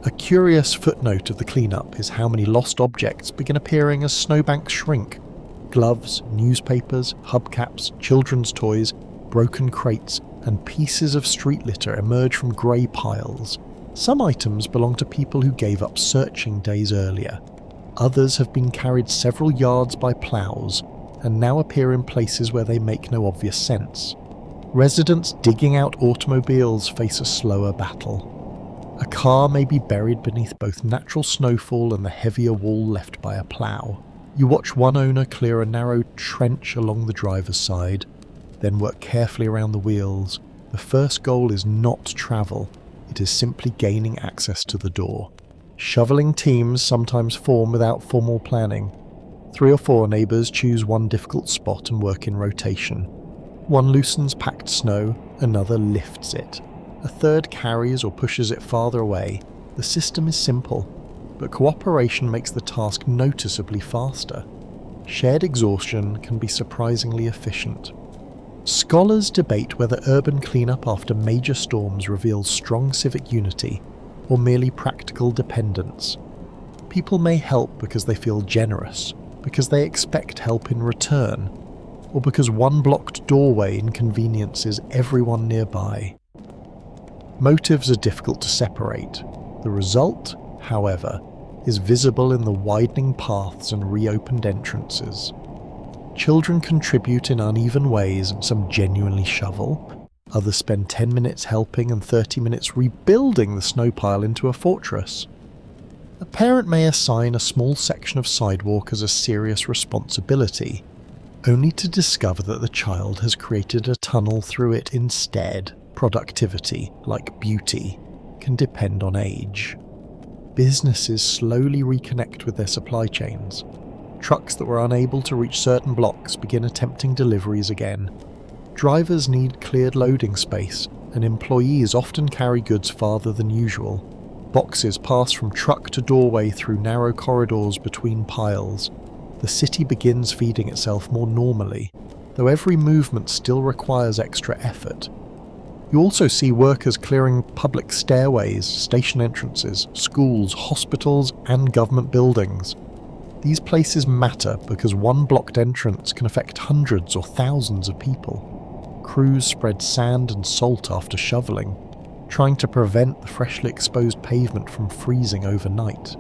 A curious footnote of the cleanup is how many lost objects begin appearing as snowbanks shrink. Gloves, newspapers, hubcaps, children's toys, broken crates, and pieces of street litter emerge from grey piles. Some items belong to people who gave up searching days earlier. Others have been carried several yards by ploughs and now appear in places where they make no obvious sense. Residents digging out automobiles face a slower battle. A car may be buried beneath both natural snowfall and the heavier wall left by a plough. You watch one owner clear a narrow trench along the driver's side, then work carefully around the wheels. The first goal is not travel, it is simply gaining access to the door. Shoveling teams sometimes form without formal planning. 3 or 4 neighbours choose one difficult spot and work in rotation. One loosens packed snow, another lifts it. A third carries or pushes it farther away. The system is simple, but cooperation makes the task noticeably faster. Shared exhaustion can be surprisingly efficient. Scholars debate whether urban cleanup after major storms reveals strong civic unity or merely practical dependence. People may help because they feel generous, because they expect help in return, or because one blocked doorway inconveniences everyone nearby. Motives are difficult to separate. The result, however, is visible in the widening paths and reopened entrances. Children contribute in uneven ways and some genuinely shovel. Others spend 10 minutes helping and 30 minutes rebuilding the snow pile into a fortress. A parent may assign a small section of sidewalk as a serious responsibility, only to discover that the child has created a tunnel through it instead. Productivity, like beauty, can depend on age. Businesses slowly reconnect with their supply chains. Trucks that were unable to reach certain blocks begin attempting deliveries again. Drivers need cleared loading space, and employees often carry goods farther than usual. Boxes pass from truck to doorway through narrow corridors between piles. the city begins feeding itself more normally, though every movement still requires extra effort. You also see workers clearing public stairways, station entrances, schools, hospitals, and government buildings. These places matter because one blocked entrance can affect hundreds or thousands of people. Crews spread sand and salt after shoveling, trying to prevent the freshly exposed pavement from freezing overnight.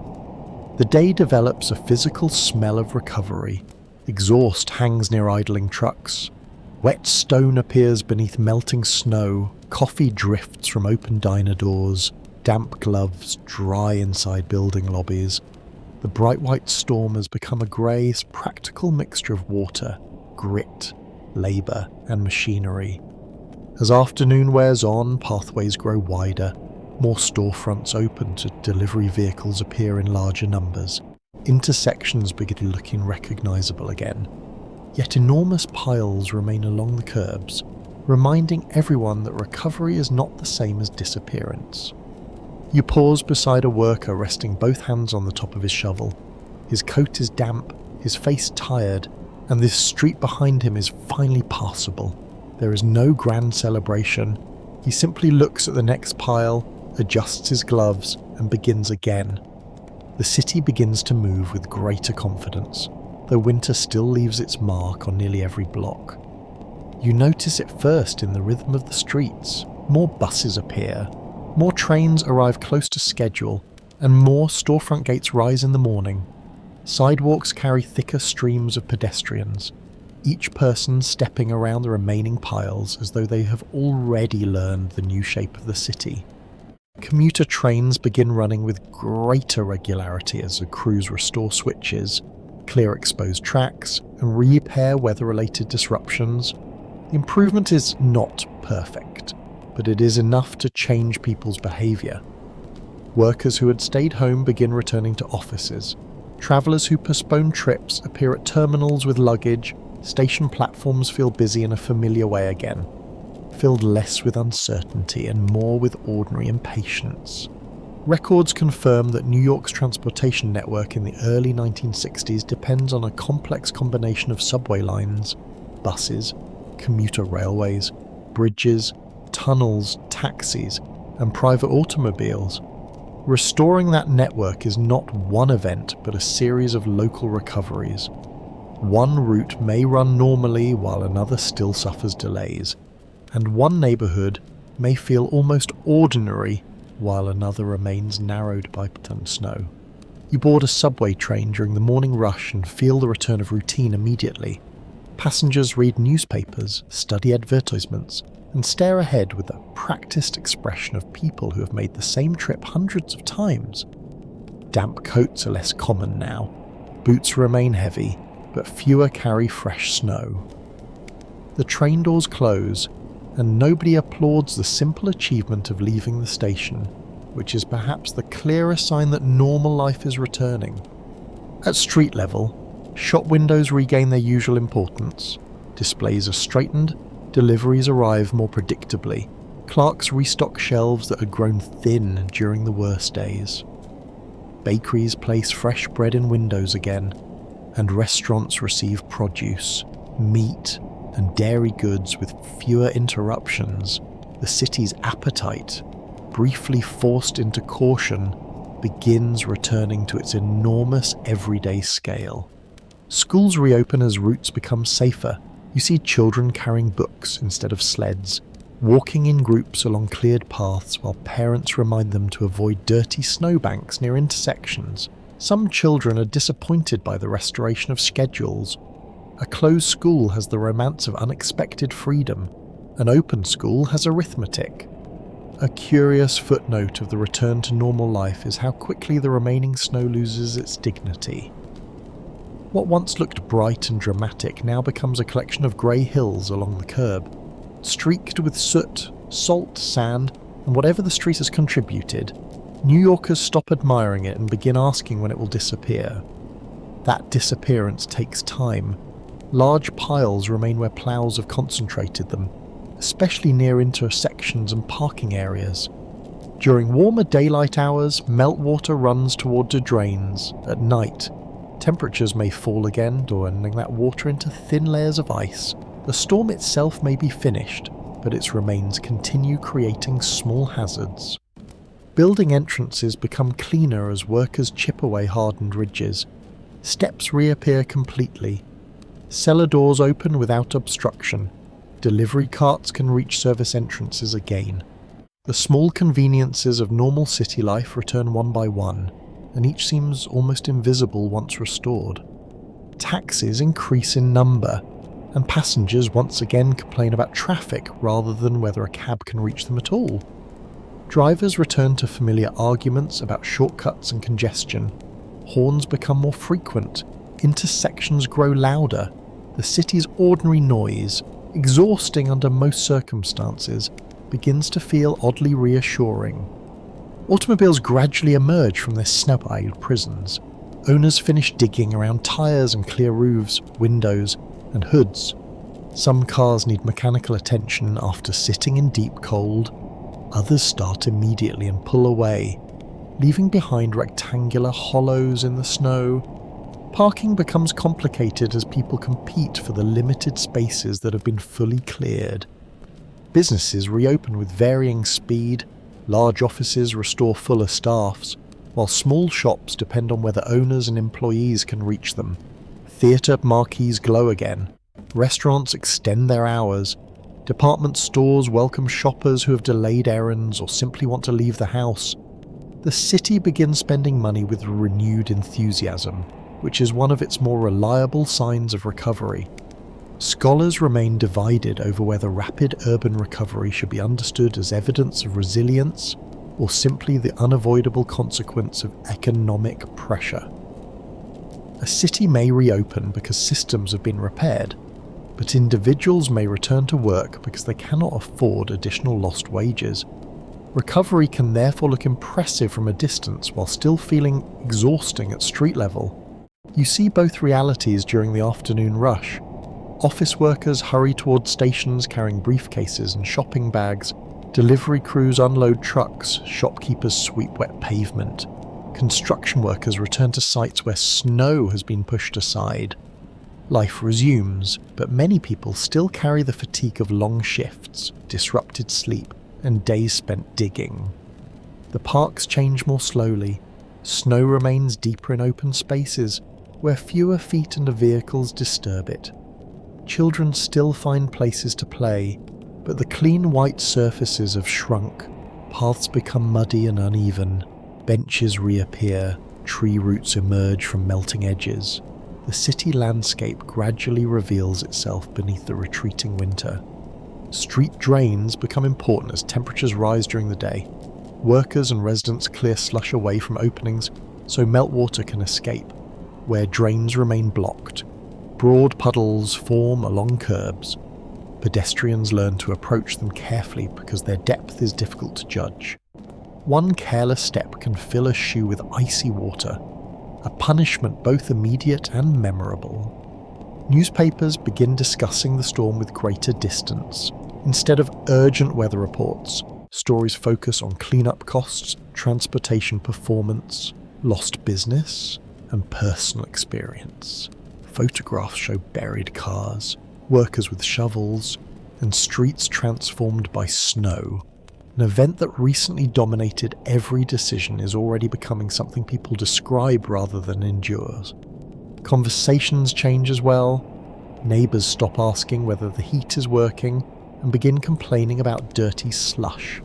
The day develops a physical smell of recovery. Exhaust hangs near idling trucks. Wet stone appears beneath melting snow. Coffee drifts from open diner doors. Damp gloves dry inside building lobbies. The bright white storm has become a grey, practical mixture of water, grit, labour, and machinery. As afternoon wears on, pathways grow wider. More storefronts open to delivery vehicles appear in larger numbers. Intersections begin looking recognisable again. Yet enormous piles remain along the curbs, reminding everyone that recovery is not the same as disappearance. You pause beside a worker resting both hands on the top of his shovel. His coat is damp, his face tired, and this street behind him is finally passable. There is no grand celebration. He simply looks at the next pile, adjusts his gloves, and begins again. The city begins to move with greater confidence, though winter still leaves its mark on nearly every block. You notice it first in the rhythm of the streets. More buses appear, more trains arrive close to schedule, and more storefront gates rise in the morning. Sidewalks carry thicker streams of pedestrians, each person stepping around the remaining piles as though they have already learned the new shape of the city. Commuter trains begin running with greater regularity as the crews restore switches, clear exposed tracks, and repair weather-related disruptions. The improvement is not perfect, but it is enough to change people's behaviour. Workers who had stayed home begin returning to offices. Travellers who postponed trips appear at terminals with luggage. Station platforms feel busy in a familiar way again, filled less with uncertainty and more with ordinary impatience. Records confirm that New York's transportation network in the early 1960s depends on a complex combination of subway lines, buses, commuter railways, bridges, tunnels, taxis, and private automobiles. Restoring that network is not one event but a series of local recoveries. One route may run normally while another still suffers delays, and one neighbourhood may feel almost ordinary while another remains narrowed by snow. You board a subway train during the morning rush and feel the return of routine immediately. Passengers read newspapers, study advertisements, and stare ahead with a practiced expression of people who have made the same trip hundreds of times. Damp coats are less common now. Boots remain heavy, but fewer carry fresh snow. The train doors close, and nobody applauds the simple achievement of leaving the station, which is perhaps the clearest sign that normal life is returning. At street level, shop windows regain their usual importance. Displays are straightened, deliveries arrive more predictably. Clerks restock shelves that had grown thin during the worst days. Bakeries place fresh bread in windows again, and restaurants receive produce, meat, and dairy goods with fewer interruptions. The city's appetite, briefly forced into caution, begins returning to its enormous everyday scale. Schools reopen as routes become safer. You see children carrying books instead of sleds, walking in groups along cleared paths while parents remind them to avoid dirty snowbanks near intersections. Some children are disappointed by the restoration of schedules. A closed school has the romance of unexpected freedom. An open school has arithmetic. A curious footnote of the return to normal life is how quickly the remaining snow loses its dignity. What once looked bright and dramatic now becomes a collection of grey hills along the curb, streaked with soot, salt, sand, and whatever the street has contributed. New Yorkers stop admiring it and begin asking when it will disappear. That disappearance takes time. Large piles remain where ploughs have concentrated them, especially near intersections and parking areas. During warmer daylight hours, meltwater runs toward the drains. At night, Temperatures may fall again, turning that water into thin layers of ice. The storm itself may be finished, but its remains continue creating small hazards. Building entrances become cleaner as workers chip away hardened ridges. Steps reappear completely. Cellar doors open without obstruction. Delivery carts can reach service entrances again. The small conveniences of normal city life return one by one, and each seems almost invisible once restored. Taxis increase in number, and passengers once again complain about traffic rather than whether a cab can reach them at all. Drivers return to familiar arguments about shortcuts and congestion. Horns become more frequent, intersections grow louder. The city's ordinary noise, exhausting under most circumstances, begins to feel oddly reassuring. Automobiles gradually emerge from their snub-eyed prisons. Owners finish digging around tyres and clear roofs, windows, and hoods. Some cars need mechanical attention after sitting in deep cold. Others start immediately and pull away, leaving behind rectangular hollows in the snow. Parking becomes complicated as people compete for the limited spaces that have been fully cleared. Businesses reopen with varying speed, large offices restore fuller staffs, while small shops depend on whether owners and employees can reach them. Theatre marquees glow again, restaurants extend their hours, department stores welcome shoppers who have delayed errands or simply want to leave the house. The city begins spending money with renewed enthusiasm, which is one of its more reliable signs of recovery. Scholars remain divided over whether rapid urban recovery should be understood as evidence of resilience or simply the unavoidable consequence of economic pressure. A city may reopen because systems have been repaired, but individuals may return to work because they cannot afford additional lost wages. Recovery can therefore look impressive from a distance while still feeling exhausting at street level. You see both realities during the afternoon rush. Office workers hurry towards stations carrying briefcases and shopping bags. Delivery crews unload trucks, shopkeepers sweep wet pavement. Construction workers return to sites where snow has been pushed aside. Life resumes, but many people still carry the fatigue of long shifts, disrupted sleep, and days spent digging. The parks change more slowly. Snow remains deeper in open spaces, where fewer feet and vehicles disturb it. Children still find places to play, but the clean white surfaces have shrunk. Paths become muddy and uneven. Benches reappear. Tree roots emerge from melting edges. The city landscape gradually reveals itself beneath the retreating winter. Street drains become important as temperatures rise during the day. Workers and residents clear slush away from openings so meltwater can escape, where drains remain blocked. Broad puddles form along curbs. Pedestrians learn to approach them carefully because their depth is difficult to judge. One careless step can fill a shoe with icy water, a punishment both immediate and memorable. Newspapers begin discussing the storm with greater distance. Instead of urgent weather reports, stories focus on cleanup costs, transportation performance, lost business, and personal experience. Photographs show buried cars, workers with shovels, and streets transformed by snow. An event that recently dominated every decision is already becoming something people describe rather than endure. Conversations change as well. Neighbours stop asking whether the heat is working and begin complaining about dirty slush.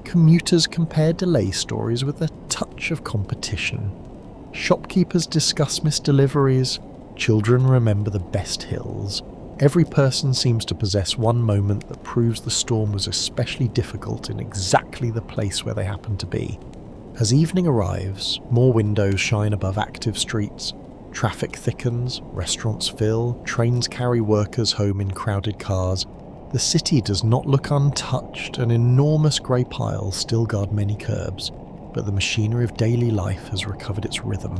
Commuters compare delay stories with a touch of competition. Shopkeepers discuss missed deliveries. Children remember the best hills. Every person seems to possess one moment that proves the storm was especially difficult in exactly the place where they happen to be. As evening arrives, more windows shine above active streets. Traffic thickens, restaurants fill, trains carry workers home in crowded cars. The city does not look untouched, and enormous grey piles still guard many curbs, but the machinery of daily life has recovered its rhythm.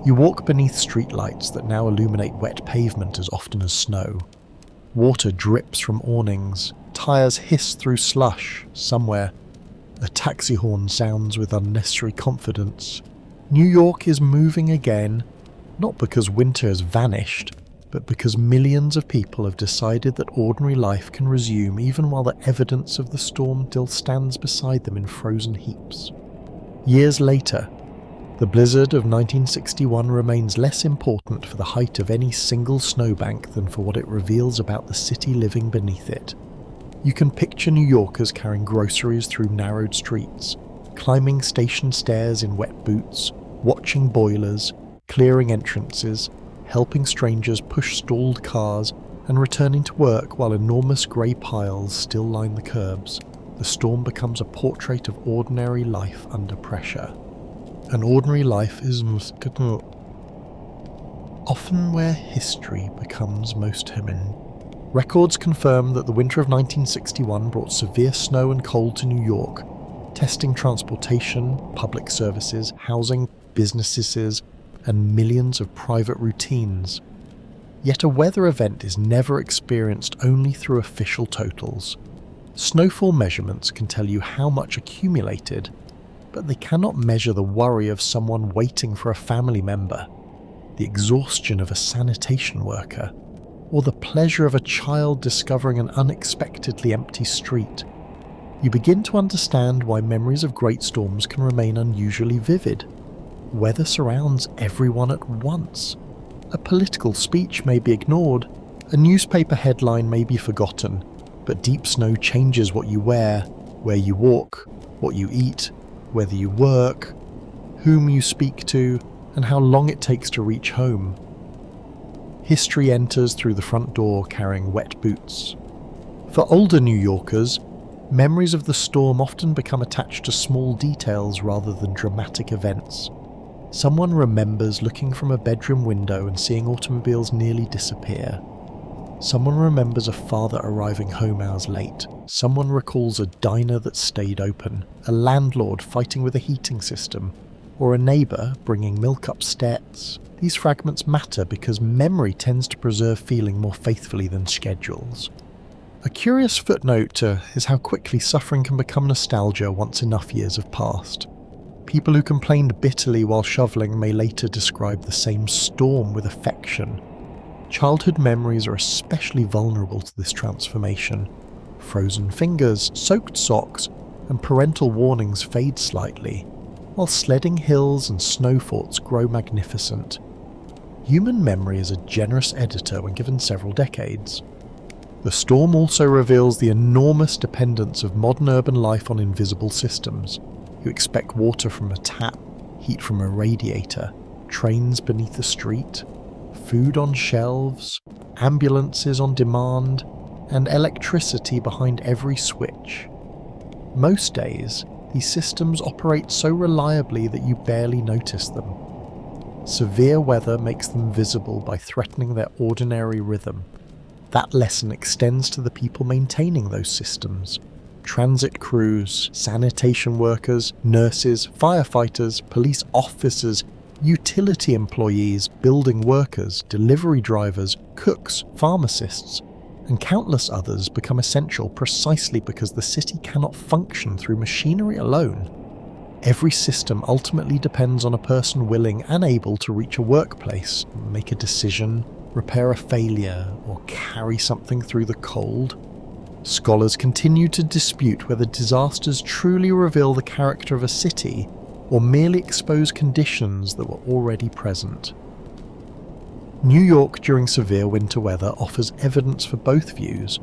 You walk beneath streetlights that now illuminate wet pavement as often as snow. Water drips from awnings, tyres hiss through slush. Somewhere, a taxi horn sounds with unnecessary confidence. New York is moving again, Not because winter has vanished, but because millions of people have decided that ordinary life can resume even while the evidence of the storm still stands beside them in frozen heaps. Years later, the blizzard of 1961 remains less important for the height of any single snowbank than for what it reveals about the city living beneath it. You can picture New Yorkers carrying groceries through narrowed streets, climbing station stairs in wet boots, watching boilers, clearing entrances, helping strangers push stalled cars, and returning to work while enormous grey piles still line the curbs. The storm becomes a portrait of ordinary life under pressure. And ordinary life is often where history becomes most human. Records confirm that the winter of 1961 brought severe snow and cold to New York, testing transportation, public services, housing, businesses, and millions of private routines. Yet a weather event is never experienced only through official totals. Snowfall measurements can tell you how much accumulated, but they cannot measure the worry of someone waiting for a family member, the exhaustion of a sanitation worker, or the pleasure of a child discovering an unexpectedly empty street. You begin to understand why memories of great storms can remain unusually vivid. Weather surrounds everyone at once. A political speech may be ignored, a newspaper headline may be forgotten, but deep snow changes what you wear, where you walk, what you eat, whether you work, whom you speak to, and how long it takes to reach home. History enters through the front door carrying wet boots. For older New Yorkers, memories of the storm often become attached to small details rather than dramatic events. Someone remembers looking from a bedroom window and seeing automobiles nearly disappear. Someone remembers a father arriving home hours late. Someone recalls a diner that stayed open, a landlord fighting with a heating system, or a neighbour bringing milk upstairs. These fragments matter because memory tends to preserve feeling more faithfully than schedules. A curious footnote is how quickly suffering can become nostalgia once enough years have passed. People who complained bitterly while shoveling may later describe the same storm with affection. Childhood memories are especially vulnerable to this transformation. Frozen fingers, soaked socks, and parental warnings fade slightly, while sledding hills and snow forts grow magnificent. Human memory is a generous editor when given several decades. The storm also reveals the enormous dependence of modern urban life on invisible systems. You expect water from a tap, heat from a radiator, trains beneath the street, food on shelves, ambulances on demand, and electricity behind every switch. Most days, these systems operate so reliably that you barely notice them. Severe weather makes them visible by threatening their ordinary rhythm. That lesson extends to the people maintaining those systems. Transit crews, sanitation workers, nurses, firefighters, police officers, utility employees, building workers, delivery drivers, cooks, pharmacists, and countless others become essential precisely because the city cannot function through machinery alone. Every system ultimately depends on a person willing and able to reach a workplace, make a decision, repair a failure, or carry something through the cold. Scholars continue to dispute whether disasters truly reveal the character of a city or merely expose conditions that were already present. New York during severe winter weather offers evidence for both views.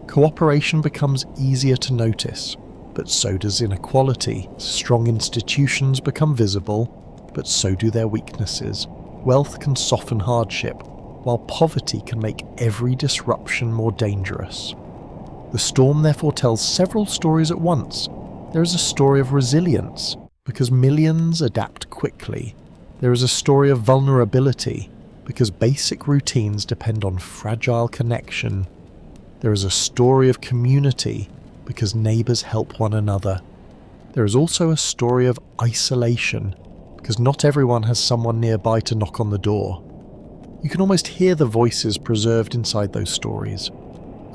Cooperation becomes easier to notice, but so does inequality. Strong institutions become visible, but so do their weaknesses. Wealth can soften hardship, while poverty can make every disruption more dangerous. The storm therefore tells several stories at once. There is a story of resilience, because millions adapt quickly. There is a story of vulnerability, because basic routines depend on fragile connection. There is a story of community, because neighbours help one another. There is also a story of isolation, because not everyone has someone nearby to knock on the door. You can almost hear the voices preserved inside those stories.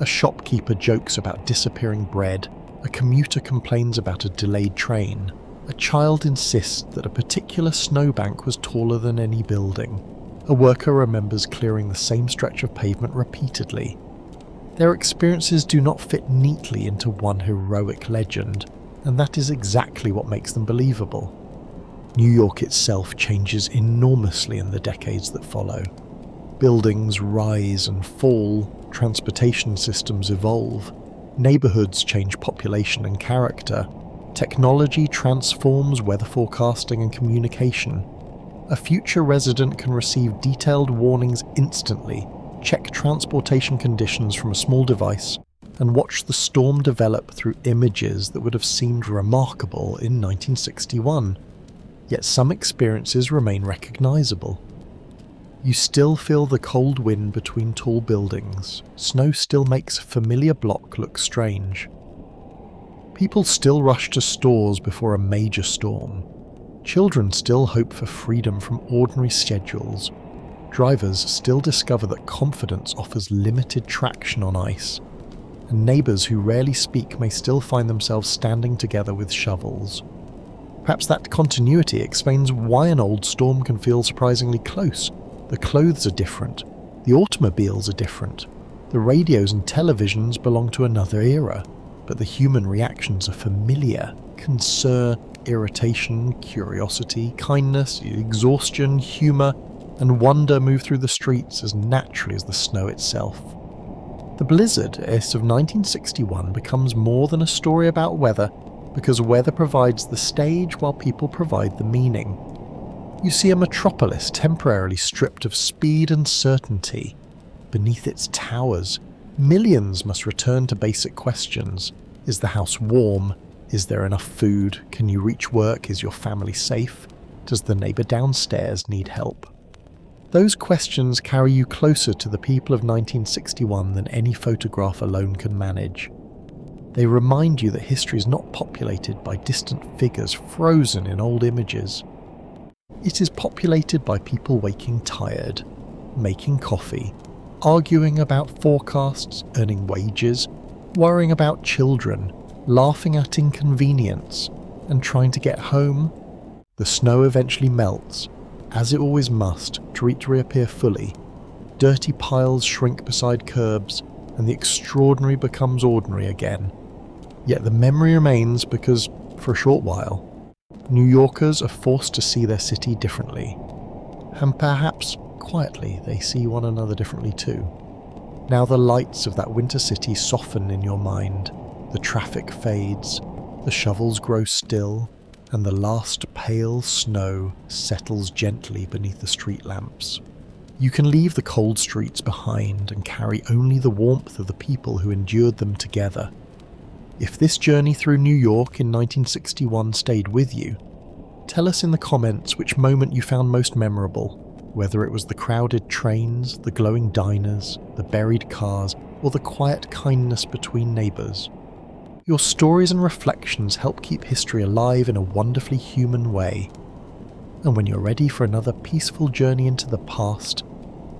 A shopkeeper jokes about disappearing bread, a commuter complains about a delayed train, a child insists that a particular snowbank was taller than any building. A worker remembers clearing the same stretch of pavement repeatedly. Their experiences do not fit neatly into one heroic legend, and that is exactly what makes them believable. New York itself changes enormously in the decades that follow. Buildings rise and fall, transportation systems evolve, neighborhoods change population and character, technology transforms weather forecasting and communication. A future resident can receive detailed warnings instantly, check transportation conditions from a small device, and watch the storm develop through images that would have seemed remarkable in 1961. Yet some experiences remain recognizable. You still feel the cold wind between tall buildings. Snow still makes a familiar block look strange. People still rush to stores before a major storm. Children still hope for freedom from ordinary schedules. Drivers still discover that confidence offers limited traction on ice. And neighbours who rarely speak may still find themselves standing together with shovels. Perhaps that continuity explains why an old storm can feel surprisingly close. The clothes are different. The automobiles are different. The radios and televisions belong to another era, but the human reactions are familiar. Concern, irritation, curiosity, kindness, exhaustion, humour, and wonder move through the streets as naturally as the snow itself. The blizzard of 1961 becomes more than a story about weather, because weather provides the stage while people provide the meaning. You see a metropolis temporarily stripped of speed and certainty. Beneath its towers, millions must return to basic questions. Is the house warm? Is there enough food? Can you reach work? Is your family safe? Does the neighbour downstairs need help? Those questions carry you closer to the people of 1961 than any photograph alone can manage. They remind you that history is not populated by distant figures frozen in old images. It is populated by people waking tired, making coffee, arguing about forecasts, earning wages, worrying about children, laughing at inconvenience, and trying to get home. The snow eventually melts, as it always must, to reappear fully. Dirty piles shrink beside curbs, and the extraordinary becomes ordinary again. Yet the memory remains because, for a short while, New Yorkers are forced to see their city differently. And perhaps, quietly, they see one another differently too. Now the lights of that winter city soften in your mind. The traffic fades, the shovels grow still, and the last pale snow settles gently beneath the street lamps. You can leave the cold streets behind and carry only the warmth of the people who endured them together. If this journey through New York in 1961 stayed with you, tell us in the comments which moment you found most memorable, whether it was the crowded trains, the glowing diners, the buried cars, or the quiet kindness between neighbours. Your stories and reflections help keep history alive in a wonderfully human way. And when you're ready for another peaceful journey into the past,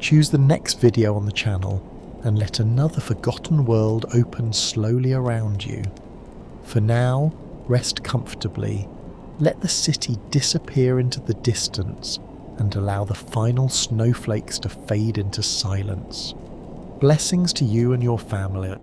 choose the next video on the channel and let another forgotten world open slowly around you. For now, rest comfortably, let the city disappear into the distance and allow the final snowflakes to fade into silence. Blessings to you and your family.